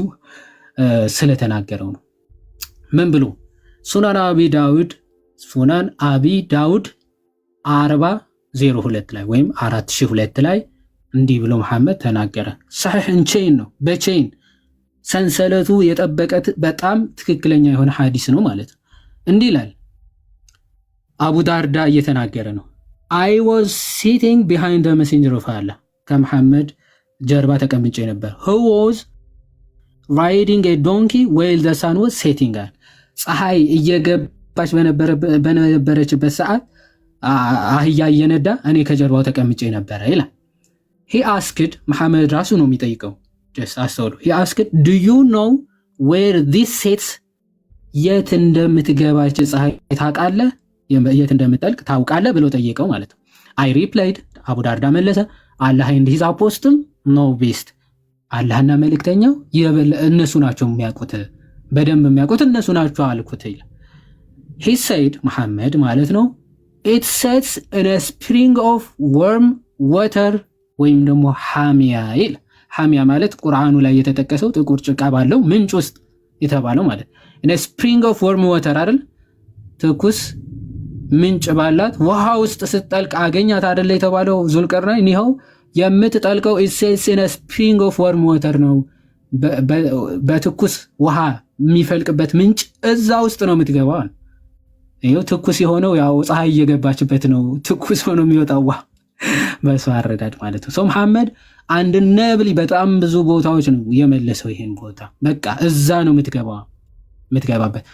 ስለተናገረው ነው። ምን ብሎ ሱናን አቢ ዳውድ 40:02 ላይ ወይም 4002 ላይ እንዲህ ብሎ መሐመድ ተናገረ። ሰሒህ ቼን ነው፣ በቼን ሰንሰለቱ የጠበቀት በጣም ትክክለኛ የሆነ ሐዲስ ነው ማለት ነው። እንዲህ ይላል። አቡ ዳርዳ እየተናገረ ነው። I was sitting behind the messenger of Allah ከመሐመድ ጀርባ ተቀምጬ ነበር። Who was riding a donkey while the sun was setting. ፀሐይ እየገባች በነበረችበት ሰዓት አህያ እየነዳ እኔ ከጀርባው ተቀምጬ ነበር ይላል። He asked መሐመድ ራሱ ነው የሚጠይቀው። just አስተውሉ። He asked, do you know where this sets? የት እንደምትገባች ፀሐይ ታውቃለህ? የት እንደምትጠልቅ ታውቃለህ ብሎ ጠየቀው ማለት ነው። I replied አቡ ዳርዳ መለሰ Allah and his apostle know best. አላህና መልእክተኛው እነሱ ናቸው የሚያውቁት፣ በደንብ የሚያውቁት እነሱ ናቸው አልኩት ይላል። He said መሐመድ ማለት ነው it sets in a spring of warm water ወይም ደግሞ ሐሚያ ይል። ሐሚያ ማለት ቁርአኑ ላይ የተጠቀሰው ጥቁር ጭቃ ባለው ምንጭ ውስጥ የተባለው ማለት in a spring of warm water አይደል? ትኩስ ምንጭ ባላት ውሃ ውስጥ ስትጠልቅ አገኛት አይደል የተባለው ዙልቀርናይን። ይኸው የምትጠልቀው it sets in a spring of warm water ነው። በትኩስ ውሃ የሚፈልቅበት ምንጭ እዛ ውስጥ ነው የምትገባው። ይኸው ትኩስ የሆነው ያው ፀሐይ እየገባችበት ነው ትኩስ ሆኖ የሚወጣው ውሃ በሱ አረዳድ ማለት ነው። ሰው መሐመድ አንድ ነብሊ በጣም ብዙ ቦታዎች ነው የመለሰው። ይሄን ቦታ በቃ እዛ ነው የምትገባበት።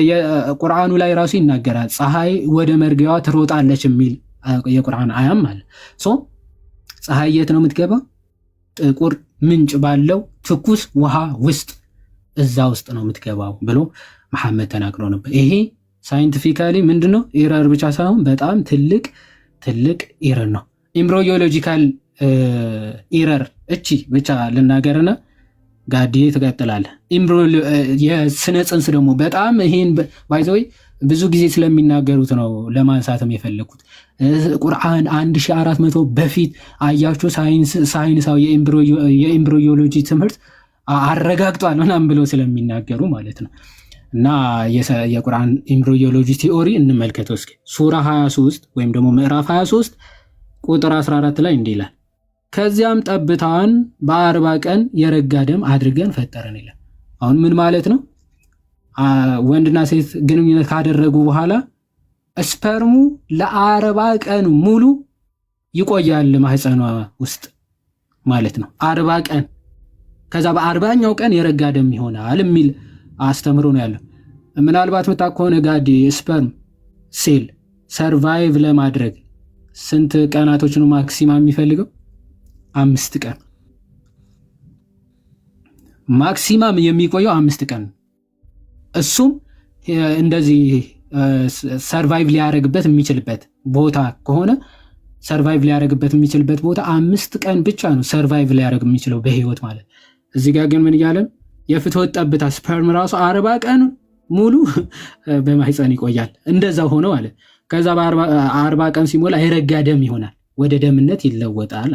የቁርአኑ ላይ ራሱ ይናገራል። ፀሐይ ወደ መርጊያዋ ትሮጣለች የሚል የቁርአን አያም አለ። ፀሐይ የት ነው የምትገባው? ጥቁር ምንጭ ባለው ትኩስ ውሃ ውስጥ እዛ ውስጥ ነው የምትገባው ብሎ መሐመድ ተናግሮ ነበር። ይሄ ሳይንቲፊካሊ ምንድነው ኤረር ብቻ ሳይሆን በጣም ትልቅ ኤረር ነው። ኤምብሪዮሎጂካል ኤረር እቺ ብቻ ልናገርና ጋዲ ትቀጥላለህ። የስነ ጽንስ ደግሞ በጣም ይሄን ባይዘይ ብዙ ጊዜ ስለሚናገሩት ነው ለማንሳትም የፈለኩት። ቁርአን 1400 በፊት አያችሁ ሳይንሳዊ የኤምብሪዮሎጂ ትምህርት አረጋግጧል ምናምን ብለው ስለሚናገሩ ማለት ነው። እና የቁርአን ኤምብሪዮሎጂ ቲዮሪ እንመልከተው እስኪ። ሱራ 23 ወይም ደግሞ ምዕራፍ 23 ቁጥር 14 ላይ እንዲህ ይላል፣ ከዚያም ጠብታዋን በ40 ቀን የረጋ ደም አድርገን ፈጠረን ይላል። አሁን ምን ማለት ነው? ወንድና ሴት ግንኙነት ካደረጉ በኋላ ስፐርሙ ለ40 ቀን ሙሉ ይቆያል ማህፀኗ ውስጥ ማለት ነው። 40 ቀን ከዛ በ40ኛው ቀን የረጋ ደም ይሆናል የሚል አስተምሮ ነው ያለው። ምናልባት መጣ ከሆነ ጋዲ ስፐርም ሴል ሰርቫይቭ ለማድረግ ስንት ቀናቶች ነው ማክሲማም የሚፈልገው? 5 ቀን ማክሲማም የሚቆየው 5 ቀን። እሱም እንደዚህ ሰርቫይቭ ሊያደርግበት የሚችልበት ቦታ ከሆነ ሰርቫይቭ ሊያደርግበት የሚችልበት ቦታ 5 ቀን ብቻ ነው ሰርቫይቭ ሊያደርግ የሚችለው በህይወት ማለት። እዚህ ጋር ግን ምን እያለን የፍትወት ጠብታ ስፐርም ራሱ 40 ቀን ሙሉ በማህፀን ይቆያል። እንደዛ ሆኖ ማለት ከዛ በ40 ቀን ሲሞላ የረጋ ደም ይሆናል፣ ወደ ደምነት ይለወጣል።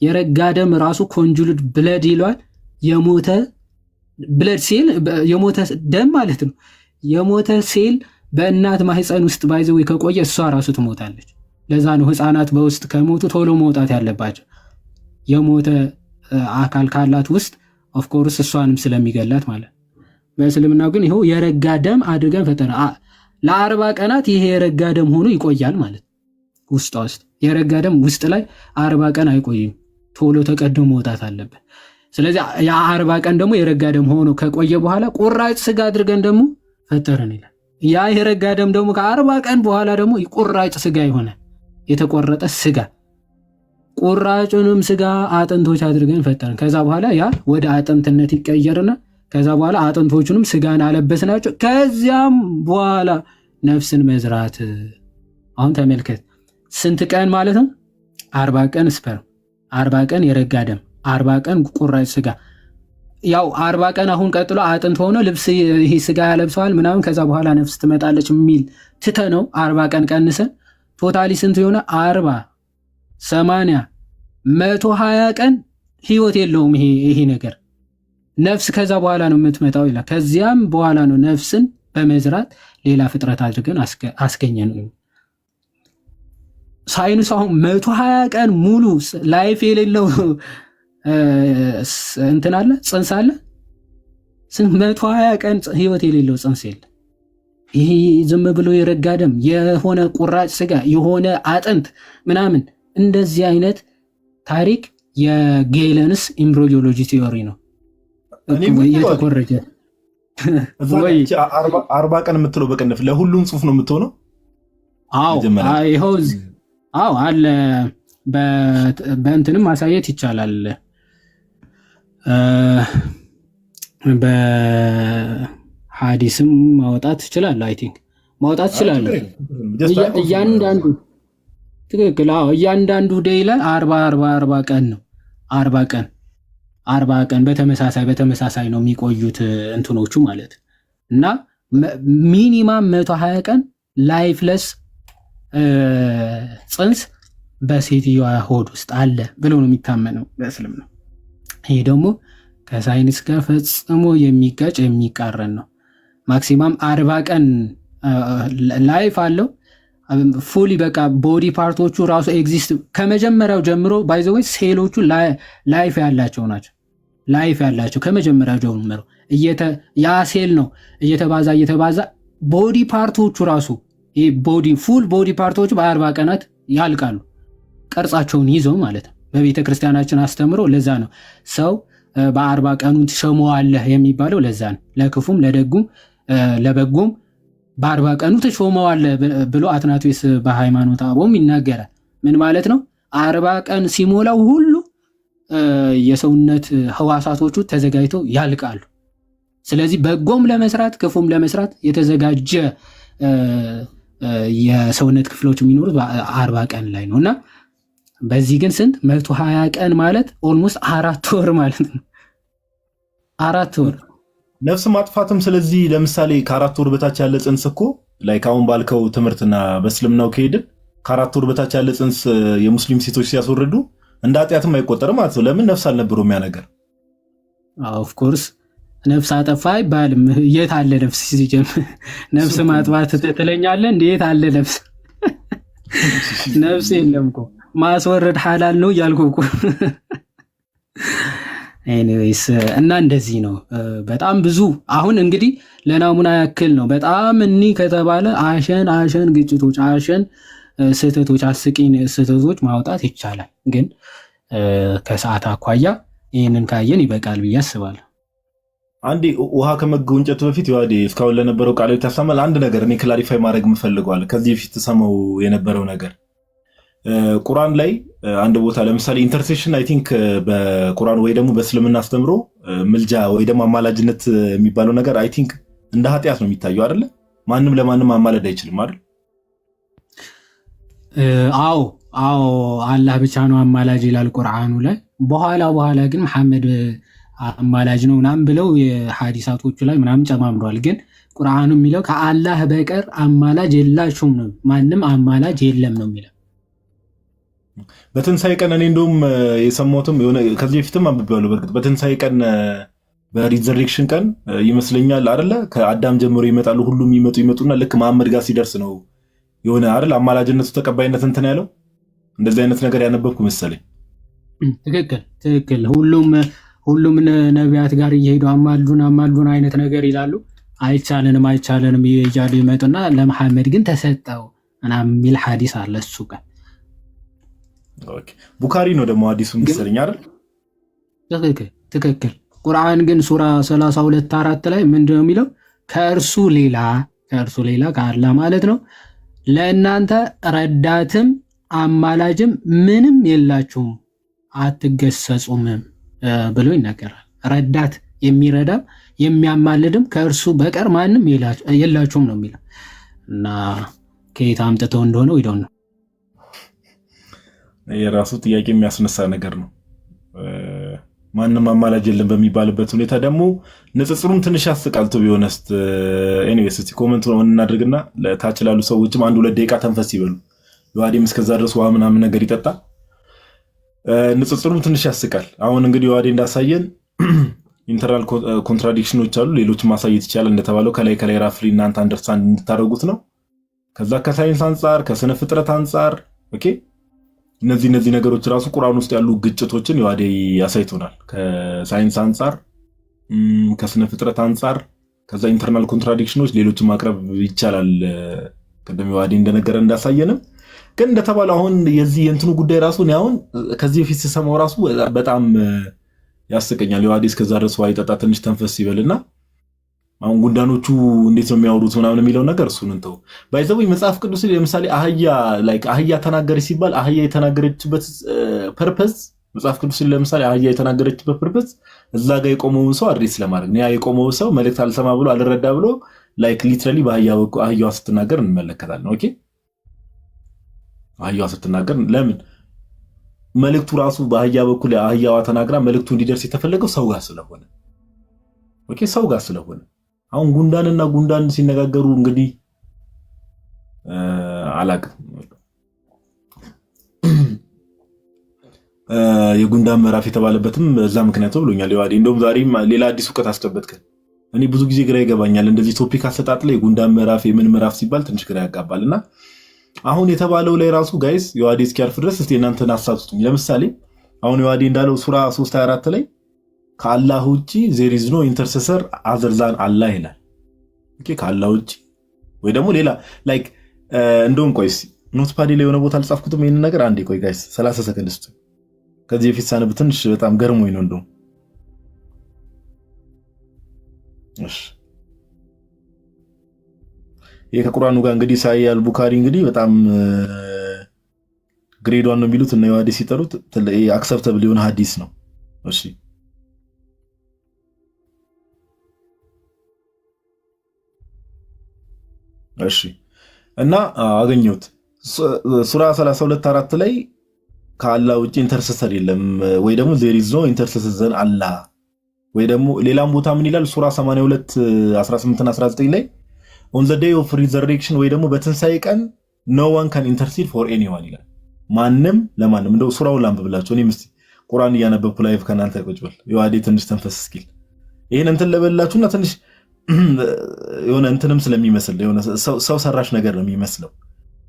የረጋ ደም ራሱ ኮንጁልድ ብለድ ይለዋል። የሞተ ብለድ ሴል የሞተ ደም ማለት ነው። የሞተ ሴል በእናት ማህፀን ውስጥ ባይዘው ከቆየ እሷ ራሱ ትሞታለች። ለዛ ነው ህፃናት በውስጥ ከሞቱ ቶሎ መውጣት ያለባቸው። የሞተ አካል ካላት ውስጥ ኦፍ ኮርስ እሷንም ስለሚገላት ማለት። በእስልምናው ግን ይሄው የረጋ ደም አድርገን ፈተና ለ40 ቀናት ይሄ የረጋ ደም ሆኖ ይቆያል ማለት ውስጥ የረጋ ደም ውስጥ ላይ 40 ቀን አይቆይም፣ ቶሎ ተቀዶ መውጣት አለበት። ስለዚህ ያ40 ቀን ደግሞ የረጋ ደም ሆኖ ከቆየ በኋላ ቁራጭ ስጋ አድርገን ደግሞ ፈጠረን ይላል። ያ የረጋ ደም ደግሞ ከ40 ቀን በኋላ ደግሞ ቁራጭ ስጋ ይሆናል፣ የተቆረጠ ስጋ። ቁራጩንም ስጋ አጥንቶች አድርገን ፈጠረን። ከዛ በኋላ ያ ወደ አጥንትነት ይቀየርና ከዛ በኋላ አጥንቶቹንም ስጋን አለበስናቸው። ከዚያም በኋላ ነፍስን መዝራት። አሁን ተመልከት ስንት ቀን ማለት ነው? 40 ቀን ስፐርም፣ 40 ቀን የረጋ ደም፣ 40 ቀን ቁራጭ ስጋ። ያው 40 ቀን አሁን ቀጥሎ አጥንት ሆኖ ልብስ ይሄ ስጋ ያለብሰዋል ምናምን። ከዛ በኋላ ነፍስ ትመጣለች የሚል ትተነው 40 ቀን ቀንሰን ቶታሊ ስንት የሆነ 40 80 120 ቀን ህይወት የለውም ይሄ ነገር። ነፍስ ከዛ በኋላ ነው የምትመጣው ይላል። ከዚያም በኋላ ነው ነፍስን በመዝራት ሌላ ፍጥረት አድርገን አስገኘን። ሳይንስ አሁን 120 ቀን ሙሉ ላይፍ የሌለው እንትን አለ፣ ጽንስ አለ። 120 ቀን ህይወት የሌለው ጽንስ የለ። ይሄ ዝም ብሎ የረጋ ደም የሆነ ቁራጭ ስጋ የሆነ አጥንት ምናምን እንደዚህ አይነት ታሪክ የጌለንስ ኤምብሪዮሎጂ ቲዮሪ ነው የተኮረጀ። 40 ቀን የምትለው በቅንፍ ለሁሉም ጽሁፍ ነው የምትሆነው? አዎ አለ። በእንትንም ማሳየት ይቻላል፣ በሐዲስም ማውጣት ይችላል። አይ ቲንክ ማውጣት ይችላል እያንዳንዱ። ትክክል። አዎ እያንዳንዱ ዴይ ላይ 40 ቀን ነው። 40 ቀን በተመሳሳይ ነው የሚቆዩት እንትኖቹ ማለት እና ሚኒማም 120 ቀን ላይፍለስ ጽንስ በሴትዮዋ ሆድ ውስጥ አለ ብሎ ነው የሚታመነው በእስልምና። ይሄ ደግሞ ከሳይንስ ጋር ፈጽሞ የሚጋጭ የሚቃረን ነው። ማክሲማም 40 ቀን ላይፍ አለው ፉሊ። በቃ ቦዲ ፓርቶቹ ራሱ ኤግዚስት ከመጀመሪያው ጀምሮ ባይ ዘ ወይ ሴሎቹ ላይፍ ያላቸው ናቸው። ላይፍ ያላቸው ከመጀመሪያው ጀምሮ ያ ሴል ነው እየተባዛ ቦዲ ፓርቶቹ ራሱ ፉል ቦዲ ፓርቶቹ በ40 ቀናት ያልቃሉ፣ ቅርጻቸውን ይዘው ማለት ነው። በቤተ ክርስቲያናችን አስተምሮ ለዛ ነው ሰው በ40 ቀኑ ትሾመዋለህ የሚባለው ለዛ ነው። ለክፉም ለደጉም ለበጎም በ40 ቀኑ ትሾመዋለህ ብሎ አትናቴዎስ በሃይማኖተ አበውም ይናገራል። ምን ማለት ነው? 40 ቀን ሲሞላው ሁሉ የሰውነት ህዋሳቶቹ ተዘጋጅተው ያልቃሉ። ስለዚህ በጎም ለመስራት ክፉም ለመስራት የተዘጋጀ የሰውነት ክፍሎች የሚኖሩት በ40 ቀን ላይ ነው እና በዚህ ግን ስንት 120 ቀን ማለት ኦልሞስት 4 ወር ማለት ነው። 4 ወር ነፍስ ማጥፋትም። ስለዚህ ለምሳሌ ከ4 ወር በታች ያለ ጽንስ እኮ ላይ ካሁን ባልከው ትምህርትና በእስልምናው ከሄድን ከ4 ወር በታች ያለ ጽንስ የሙስሊም ሴቶች ሲያስወርዱ እንደ ኃጢአትም አይቆጠርም ማለት ነው። ለምን? ነፍስ አልነበረውም ያ ነገር። ኦፍ ኮርስ ነፍስ አጠፋ አይባልም። የት አለ ነፍስ? ሲጀምር ነፍስ ማጥፋት ትለኛለህ እንዴ? የት አለ ነፍስ? ነፍስ የለም እኮ ማስወረድ ሐላል ነው እያልኩ እኮ። ኤኒዌይስ እና እንደዚህ ነው። በጣም ብዙ አሁን እንግዲህ ለናሙና ያክል ነው። በጣም እኒ ከተባለ አሸን ግጭቶች፣ አሸን ስህተቶች፣ አስቂኝ ስህተቶች ማውጣት ይቻላል። ግን ከሰዓት አኳያ ይህንን ካየን ይበቃል ብዬ አስባለሁ። አንዴ ውሃ ከመጎንጨቱ በፊት ይዋዴ እስካሁን ለነበረው ቃል ታሰማል። አንድ ነገር እኔ ክላሪፋይ ማድረግ ምፈልገዋል። ከዚህ በፊት ተሰማው የነበረው ነገር ቁርአን ላይ አንድ ቦታ ለምሳሌ ኢንተርሴሽን አይ ቲንክ በቁርአን ወይ ደግሞ በእስልምና አስተምሮ ምልጃ ወይ ደግሞ አማላጅነት የሚባለው ነገር አይ ቲንክ እንደ ኃጢአት ነው የሚታየው አይደለ? ማንም ለማንም ማማለድ አይችልም አይደል? አዎ አላህ ብቻ ነው አማላጅ ይላል ቁርአኑ ላይ። በኋላ ግን መሐመድ አማላጅ ነው ምናምን ብለው የሐዲሳቶቹ ላይ ምናምን ጨማምሯል። ግን ቁርአኑ የሚለው ከአላህ በቀር አማላጅ የላችሁም ነው፣ ማንም አማላጅ የለም ነው የሚለው። በትንሣኤ ቀን እኔ እንደውም የሰማሁትም የሆነ ከዚህ በፊትም አንብቤዋለሁ። በእርግጥ በትንሣኤ ቀን በሪዘሬክሽን ቀን ይመስለኛል አይደለ? ከአዳም ጀምሮ ይመጣሉ፣ ሁሉም ይመጡና ልክ መሐመድ ጋር ሲደርስ ነው የሆነ አይደል አማላጅነቱ ተቀባይነት እንትን ያለው። እንደዚህ አይነት ነገር ያነበብኩ መሰለኝ። ትክክል። ሁሉም ነቢያት ጋር እየሄዱ አማልዱን አይነት ነገር ይላሉ። አይቻለንም እያሉ ይመጡና ለመሐመድ ግን ተሰጠው ምናምን የሚል ሐዲስ አለ እሱ ጋር። ቡካሪ ነው ደግሞ ሐዲሱ መሰለኝ አይደል? ትክክል። ቁርአን ግን ሱራ 32:4 ላይ ምንድነው የሚለው? ከእርሱ ሌላ ከአላህ ማለት ነው ለእናንተ ረዳትም አማላጅም ምንም የላችሁም አትገሰጹም ብሎ ይናገራል። ረዳት የሚረዳም የሚያማልድም ከእርሱ በቀር ማንም የላችሁም ነው የሚለው እና ከየት አምጥተው እንደሆነ ይደው ነው የራሱ ጥያቄ የሚያስነሳ ነገር ነው። ማንም አማላጅ የለም በሚባልበት ሁኔታ ደግሞ ንጽጽሩም ትንሽ ያስቃል። ቱ ቢሆነስት ኤኒዌይስ እስቲ ኮሜንት ነው እናድርግና ለታች ላሉ ሰዎችም 1-2 ደቂቃ ተንፈስ ይበሉ። ዮሐዴም እስከዛ ድረስ ውሃ ምናምን ነገር ይጠጣ። ንጽጽሩም ትንሽ ያስቃል። አሁን እንግዲህ ዮሐዴ እንዳሳየን ኢንተርናል ኮንትራዲክሽኖች አሉ፣ ሌሎችም ማሳየት ይቻላል። እንደተባለው ከላይ ራፍሊ እናንተ አንደርስታንድ እንድታደርጉት ነው። ከዛ ከሳይንስ አንጻር ከስነ ፍጥረት አንጻር ኦኬ እነዚህ ነገሮች ራሱ ቁርአን ውስጥ ያሉ ግጭቶችን ዮሐዴ ያሳይቶናል። ከሳይንስ አንጻር ከስነ ፍጥረት አንጻር ከዛ ኢንተርናል ኮንትራዲክሽኖች ሌሎችን ማቅረብ ይቻላል። ቀደም ዮሐዴ እንደነገረ እንዳሳየንም ግን እንደተባለው አሁን የዚህ የእንትኑ ጉዳይ ራሱ ነው አሁን ከዚህ በፊት ስሰማው ራሱ በጣም ያስቀኛል። ዮሐዴ እስከዛ ድረስ ዋይ ጠጣ ትንሽ ተንፈስ ይበልና አሁን ጉንዳኖቹ እንዴት ነው የሚያወሩት ምናምን የሚለው ነገር እሱን እንተው። ባይዘው መጽሐፍ ቅዱስ ለምሳሌ አህያ ተናገረች ሲባል አህያ የተናገረችበት ፐርፐዝ መጽሐፍ ቅዱስ ለምሳሌ አህያ የተናገረችበት ፐርፐዝ እዛ ጋር የቆመውን ሰው አድሬስ ለማድረግ ነው። ያ የቆመው ሰው መልእክት አልሰማ ብሎ አልረዳ ብሎ ሊትራሊ አህያዋ ስትናገር እንመለከታለን። ኦኬ አህያዋ ስትናገር ለምን መልእክቱ ራሱ በአህያ በኩል አህያዋ ተናግራ መልእክቱ እንዲደርስ የተፈለገው ሰው ጋር ስለሆነ ኦኬ ሰው ጋር ስለሆነ አሁን ጉንዳንና ጉንዳን ሲነጋገሩ እንግዲህ አላቅም የጉንዳን ምዕራፍ የተባለበትም እዛ ምክንያቱ ብሎኛል ዮሐዴ። እንደውም ዛሬም ሌላ አዲስ እውቀት አስጨበጥከን። እኔ ብዙ ጊዜ ግራ ይገባኛል እንደዚህ ቶፒክ አሰጣጥ ላይ የጉንዳን ምዕራፍ የምን ምዕራፍ ሲባል ትንሽ ግራ ያጋባልና አሁን የተባለው ላይ ራሱ ጋይስ ዮሐዴ እስኪያርፍ ድረስ እስቲ እናንተን አሳስቱኝ። ለምሳሌ አሁን ዮሐዴ እንዳለው ሱራ 3:24 ላይ ከአላህ ውጪ there is no intercessor other than አላህ ይላል። ኦኬ ከአላህ ውጪ ወይ ደግሞ ሌላ ላይክ እንደውም ቆይስ ኖትፓድ ላይ የሆነ ቦታ አልጻፍኩትም ይሄን ነገር አንዴ ቆይ ጋይስ 30 ሰከንድ ውስጥ ከዚህ በፊት ሳነብ ትንሽ በጣም ገርሞኝ ነው እንደውም እሺ ይሄ ከቁርአኑ ጋር እንግዲህ ሳይ አልቡካሪ እንግዲህ በጣም ግሬድ 1 ነው የሚሉት እና ዮሐዴ ሲጠሩት አክሰፕተብል የሆነ ሐዲስ ነው። እሺ እሺ እና አገኘሁት ሱራ 32:4 ላይ ከአላህ ውጪ ኢንተርሰሰር የለም ወይ ደግሞ there is no intercessor than አላህ ወይ ደግሞ ሌላም ቦታ ምን ይላል ሱራ 82:18 እና 19 ላይ on the day of resurrection ወይ ደግሞ በትንሳኤ ቀን no one can intercede for anyone ይላል። ማንም ለማንም እንደው ሱራውን ላንብብላችሁ። እኔም እስቲ ቁርአን እያነበብኩ ላይፍ ከናንተ ቁጭ በል ዮሐዴ ትንሽ ተንፈስ እስኪል ይሄን እንትን ለበላችሁና ትንሽ የሆነ እንትንም ስለሚመስል የሆነ ሰው ሰራሽ ነገር ነው የሚመስለው።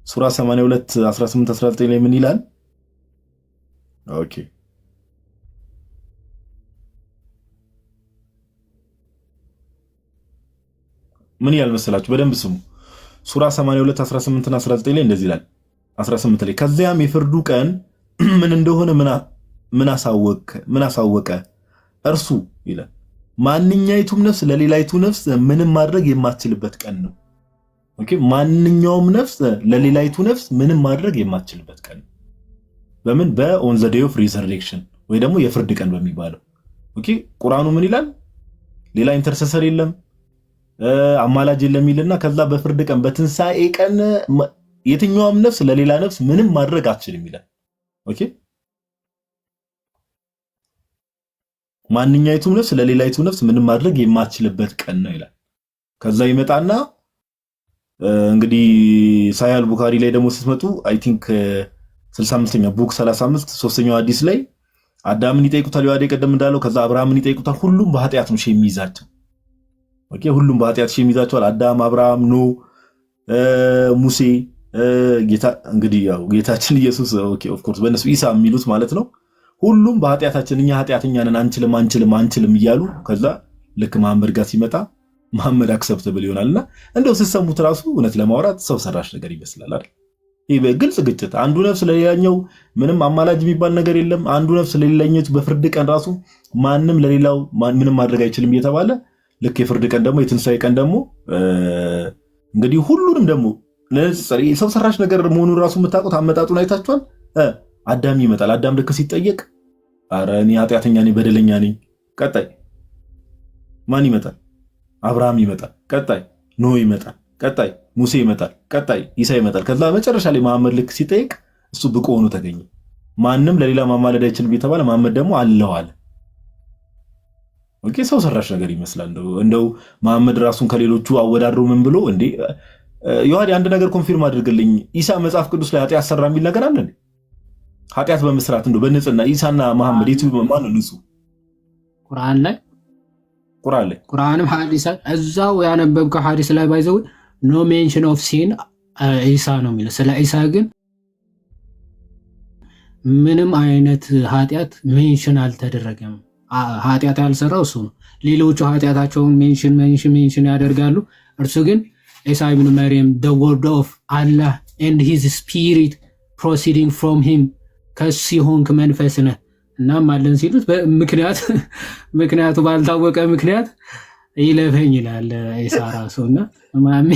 ሱራ 82:18-19 ላይ ምን ይላል? ኦኬ ምን ይላል መሰላችሁ? በደንብ ስሙ። ሱራ 82:18-19 ላይ እንደዚህ ይላል። 18 ላይ ከዚያም የፍርዱ ቀን ምን እንደሆነ ምን አሳወቀ እርሱ ይላል ማንኛይቱም ነፍስ ለሌላይቱ ነፍስ ምንም ማድረግ የማትችልበት ቀን ነው። ኦኬ ማንኛውም ነፍስ ለሌላይቱ ነፍስ ምንም ማድረግ የማትችልበት ቀን ነው። በምን በኦን ዘ ዴይ ኦፍ ሪዘሬክሽን ወይ ደግሞ የፍርድ ቀን በሚባለው። ኦኬ ቁርአኑ ምን ይላል? ሌላ ኢንተርሰሰር የለም፣ አማላጅ የለም ይልና ከዛ በፍርድ ቀን በትንሣኤ ቀን የትኛውም ነፍስ ለሌላ ነፍስ ምንም ማድረግ አትችልም ይላል። ኦኬ ማንኛይቱም ነፍስ ለሌላይቱ ነፍስ ምንም ማድረግ የማትችልበት ቀን ነው ይላል። ከዛ ይመጣና እንግዲህ ሳሂህ ቡኻሪ ላይ ደግሞ ስትመጡ አይ ቲንክ 65ኛ ቡክ 35 ሶስተኛው ሐዲስ ላይ አዳምን ይጠይቁታል ዮሐዴ ቀደም እንዳለው። ከዛ አብርሃምን ይጠይቁታል። ሁሉም በኃጢአት ነው የሚይዛቸው። ኦኬ ሁሉም በኃጢአት የሚይዛቸዋል። አዳም፣ አብርሃም፣ ኖ፣ ሙሴ፣ ጌታ እንግዲህ ያው ጌታችን ኢየሱስ ኦኬ ኦፍ ኮርስ በእነሱ ኢሳ የሚሉት ማለት ነው። ሁሉም በኃጢአታችን እኛ ኃጢአተኛ ነን አንችልም እያሉ ከዛ ልክ መሐመድ ጋር ሲመጣ መሐመድ አክሰፕተብል ይሆናልና እንደው ስትሰሙት ራሱ እውነት ለማውራት ሰው ሰራሽ ነገር ይመስላል አይደል? ይሄ በግልጽ ግጭት አንዱ ነፍስ ለሌላኛው ምንም አማላጅ የሚባል ነገር የለም። አንዱ ነፍስ ለሌላኛው በፍርድ ቀን ራሱ ማንም ለሌላው ምንም ማድረግ አይችልም እየተባለ ልክ የፍርድ ቀን ደግሞ የትንሣኤ ቀን ደግሞ እንግዲህ ሁሉንም ደግሞ ሰው ሰራሽ ነገር መሆኑን ራሱ የምታውቁት አመጣጡን አይታችኋል። አዳም ይመጣል። አዳም ልክ ሲጠየቅ ኧረ እኔ ኃጢአተኛ ነኝ በደለኛ ነኝ። ቀጣይ ማን ይመጣል? አብርሃም ይመጣል። ቀጣይ ኖህ ይመጣል። ቀጣይ ሙሴ ይመጣል። ቀጣይ ኢሳ ይመጣል። ከዛ መጨረሻ ላይ መሐመድ ልክ ሲጠየቅ እሱ ብቁ ሆኖ ተገኘ። ማንም ለሌላ ማማለድ አይችልም የተባለ መሐመድ ደግሞ አለው አለ። ኦኬ ሰው ሰራሽ ነገር ይመስላል። እንደው መሐመድ ራሱን ከሌሎቹ አወዳድሮ ምን ብሎ እንዴ ዮሐዴ አንድ ነገር ኮንፊርም አድርግልኝ። ኢሳ መጽሐፍ ቅዱስ ላይ ኃጢአት ሰራ የሚል ነገር አለ እንዴ? ኃጢአት በመስራት እንደው በንጽህና ኢሳና መሐመድ የቱ ማን ነው ንጹህ? ቁርአን ላይ ቁርአንም ሐዲስ እዛው ያነበብከው ሐዲስ ላይ ባይዘው ኖ ሜንሽን ኦፍ ሲን ኢሳ ነው የሚለው። ስለ ኢሳ ግን ምንም አይነት ኃጢአት ሜንሽን አልተደረገም። ኃጢአት ያልሰራው እሱ ነው። ሌሎቹ ኃጢአታቸውን ሜንሽን ያደርጋሉ። እርሱ ግን ኢሳ ኢብኑ መርየም the word of Allah and his spirit proceeding from him ከሱ የሆንክ መንፈስ ነህ እናም አለን ሲሉት ምክንያቱ ባልታወቀ ምክንያት ይለፈኝ ይላል ኢሳ ራሱና ማሚ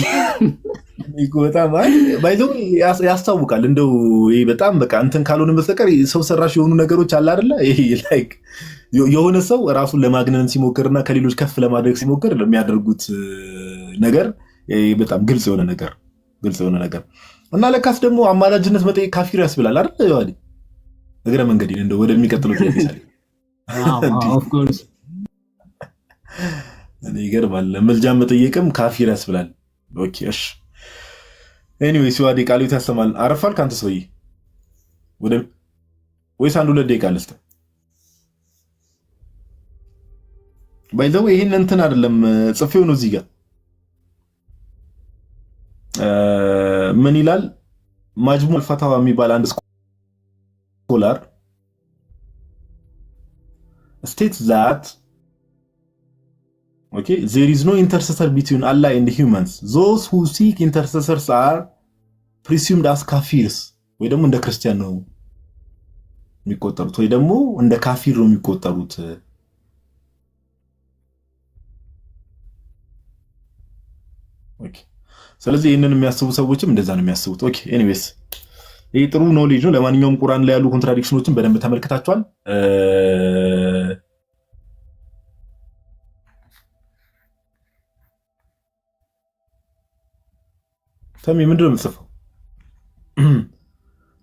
በጣም ባይዘው ያስታውቃል። እንደው ይሄ በጣም በቃ እንትን ካልሆነ በስተቀር ሰው ሰራሽ የሆኑ ነገሮች አለ አይደለ? ይሄ ላይክ የሆነ ሰው ራሱን ለማግነን ሲሞክርና ከሌሎች ከፍ ለማድረግ ሲሞክር የሚያደርጉት ነገር በጣም ግልጽ የሆነ ነገር እና ለካስ ደግሞ አማላጅነት መጠየቅ ካፊር ያስብላል አይደል? ዮሐዴ እግረ መንገድ እንደው ወደሚቀጥለው ይሳል ኦፍ ኮርስ እኔ ይገርማል። መልጃ መጠየቅም ካፊር ያስብላል። ኦኬ እሺ ኤኒዌይስ ዮሐዴ ቃሉት ያሰማል። አረፋል ካንተ ሰውዬ ወይስ አንድ ሁለት ደቂቃ ልስጥ? ባይዘው ይሄን እንትን አይደለም ጽፌው ነው እዚህ ጋር ምን ይላል? ማጅሙ አልፈታዋ የሚባል አንድ ስኮላር states that okay there is no intercessor between Allah and humans. Those who seek intercessors are presumed as kafirs. ወይ ደግሞ እንደ ክርስቲያን ነው የሚቆጠሩት ወይ ደግሞ እንደ ካፊር ነው የሚቆጠሩት። ኦኬ ስለዚህ ይህንን የሚያስቡ ሰዎችም እንደዛ ነው የሚያስቡት። ኦኬ ኤኒዌይስ ይህ ጥሩ ኖሌጅ ነው። ለማንኛውም ቁርአን ላይ ያሉ ኮንትራዲክሽኖችን በደንብ ተመልክታችኋል። ተሚ ምንድን ነው የምትጽፈው?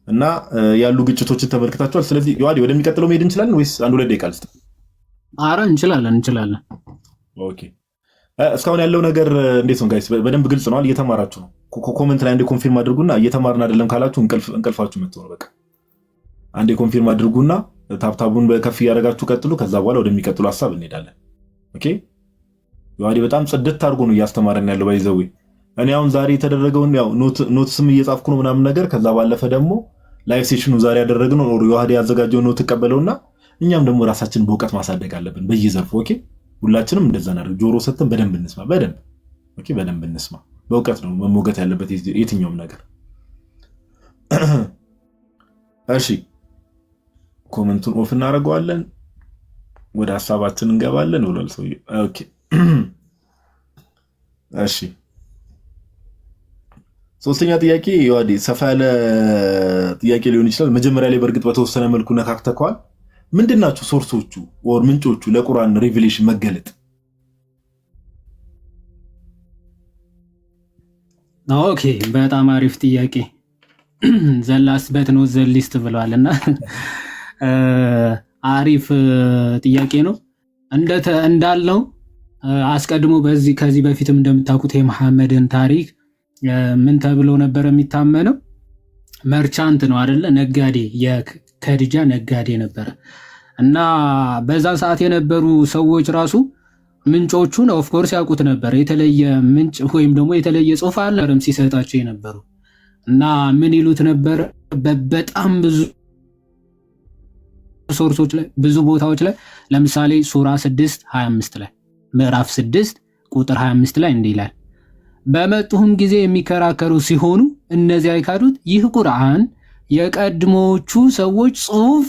እና ያሉ ግጭቶችን ተመልክታችኋል። ስለዚህ ዮሐዴ ወደሚቀጥለው መሄድ እንችላለን ወይስ አንድ ሁለት ደቂቃ ልስጥ? ኧረ እንችላለን። ኦኬ እስካሁን ያለው ነገር እንዴት ነው ጋይስ? በደንብ ግልጽ ነው? እየተማራችሁ ነው? ኮሜንት ላይ አንዴ ኮንፊርም አድርጉና እየተማርን አይደለም ካላችሁ እንቅልፋችሁ መጥቶ ነው። በቃ አንዴ ኮንፊርም አድርጉና ታብታቡን በከፍ እያደረጋችሁ ቀጥሉ። ከዛ በኋላ ወደሚቀጥሉ ሐሳብ እንሄዳለን። ኦኬ ዮሐዴ በጣም ጽድት አድርጎ ነው እያስተማረን ያለው። ባይዘው እኔ አሁን ዛሬ የተደረገውን ያው ኖትስም እየጻፍኩ ነው ምናምን ነገር። ከዛ ባለፈ ደግሞ ላይቭ ሴሽኑ ዛሬ ያደረግነው ዮሐዴ ያዘጋጀው ኖት ተቀበለውና እኛም ደግሞ ራሳችንን በእውቀት ማሳደግ አለብን በየዘርፉ። ኦኬ ሁላችንም እንደዛ እናደርግ። ጆሮ ሰጥተን በደንብ እንስማ። በደንብ እንስማ። በእውቀት ነው መሞገት ያለበት የትኛውም ነገር። እሺ ኮሜንቱን ኦፍ እናደርገዋለን፣ ወደ ሐሳባችን እንገባለን ብሏል ሰውዬው። ኦኬ እሺ ሶስተኛ ጥያቄ ዮሐዴ ሰፋ ያለ ጥያቄ ሊሆን ይችላል። መጀመሪያ ላይ በእርግጥ በተወሰነ መልኩ ነካክተከዋል። ምንድናችሁ ሶርሶቹ ወር ምንጮቹ ለቁርአን ሪቪሌሽን መገለጥ? ኦኬ በጣም አሪፍ ጥያቄ። ዘላስበት ነው ዘሊስት ብለዋልና አሪፍ ጥያቄ ነው። እንዳልነው አስቀድሞ ከዚህ በፊትም እንደምታውቁት የመሐመድን ታሪክ ምን ተብሎ ነበር የሚታመነው? መርቻንት ነው አይደለ? ነጋዴ፣ የከድጃ ነጋዴ ነበረ እና በዛ ሰዓት የነበሩ ሰዎች ራሱ ምንጮቹን ኦፍ ኮርስ ያውቁት ነበር። የተለየ ምንጭ ወይም ደግሞ የተለየ ጽሑፍ አልነበረም ሲሰጣቸው የነበሩ እና ምን ይሉት ነበር? በጣም ብዙ ሶርሶች ላይ ብዙ ቦታዎች ላይ ለምሳሌ ሱራ 6:25 ላይ ምዕራፍ 6 ቁጥር 25 ላይ እንዲህ ይላል፣ በመጡህም ጊዜ የሚከራከሩ ሲሆኑ እነዚያ የካዱት ይህ ቁርአን የቀድሞዎቹ ሰዎች ጽሑፍ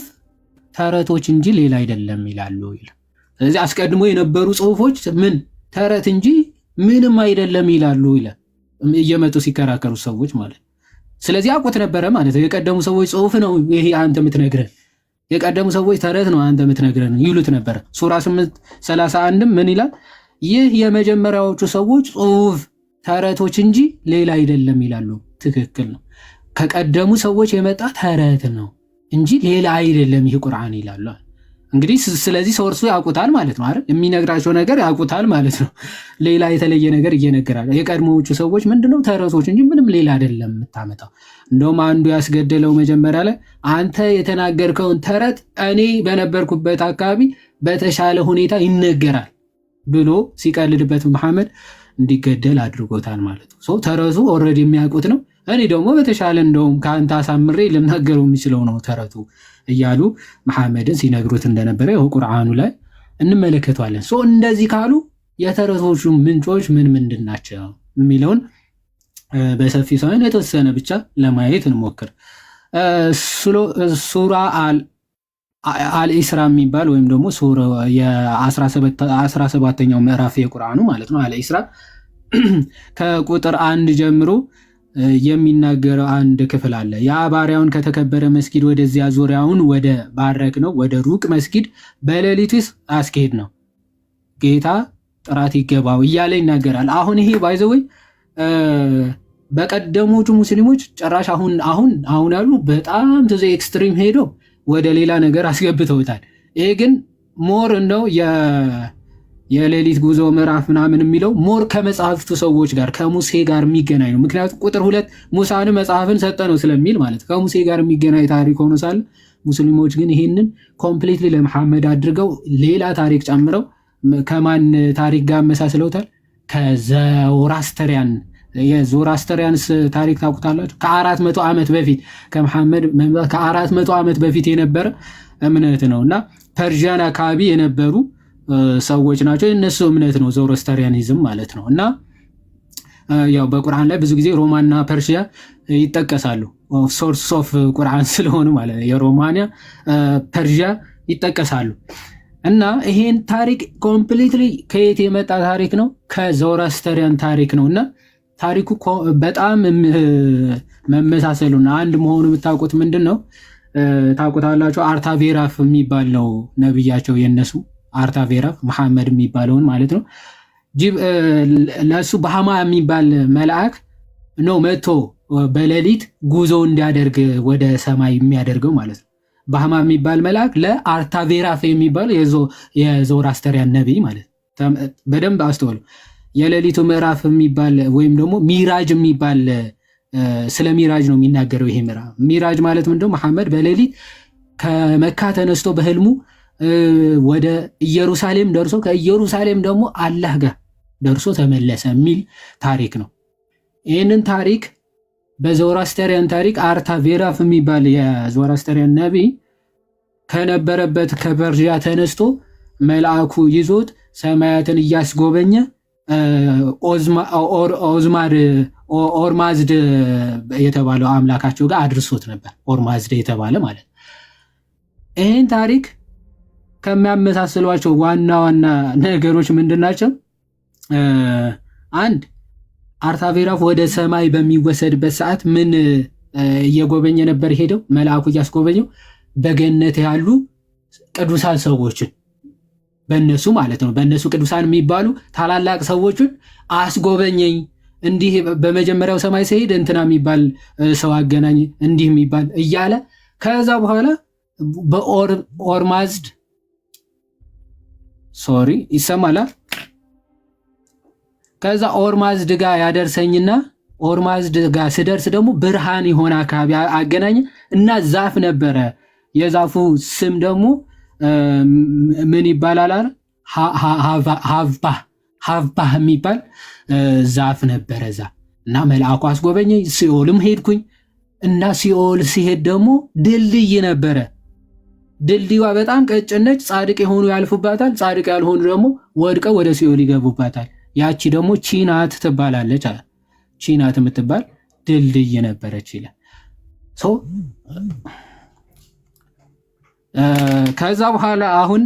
ተረቶች እንጂ ሌላ አይደለም ይላሉ ይላል። ስለዚህ አስቀድሞ የነበሩ ጽሑፎች ምን ተረት እንጂ ምንም አይደለም ይላሉ ይላል፣ እየመጡ ሲከራከሩ ሰዎች ማለት። ስለዚህ አውቁት ነበረ ማለት ነው። የቀደሙ ሰዎች ጽሑፍ ነው ይሄ አንተ የምትነግረን፣ የቀደሙ ሰዎች ተረት ነው አንተ የምትነግረን ይሉት ነበረ። ሱራ 8:31 ምን ይላል? ይህ የመጀመሪያዎቹ ሰዎች ጽሑፍ ተረቶች እንጂ ሌላ አይደለም ይላሉ። ትክክል ነው። ከቀደሙ ሰዎች የመጣ ተረት ነው እንጂ ሌላ አይደለም ይህ ቁርአን ይላሉ። እንግዲህ ስለዚህ ሶርሱ ያውቁታል ማለት ነው አይደል? የሚነግራቸው ነገር ያውቁታል ማለት ነው። ሌላ የተለየ ነገር እየነገራቸው የቀድሞዎቹ ሰዎች ምንድነው ተረቶች እንጂ ምንም ሌላ አይደለም የምታመጣው። እንደውም አንዱ ያስገደለው መጀመሪያ ላይ አንተ የተናገርከውን ተረት እኔ በነበርኩበት አካባቢ በተሻለ ሁኔታ ይነገራል ብሎ ሲቀልድበት መሐመድ እንዲገደል አድርጎታል ማለት ነው። ሶ ተረቱ ኦልሬዲ የሚያውቁት ነው። እኔ ደግሞ በተሻለ እንደውም ከአንተ አሳምሬ ልናገረው የሚችለው ነው ተረቱ እያሉ መሐመድን ሲነግሩት እንደነበረ ይኸው ቁርአኑ ላይ እንመለከተዋለን። ሶ እንደዚህ ካሉ የተረቶቹ ምንጮች ምንድን ናቸው የሚለውን በሰፊ ሳይሆን የተወሰነ ብቻ ለማየት እንሞክር። ሱራ አልኢስራ የሚባል ወይም ደግሞ የ17ኛው ምዕራፍ የቁርአኑ ማለት ነው። አልኢስራ ከቁጥር 1 ጀምሮ የሚናገረው አንድ ክፍል አለ። ያ ባሪያውን ከተከበረ መስጊድ ወደዚያ ዙሪያውን ወደ ባረክ ነው ወደ ሩቅ መስጊድ በሌሊትስ አስኬድ ነው ጌታ ጥራት ይገባው እያለ ይናገራል። አሁን ይሄ ባይዘወይ በቀደሞቹ ሙስሊሞች ጭራሽ አሁን ያሉ በጣም ትዘ ኤክስትሪም ሄዶ ወደ ሌላ ነገር አስገብተውታል። ይሄ ግን ሞር እንደው የሌሊት ጉዞ ምዕራፍ ምናምን የሚለው ሞር ከመጽሐፍቱ ሰዎች ጋር ከሙሴ ጋር የሚገናኝ ነው። ምክንያቱም ቁጥር 2 ሙሳን መጽሐፍን ሰጠ ነው ስለሚል ማለት ከሙሴ ጋር የሚገናኝ ታሪክ ሆኖ ሳለ ሙስሊሞች ግን ይሄንን ኮምፕሊትሊ ለመሐመድ አድርገው ሌላ ታሪክ ጨምረው ከማን ታሪክ ጋር መሳስለውታል? ከዘውራስተሪያን የዞራስተሪያንስ ታሪክ ታውቁታላችሁ። ከ400 ዓመት በፊት ከመሐመድ ከ400 ዓመት በፊት የነበረ እምነት ነው እና ፐርሺያን አካባቢ የነበሩ ሰዎች ናቸው። የነሱ እምነት ነው ዞሮስተሪያኒዝም ማለት ነው። እና ያው በቁርአን ላይ ብዙ ጊዜ ሮማና ፐርሺያ ይጠቀሳሉ። ሶርስ ኦፍ ቁርአን ስለሆኑ ማለት ነው። የሮማንያ ፐርሺያ ይጠቀሳሉ። እና ይሄን ታሪክ ኮምፕሊትሊ ከየት የመጣ ታሪክ ነው? ከዞሮስተሪያን ታሪክ ነው። እና ታሪኩ በጣም መመሳሰሉና አንድ መሆኑ የምታውቁት ምንድን ነው? ታውቁታላችሁ። አርታቬራፍ የሚባል ነው ነብያቸው የነሱ አርታቬራፍ መሐመድ የሚባለውን ማለት ነው። ለሱ ባህማ የሚባል መልአክ ነው መጥቶ በሌሊት ጉዞ እንዲያደርግ ወደ ሰማይ የሚያደርገው ማለት ነው። ባህማ የሚባል መልአክ ለአርታቬራፍ የሚባል የዞራስተሪያን ነቢይ ማለት ነው። በደንብ አስተውሉ። የሌሊቱ ምዕራፍ የሚባል ወይም ደግሞ ሚራጅ የሚባል ስለ ሚራጅ ነው የሚናገረው። ይሄ ሚራጅ ማለት ምንድነው? መሐመድ በሌሊት ከመካ ተነስቶ በህልሙ ወደ ኢየሩሳሌም ደርሶ ከኢየሩሳሌም ደግሞ አላህ ጋር ደርሶ ተመለሰ የሚል ታሪክ ነው። ይህንን ታሪክ በዞራስተሪያን ታሪክ አርታቬራፍ የሚባል የዞራስተሪያን ነቢይ ከነበረበት ከፐርሺያ ተነስቶ መልአኩ ይዞት ሰማያትን እያስጎበኘ ኦርማዝድ የተባለው አምላካቸው ጋር አድርሶት ነበር። ኦርማዝድ የተባለ ማለት ይህን ታሪክ ከሚያመሳስሏቸው ዋና ዋና ነገሮች ምንድናቸው? አንድ አርታቬራፍ ወደ ሰማይ በሚወሰድበት ሰዓት ምን እየጎበኘ ነበር ሄደው? መልአኩ እያስጎበኘው በገነት ያሉ ቅዱሳን ሰዎችን በእነሱ ማለት ነው። በእነሱ ቅዱሳን የሚባሉ ታላላቅ ሰዎችን አስጎበኘኝ እንዲህ በመጀመሪያው ሰማይ ሲሄድ እንትና የሚባል ሰው አገናኝ እንዲህ የሚባል እያለ ከዛ በኋላ በኦርማዝድ ሶሪ ይሰማላ ከዛ ኦርማዝድ ጋር ያደርሰኝና ኦርማዝድ ጋር ስደርስ ደግሞ ብርሃን የሆነ አካባቢ አገናኝ እና ዛፍ ነበረ የዛፉ ስም ደግሞ ምን ይባላል አለ ሀቭባ የሚባል ዛፍ ነበረ እዛ እና መልአኩ አስጎበኘኝ ሲኦልም ሄድኩኝ እና ሲኦል ሲሄድ ደግሞ ድልድይ ነበረ ድልድይዋ በጣም ቀጭን ነች ጻድቅ የሆኑ ያልፉባታል ጻድቅ ያልሆኑ ደግሞ ወድቀው ወደ ሲኦል ይገቡባታል ያቺ ደግሞ ቺናት ትባላለች አለ ቺናት የምትባል ድልድይ ነበረች ይላል ከዛ በኋላ አሁን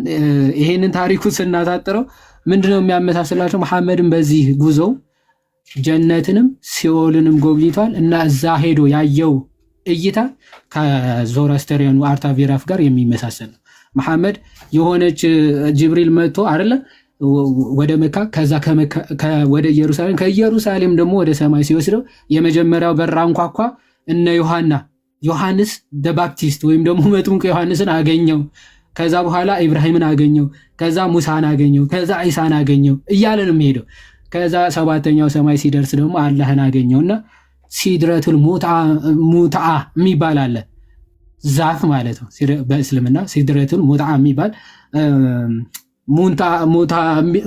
ይሄንን ታሪኩ ስናታጥረው ምንድነው የሚያመሳስላቸው መሐመድን በዚህ ጉዞው ጀነትንም ሲኦልንም ጎብኝቷል እና እዛ ሄዶ ያየው እይታ ከዞራስተሪያኑ አርታቬራፍ ጋር የሚመሳሰል ነው መሐመድ የሆነች ጅብሪል መጥቶ አይደለ ወደ መካ ከዛ ወደ ኢየሩሳሌም ከኢየሩሳሌም ደግሞ ወደ ሰማይ ሲወስደው የመጀመሪያው በር አንኳኳ እነ ዮሐንስ ባፕቲስት ወይም ደግሞ መጥምቁ ዮሐንስን አገኘው ከዛ በኋላ ኢብራሂምን አገኘው ከዛ ሙሳን አገኘው ከዛ ኢሳን አገኘው እያለ ነው የሚሄደው ከዛ ሰባተኛው ሰማይ ሲደርስ ደግሞ አላህን አገኘውና ሲድረቱል ሙትዓ የሚባል አለ ዛፍ ማለት ነው በእስልምና ሲድረቱል ሙትዓ የሚባል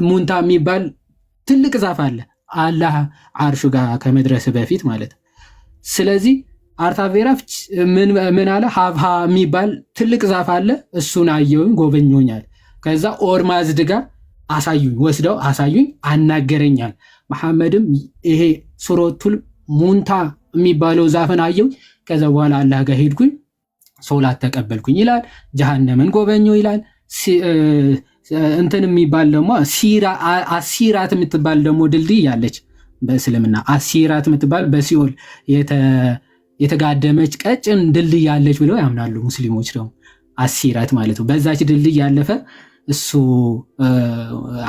ሙንታ የሚባል ትልቅ ዛፍ አለ አላህ አርሹ ጋር ከመድረስ በፊት ማለት ስለዚህ አርታቬራፍ ምን አለ ሀብሃ የሚባል ትልቅ ዛፍ አለ እሱን አየውኝ ጎበኞኛል ከዛ ኦርማዝድ ጋር አሳዩኝ ወስደው አሳዩኝ አናገረኛል መሐመድም ይሄ ሱረቱል ሙንታ የሚባለው ዛፍን አየው ከዛ በኋላ አላህ ጋር ሄድኩኝ ሶላት ተቀበልኩኝ ይላል ጀሃነምን ጎበኘው ይላል እንትን የሚባል ደግሞ አሲራት የምትባል ደግሞ ድልድይ ያለች በእስልምና አሲራት የምትባል በሲኦል የተጋደመች ቀጭን ድልድይ ያለች ብለው ያምናሉ ሙስሊሞች ደግሞ አሲራት ማለት ነው በዛች ድልድይ ያለፈ እሱ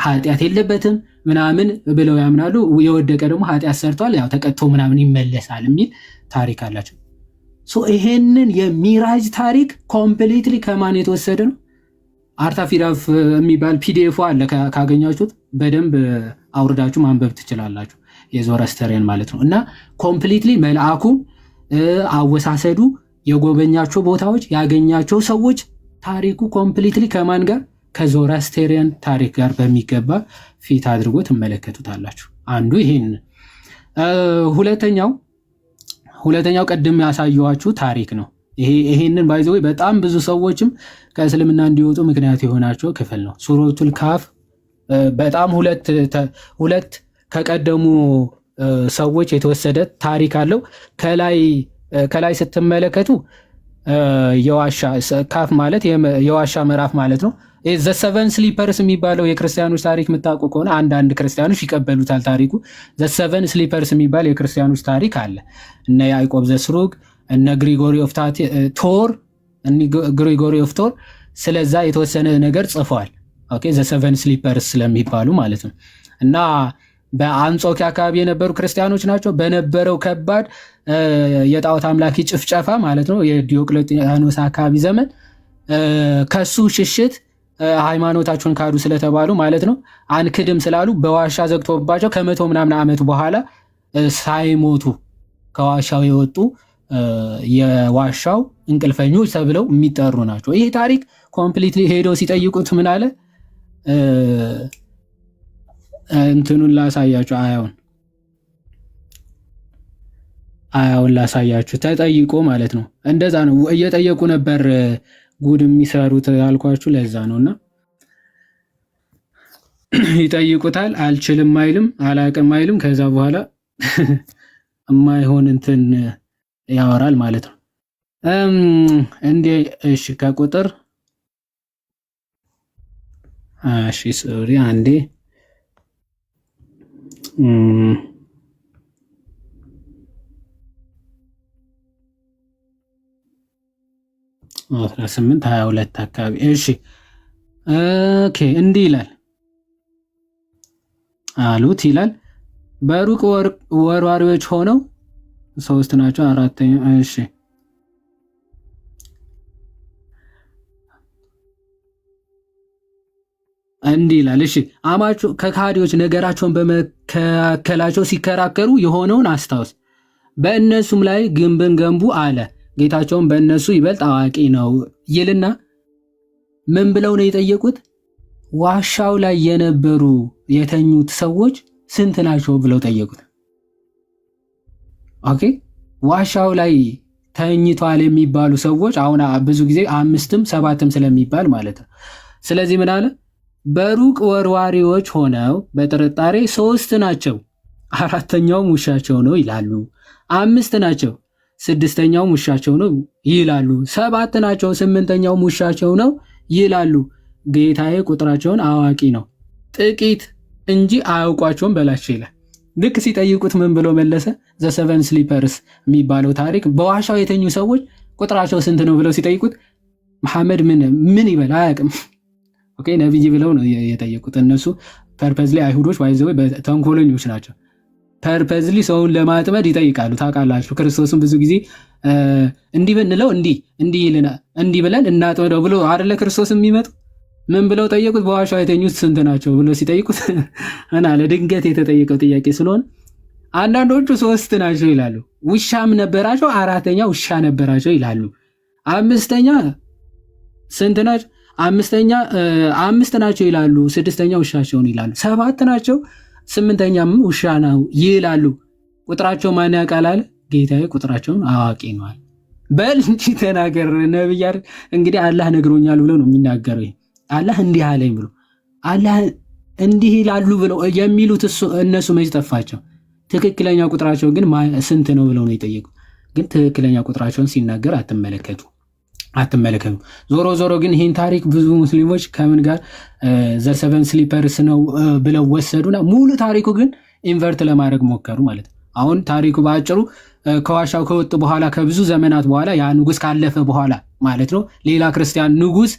ኃጢአት የለበትም ምናምን ብለው ያምናሉ የወደቀ ደግሞ ኃጢአት ሰርቷል ያው ተቀጥቶ ምናምን ይመለሳል የሚል ታሪክ አላቸው ይሄንን የሚራጅ ታሪክ ኮምፕሊትሊ ከማን የተወሰደ ነው አርታቬራፍ የሚባል ፒዲኤፍ አለ ካገኛችሁት በደንብ አውርዳችሁ ማንበብ ትችላላችሁ የዞራስተሪያን ማለት ነው እና ኮምፕሊትሊ መልአኩ አወሳሰዱ የጎበኛቸው ቦታዎች ያገኛቸው ሰዎች ታሪኩ ኮምፕሊትሊ ከማን ጋር ከዞራስተሪያን ታሪክ ጋር በሚገባ ፊት አድርጎ ትመለከቱታላችሁ አንዱ ይሄን ሁለተኛው ቀድም ያሳየዋችሁ ታሪክ ነው ይሄንን ባይዘው በጣም ብዙ ሰዎችም ከእስልምና እንዲወጡ ምክንያት የሆናቸው ክፍል ነው ሱረቱል ካፍ በጣም ሁለት ከቀደሙ ሰዎች የተወሰደ ታሪክ አለው ከላይ ስትመለከቱ የዋሻ ካፍ ማለት የዋሻ ምዕራፍ ማለት ነው ዘ ሰቨን ስሊፐርስ የሚባለው የክርስቲያኖች ታሪክ የምታውቁ ከሆነ አንዳንድ ክርስቲያኖች ይቀበሉታል ታሪኩ ዘ ሰቨን ስሊፐርስ የሚባል የክርስቲያኖች ታሪክ አለ እነ ያዕቆብ ዘስሩግ እነ ግሪጎሪ ኦፍ ቶር ስለዛ የተወሰነ ነገር ጽፈዋል ኦኬ ዘ ሰቨን ስሊፐርስ ስለሚባሉ ማለት ነው እና በአንጾኪያ አካባቢ የነበሩ ክርስቲያኖች ናቸው በነበረው ከባድ የጣዖት አምላኪ ጭፍጨፋ ማለት ነው የዲዮቅልጥያኖስ አካባቢ ዘመን ከሱ ሽሽት ሃይማኖታቸውን ካዱ ስለተባሉ ማለት ነው አንክድም ስላሉ በዋሻ ዘግቶባቸው ከመቶ ምናምን ዓመት በኋላ ሳይሞቱ ከዋሻው የወጡ የዋሻው እንቅልፈኞች ተብለው የሚጠሩ ናቸው ይሄ ታሪክ ኮምፕሊትሊ ሄዶ ሲጠይቁት ምን አለ እንትኑን ላሳያችሁ አያውን ላሳያችሁ ተጠይቆ ማለት ነው እንደዛ ነው እየጠየቁ ነበር ጉድ የሚሰሩት ያልኳችሁ ለዛ ነውና ይጠይቁታል አልችልም አይልም አላቅም አይልም ከዛ በኋላ የማይሆን እንትን ያወራል ማለት ነው እንዴ እሺ ከቁጥር እሺ ሶሪ አንዴ 1822 አካባቢ እሺ ኦኬ እንዲህ ይላል አሉት ይላል በሩቅ ወርዋሪዎች ሆነው 3 ናቸው። አራተኛ እሺ እንዲህ ይላል። እሺ አማቹ ከካዲዎች ነገራቸውን በመከላከላቸው ሲከራከሩ የሆነውን አስታውስ። በእነሱም ላይ ግንብን ገንቡ አለ። ጌታቸውን በእነሱ ይበልጥ አዋቂ ነው ይልና ምን ብለው ነው የጠየቁት? ዋሻው ላይ የነበሩ የተኙት ሰዎች ስንት ናቸው ብለው ጠየቁት። ኦኬ ዋሻው ላይ ተኝቷል የሚባሉ ሰዎች አሁን ብዙ ጊዜ 5ም 7ም ስለሚባል ማለት ነው። ስለዚህ ምን አለ? በሩቅ ወርዋሪዎች ሆነው በጥርጣሬ 3 ናቸው፣ 4ኛውም ውሻቸው ነው ይላሉ። 5 ናቸው፣ 6ኛውም ውሻቸው ነው ይላሉ። 7 ናቸው፣ 8ኛውም ውሻቸው ነው ይላሉ። ጌታዬ ቁጥራቸውን አዋቂ ነው፣ ጥቂት እንጂ አያውቋቸውም በላቸው ይላል። ልክ ሲጠይቁት ምን ብሎ መለሰ? ዘ ሰቨን ስሊፐርስ የሚባለው ታሪክ በዋሻው የተኙ ሰዎች ቁጥራቸው ስንት ነው ብለው ሲጠይቁት መሐመድ ምን ይበል አያውቅም። ኦኬ ነብይ ብለው ነው የጠየቁት። እነሱ ፐርፐዝሊ አይሁዶች ባይዘው ተንኮለኞች ናቸው። ፐርፐዝሊ ሰውን ለማጥመድ ይጠይቃሉ። ታውቃላችሁ ክርስቶስን ብዙ ጊዜ እንዲህ ብንለው እንዲህ ብለን እናጥመደው ብሎ አይደለ ክርስቶስ የሚመጡ ምን ብለው ጠየቁት? በዋሻው የተኙት ስንት ናቸው ብሎ ሲጠይቁት እና ለድንገት የተጠየቀው ጥያቄ ስለሆነ አንዳንዶቹ 3 ናቸው ይላሉ። ውሻም ነበራቸው፣ 4ኛ ውሻ ነበራቸው ይላሉ። 5ኛ ስንት ናቸው? 5 ናቸው ይላሉ። 6ኛ ውሻቸውን ይላሉ። 7 ናቸው፣ 8ኛም ውሻ ነው ይላሉ። ቁጥራቸው ማን ያውቃል አለ? ጌታዬ ቁጥራቸውን አዋቂ ነው። በል እንጂ ተናገር ነብይ አይደል? እንግዲህ አላህ ነግሮኛል ብሎ ነው የሚናገረው። አላህ እንዲህ አለኝ ብሎ አላህ እንዲህ ይላሉ ብለው የሚሉት እነሱ መች ጠፋቸው? ትክክለኛ ቁጥራቸው ግን ስንት ነው ብለው ነው የጠየቁ። ግን ትክክለኛ ቁጥራቸውን ሲናገር አትመለከቱ። ዞሮ ግን ይህን ታሪክ ብዙ ሙስሊሞች ከምን ጋር ዘ ሰቨን ስሊፐርስ ነው ብለው ወሰዱና ሙሉ ታሪኩ ግን ኢንቨርት ለማድረግ ሞከሩ ማለት ነው። አሁን ታሪኩ በአጭሩ ከዋሻው ከወጡ በኋላ ከብዙ ዘመናት በኋላ ያ ንጉስ ካለፈ በኋላ ማለት ነው ሌላ ክርስቲያን ንጉስ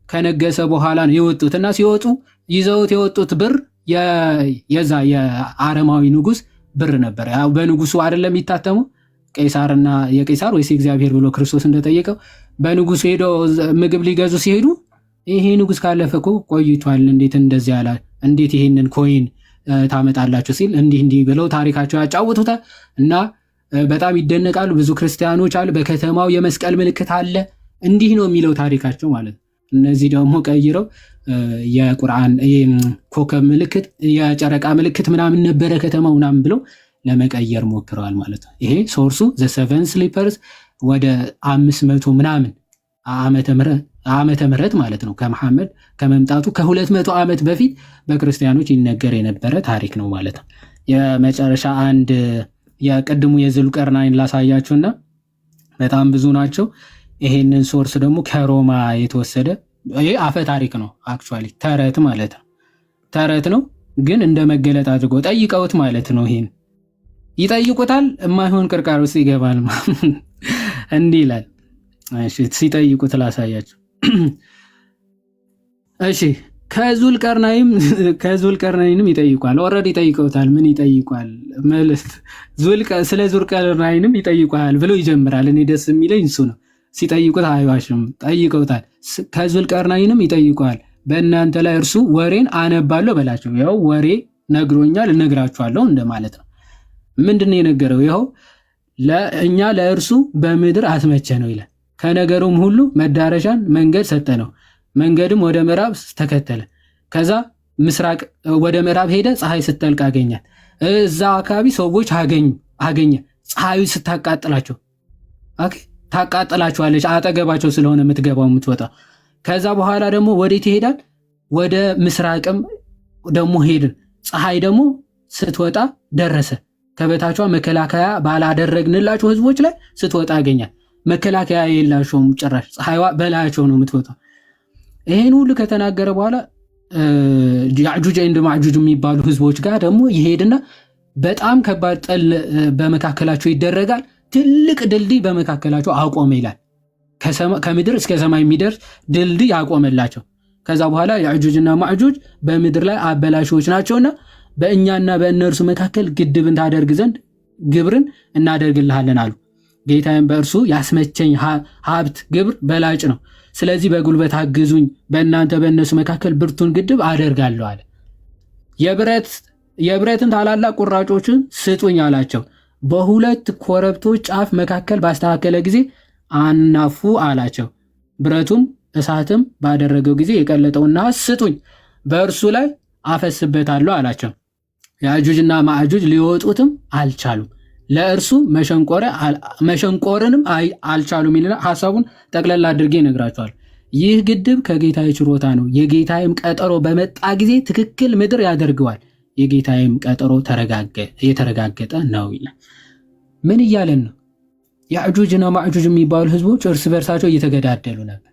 ከነገሰ በኋላ ነው የወጡት እና ሲወጡ ይዘውት የወጡት ብር የዛ የአረማዊ ንጉስ ብር ነበር። ያው በንጉሱ አይደለም የሚታተመው ቄሳርና የቄሳር ወይስ እግዚአብሔር ብሎ ክርስቶስ እንደጠየቀው በንጉሱ ሄደው ምግብ ሊገዙ ሲሄዱ ይሄ ንጉስ ካለፈ እኮ ቆይቷል፣ እንዴት እንደዚህ ያላ እንዴት ይሄንን ኮይን ታመጣላችሁ ሲል እንዲህ ብለው ታሪካቸው ያጫውቱታል እና በጣም ይደነቃሉ። ብዙ ክርስቲያኖች አሉ፣ በከተማው የመስቀል ምልክት አለ፣ እንዲህ ነው የሚለው ታሪካቸው ማለት ነው። እነዚህ ደግሞ ቀይረው የቁርአን ኮከብ ምልክት የጨረቃ ምልክት ምናምን ነበረ ከተማው ምናምን ብለው ለመቀየር ሞክረዋል ማለት ነው። ይሄ ሶርሱ ዘ ሰቨን ስሊፐርስ ወደ 500 ምናምን ዓመተ ምህረት ማለት ነው ከመሐመድ ከመምጣቱ ከ200 ዓመት በፊት በክርስቲያኖች ይነገር የነበረ ታሪክ ነው ማለት ነው። የመጨረሻ አንድ የቀድሙ የዙልቀርናይን ላሳያችሁና በጣም ብዙ ናቸው። ይሄንን ሶርስ ደግሞ ከሮማ የተወሰደ ይሄ አፈ ታሪክ ነው። አክቹአሊ ተረት ማለት ነው። ተረት ነው ግን እንደ መገለጥ አድርጎ ጠይቀውት ማለት ነው። ይሄን ይጠይቁታል፣ የማይሆን ቅርቃር ውስጥ ይገባል። እንዲህ ይላል። እሺ ሲጠይቁት ላሳያችሁ። እሺ ከዙልቀርናይንም ይጠይቋል። ኦልሬዲ ጠይቀውታል። ምን ይጠይቋል ማለት ስለ ዙልቀርናይንም ይጠይቋል ብሎ ይጀምራል። እኔ ደስ የሚለኝ እሱ ነው። ሲጠይቁት አይዋሽም፣ ጠይቀውታል። ከዙልቀርናይንም ይጠይቋል። በእናንተ ላይ እርሱ ወሬን አነባለሁ በላቸው። ያው ወሬ ነግሮኛል እነግራችኋለሁ እንደማለት ነው። ምንድነው የነገረው? ይኸው ለእኛ ለእርሱ በምድር አስመቸ ነው ይላል። ከነገሩም ሁሉ መዳረሻን መንገድ ሰጠ ነው። መንገድም ወደ ምዕራብ ተከተለ። ከዛ ምስራቅ ወደ ምዕራብ ሄደ። ፀሐይ ስትጠልቅ አገኛት። እዛ አካባቢ ሰዎች አገኘ። ፀሐዩ ስታቃጥላቸው ታቃጥላቸዋለች። አጠገባቸው ስለሆነ የምትገባው የምትወጣው። ከዛ በኋላ ደግሞ ወዴት ይሄዳል? ወደ ምስራቅም ደግሞ ሄድን። ፀሐይ ደግሞ ስትወጣ ደረሰ። ከበታቿ መከላከያ ባላደረግንላቸው ህዝቦች ላይ ስትወጣ አገኛት። መከላከያ የላቸውም ጭራሽ። ፀሐይዋ በላያቸው ነው የምትወጣው። ይሄን ሁሉ ከተናገረ በኋላ ያዕጁጅ እንደ ማዕጁጅ የሚባሉ ህዝቦች ጋር ደግሞ ይሄድና በጣም ከባድ ጠል በመካከላቸው ይደረጋል። ትልቅ ድልድይ በመካከላቸው አቆመ ይላል። ከምድር እስከ ሰማይ የሚደርስ ድልድይ አቆመላቸው። ከዛ በኋላ ያዕጁጅና ማዕጁጅ በምድር ላይ አበላሾች ናቸውና በእኛና በእነርሱ መካከል ግድብን ታደርግ ዘንድ ግብርን እናደርግልሃለን አሉ። ጌታዬም በእርሱ ያስመቸኝ ሀብት ግብር በላጭ ነው። ስለዚህ በጉልበት አግዙኝ፣ በእናንተ በእነሱ መካከል ብርቱን ግድብ አደርጋለሁ አለ። የብረትን ታላላቅ ቁራጮችን ስጡኝ አላቸው። በሁለት ኮረብቶች ጫፍ መካከል ባስተካከለ ጊዜ አናፉ አላቸው። ብረቱም እሳትም ባደረገው ጊዜ የቀለጠውን ናስ ስጡኝ፣ በእርሱ ላይ አፈስበታለሁ አላቸው። ያእጁጅና ማእጁጅ ሊወጡትም አልቻሉም፣ ለእርሱ መሸንቆርንም አልቻሉም ይልና ሐሳቡን ጠቅለላ አድርጌ ነግራቸዋል። ይህ ግድብ ከጌታዬ ችሮታ ነው፣ የጌታዬም ቀጠሮ በመጣ ጊዜ ትክክል ምድር ያደርገዋል፣ የጌታዬም ቀጠሮ የተረጋገጠ ነው ይላል። ምን እያለን ነው? ያእጁጅና ማእጁጅ የሚባሉ ህዝቦች እርስ በርሳቸው እየተገዳደሉ ነበር።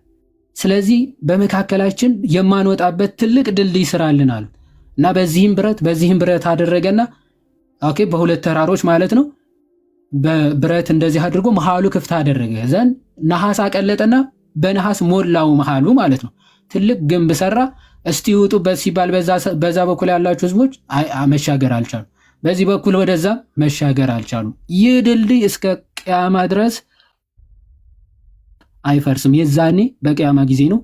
ስለዚህ በመካከላችን የማንወጣበት ትልቅ ድልድይ ስራልን አሉ እና በዚህም ብረት አደረገና ኦኬ፣ በሁለት ተራሮች ማለት ነው። በብረት እንደዚህ አድርጎ መሃሉ ክፍት አደረገ ዘንድ ነሐስ አቀለጠና በነሐስ ሞላው መሃሉ ማለት ነው። ትልቅ ግንብ ሰራ። እስቲ ውጡበት ሲባል በዛ በኩል ያላችሁ ህዝቦች መሻገር አልቻሉ፣ በዚህ በኩል ወደዛ መሻገር አልቻሉ። ይህ ድልድይ እስከ ቅያማ ድረስ አይፈርስም። የዛኔ በቅያማ ጊዜ ነው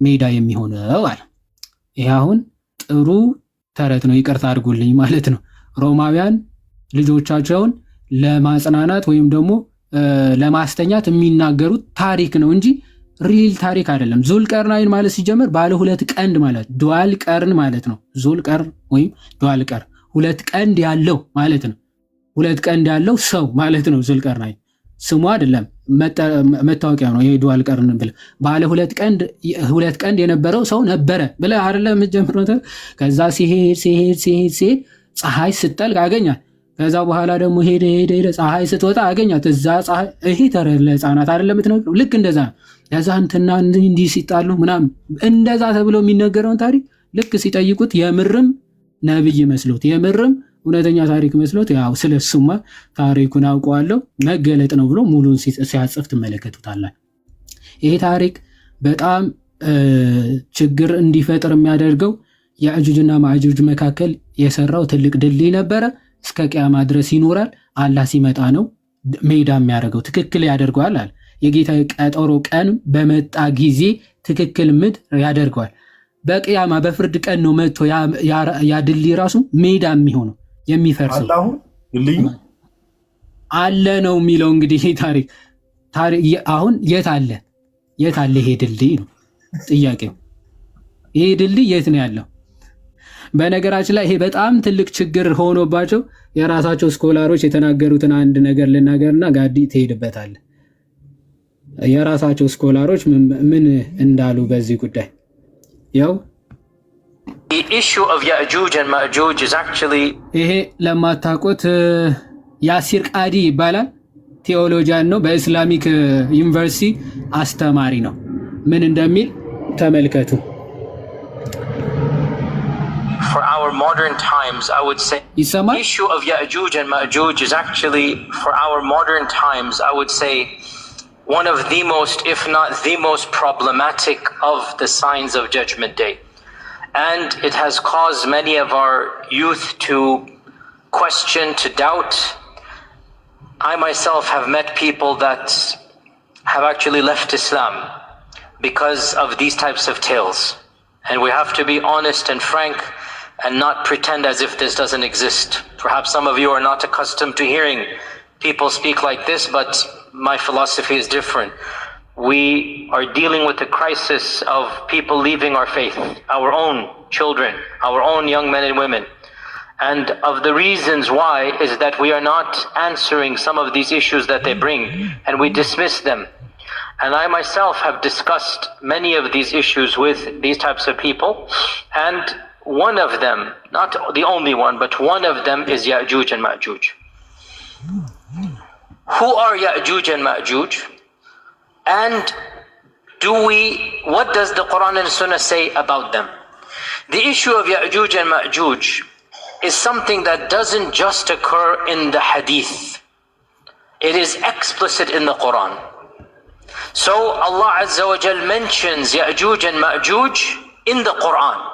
ሜዳ የሚሆነው አለ። ይህ አሁን ጥሩ ተረት ነው፣ ይቅርታ አድርጉልኝ ማለት ነው። ሮማውያን ልጆቻቸውን ለማጽናናት ወይም ደግሞ ለማስተኛት የሚናገሩት ታሪክ ነው እንጂ ሪል ታሪክ አይደለም። ዙልቀርናይን ማለት ሲጀመር ባለ ሁለት ቀንድ ማለት ዱዋል ቀርን ማለት ነው። ዙልቀርን ወይም ዱዋል ቀር ሁለት ቀንድ ያለው ማለት ነው። ሁለት ቀንድ ያለው ሰው ማለት ነው። ዙልቀርናይን ስሙ አይደለም መታወቂያ ነው። ይሄ ዱዋል ቀርን ብለህ ባለ ሁለት ቀንድ የነበረው ሰው ነበረ ብለህ አይደለም የምትጀምረው። ከዛ ሲሄድ ፀሐይ ስትጠልቅ አገኛት። ከዛ በኋላ ደግሞ ሄደ ፀሐይ ስትወጣ አገኛት። እዛ ፀሐይ ይሄ ተረት ለህፃናት አይደለም የምትነግረው። ልክ እንደዛ ያዛ እንትና እንዲህ ሲጣሉ ምናምን እንደዛ ተብሎ የሚነገረውን ታሪክ ልክ ሲጠይቁት የምርም ነብይ መስሎት የምርም እውነተኛ ታሪክ መስሎት ያው ስለሱማ ታሪኩን አውቀዋለሁ መገለጥ ነው ብሎ ሙሉን ሲያጽፍ ትመለከቱታላችሁ። ይሄ ታሪክ በጣም ችግር እንዲፈጥር የሚያደርገው ያእጁጅና ማእጁጅ መካከል የሰራው ትልቅ ድልድይ ነበረ። እስከ ቅያማ ድረስ ይኖራል። አላህ ሲመጣ ነው ሜዳ የሚያደርገው፣ ትክክል ያደርገዋል አለ። የጌታ ቀጠሮ ቀን በመጣ ጊዜ ትክክል ምድር ያደርገዋል። በቅያማ በፍርድ ቀን ነው መጥቶ ያ ድልድይ ራሱ ሜዳ የሚሆነው የሚፈርሰው አለ ነው የሚለው። እንግዲህ ታሪክ አሁን የት አለ ይሄ ድልድይ ነው ጥያቄው። ይሄ ድልድይ የት ነው ያለው? በነገራችን ላይ ይሄ በጣም ትልቅ ችግር ሆኖባቸው የራሳቸው ስኮላሮች የተናገሩትን አንድ ነገር ልናገርና ጋዲ ትሄድበታለህ። የራሳቸው ስኮላሮች ምን እንዳሉ በዚህ ጉዳይ ያው ይሄ ለማታውቁት ያሲር ቃዲ ይባላል። ቴዎሎጂያን ነው። በእስላሚክ ዩኒቨርሲቲ አስተማሪ ነው። ምን እንደሚል ተመልከቱ። For our modern times, I would say the issue of Ya'juj and Ma'juj is actually, for our modern times, I would say, one of the most, if not the most problematic of the signs of Judgment Day. And it has caused many of our youth to question, to doubt. I myself have met people that have actually left Islam because of these types of tales. And we have to be honest and frank and not pretend as if this doesn't exist. Perhaps some of you are not accustomed to hearing people speak like this, but my philosophy is different. We are dealing with the crisis of people leaving our faith, our own children, our own young men and women. And of the reasons why is that we are not answering some of these issues that they bring, and we dismiss them. And I myself have discussed many of these issues with these types of people, and one of them, not the only one, but one of them is Ya'juj and Ma'juj. Who are Ya'juj and Ma'juj? And what does the Quran and Sunnah say about them? The issue of Ya'juj and Ma'juj is something that doesn't just occur in the Hadith. It is explicit in the Quran. So Allah Azza wa Jal mentions Ya'juj and Ma'juj in the Quran.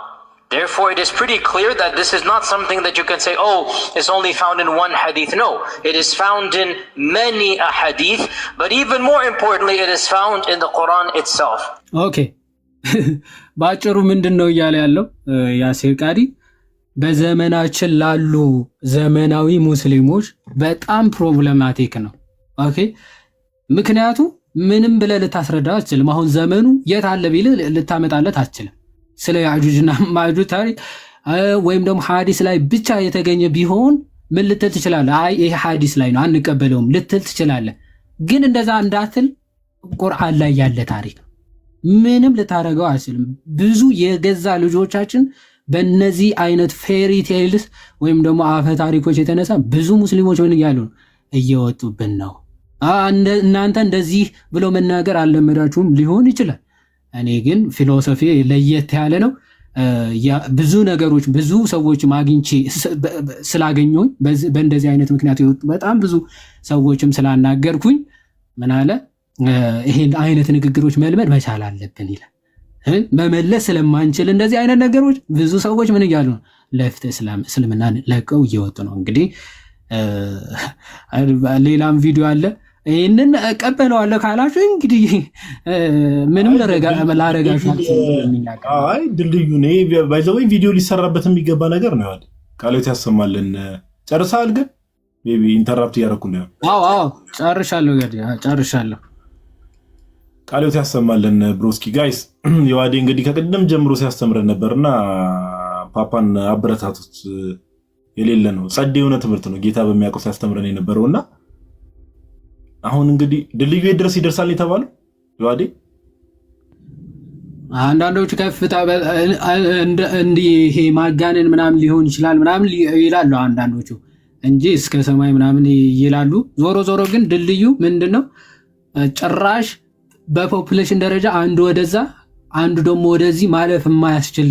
Therefore, it is pretty clear that this is not something that you can say, oh, it's only found in one hadith. No, it is found in many a hadith, but even more importantly, it is found in the Quran itself. Okay. ባጭሩ ምንድነው እያለ ያለው ያሲር ቃዲ በዘመናችን ላሉ ዘመናዊ ሙስሊሞች በጣም ፕሮብሌማቲክ ነው። ኦኬ ምክንያቱ ምንም ብለህ ልታስረዳ አትችልም። አሁን ዘመኑ የት አለ ቢልህ ልታመጣለት አትችልም። ስለ ያጁጅና ማጁጅ ታሪክ ወይም ደግሞ ሐዲስ ላይ ብቻ የተገኘ ቢሆን ምን ልትል ትችላለህ? አይ ይሄ ሐዲስ ላይ ነው አንቀበለውም ልትል ትችላለህ። ግን እንደዛ እንዳትል ቁርአን ላይ ያለ ታሪክ ምንም ልታረገው አትችልም። ብዙ የገዛ ልጆቻችን በእነዚህ አይነት ፌሪ ቴልስ ወይም ደግሞ አፈ ታሪኮች የተነሳ ብዙ ሙስሊሞች ምን እያሉ እየወጡብን ነው። እናንተ እንደዚህ ብሎ መናገር አልለመዳችሁም ሊሆን ይችላል። እኔ ግን ፊሎሶፊ ለየት ያለ ነው። ብዙ ነገሮች ብዙ ሰዎች ማግኝቼ ስላገኘሁኝ በእንደዚህ አይነት ምክንያት የወጡ በጣም ብዙ ሰዎችም ስላናገርኩኝ ምን አለ ይሄን አይነት ንግግሮች መልመድ መቻል አለብን ይላል። መመለስ ስለማንችል እንደዚህ አይነት ነገሮች ብዙ ሰዎች ምን እያሉ ነው ለፍተ እስልምና ለቀው እየወጡ ነው። እንግዲህ ሌላም ቪዲዮ አለ ይሄንን ቀበለዋለሁ ካላችሁ እንግዲህ ምንም ላረጋችሁ አይ ድልድዩ ነው ባይዘው ቪዲዮ ሊሰራበት የሚገባ ነገር ነው አይደል? ቃሎት ያሰማልን። ጨርሳል ግን ሜቢ ኢንተራፕት ያደረኩ ነው። አዎ ጨርሻለሁ ጨርሻለሁ። ቃሎት ያሰማልን ብሮስኪ ጋይስ። የዋዴ እንግዲህ ከቀደም ጀምሮ ሲያስተምረን ነበርና ፓፓን አበረታቱት። የሌለ ነው ጸዴ የሆነ ትምህርት ነው ጌታ በሚያውቀው ሲያስተምረን የነበረውና አሁን እንግዲህ ድልድዩ ድረስ ይደርሳል የተባለው ይዋዴ አንዳንዶቹ ከፍታ እንዲህ ይሄ ማጋነን ምናምን ሊሆን ይችላል ምናምን ይላሉ አንዳንዶቹ እንጂ እስከ ሰማይ ምናምን ይላሉ። ዞሮ ግን ድልድዩ ምንድነው ጭራሽ በፖፑሌሽን ደረጃ አንዱ ወደዛ አንዱ ደግሞ ወደዚህ ማለፍ የማያስችል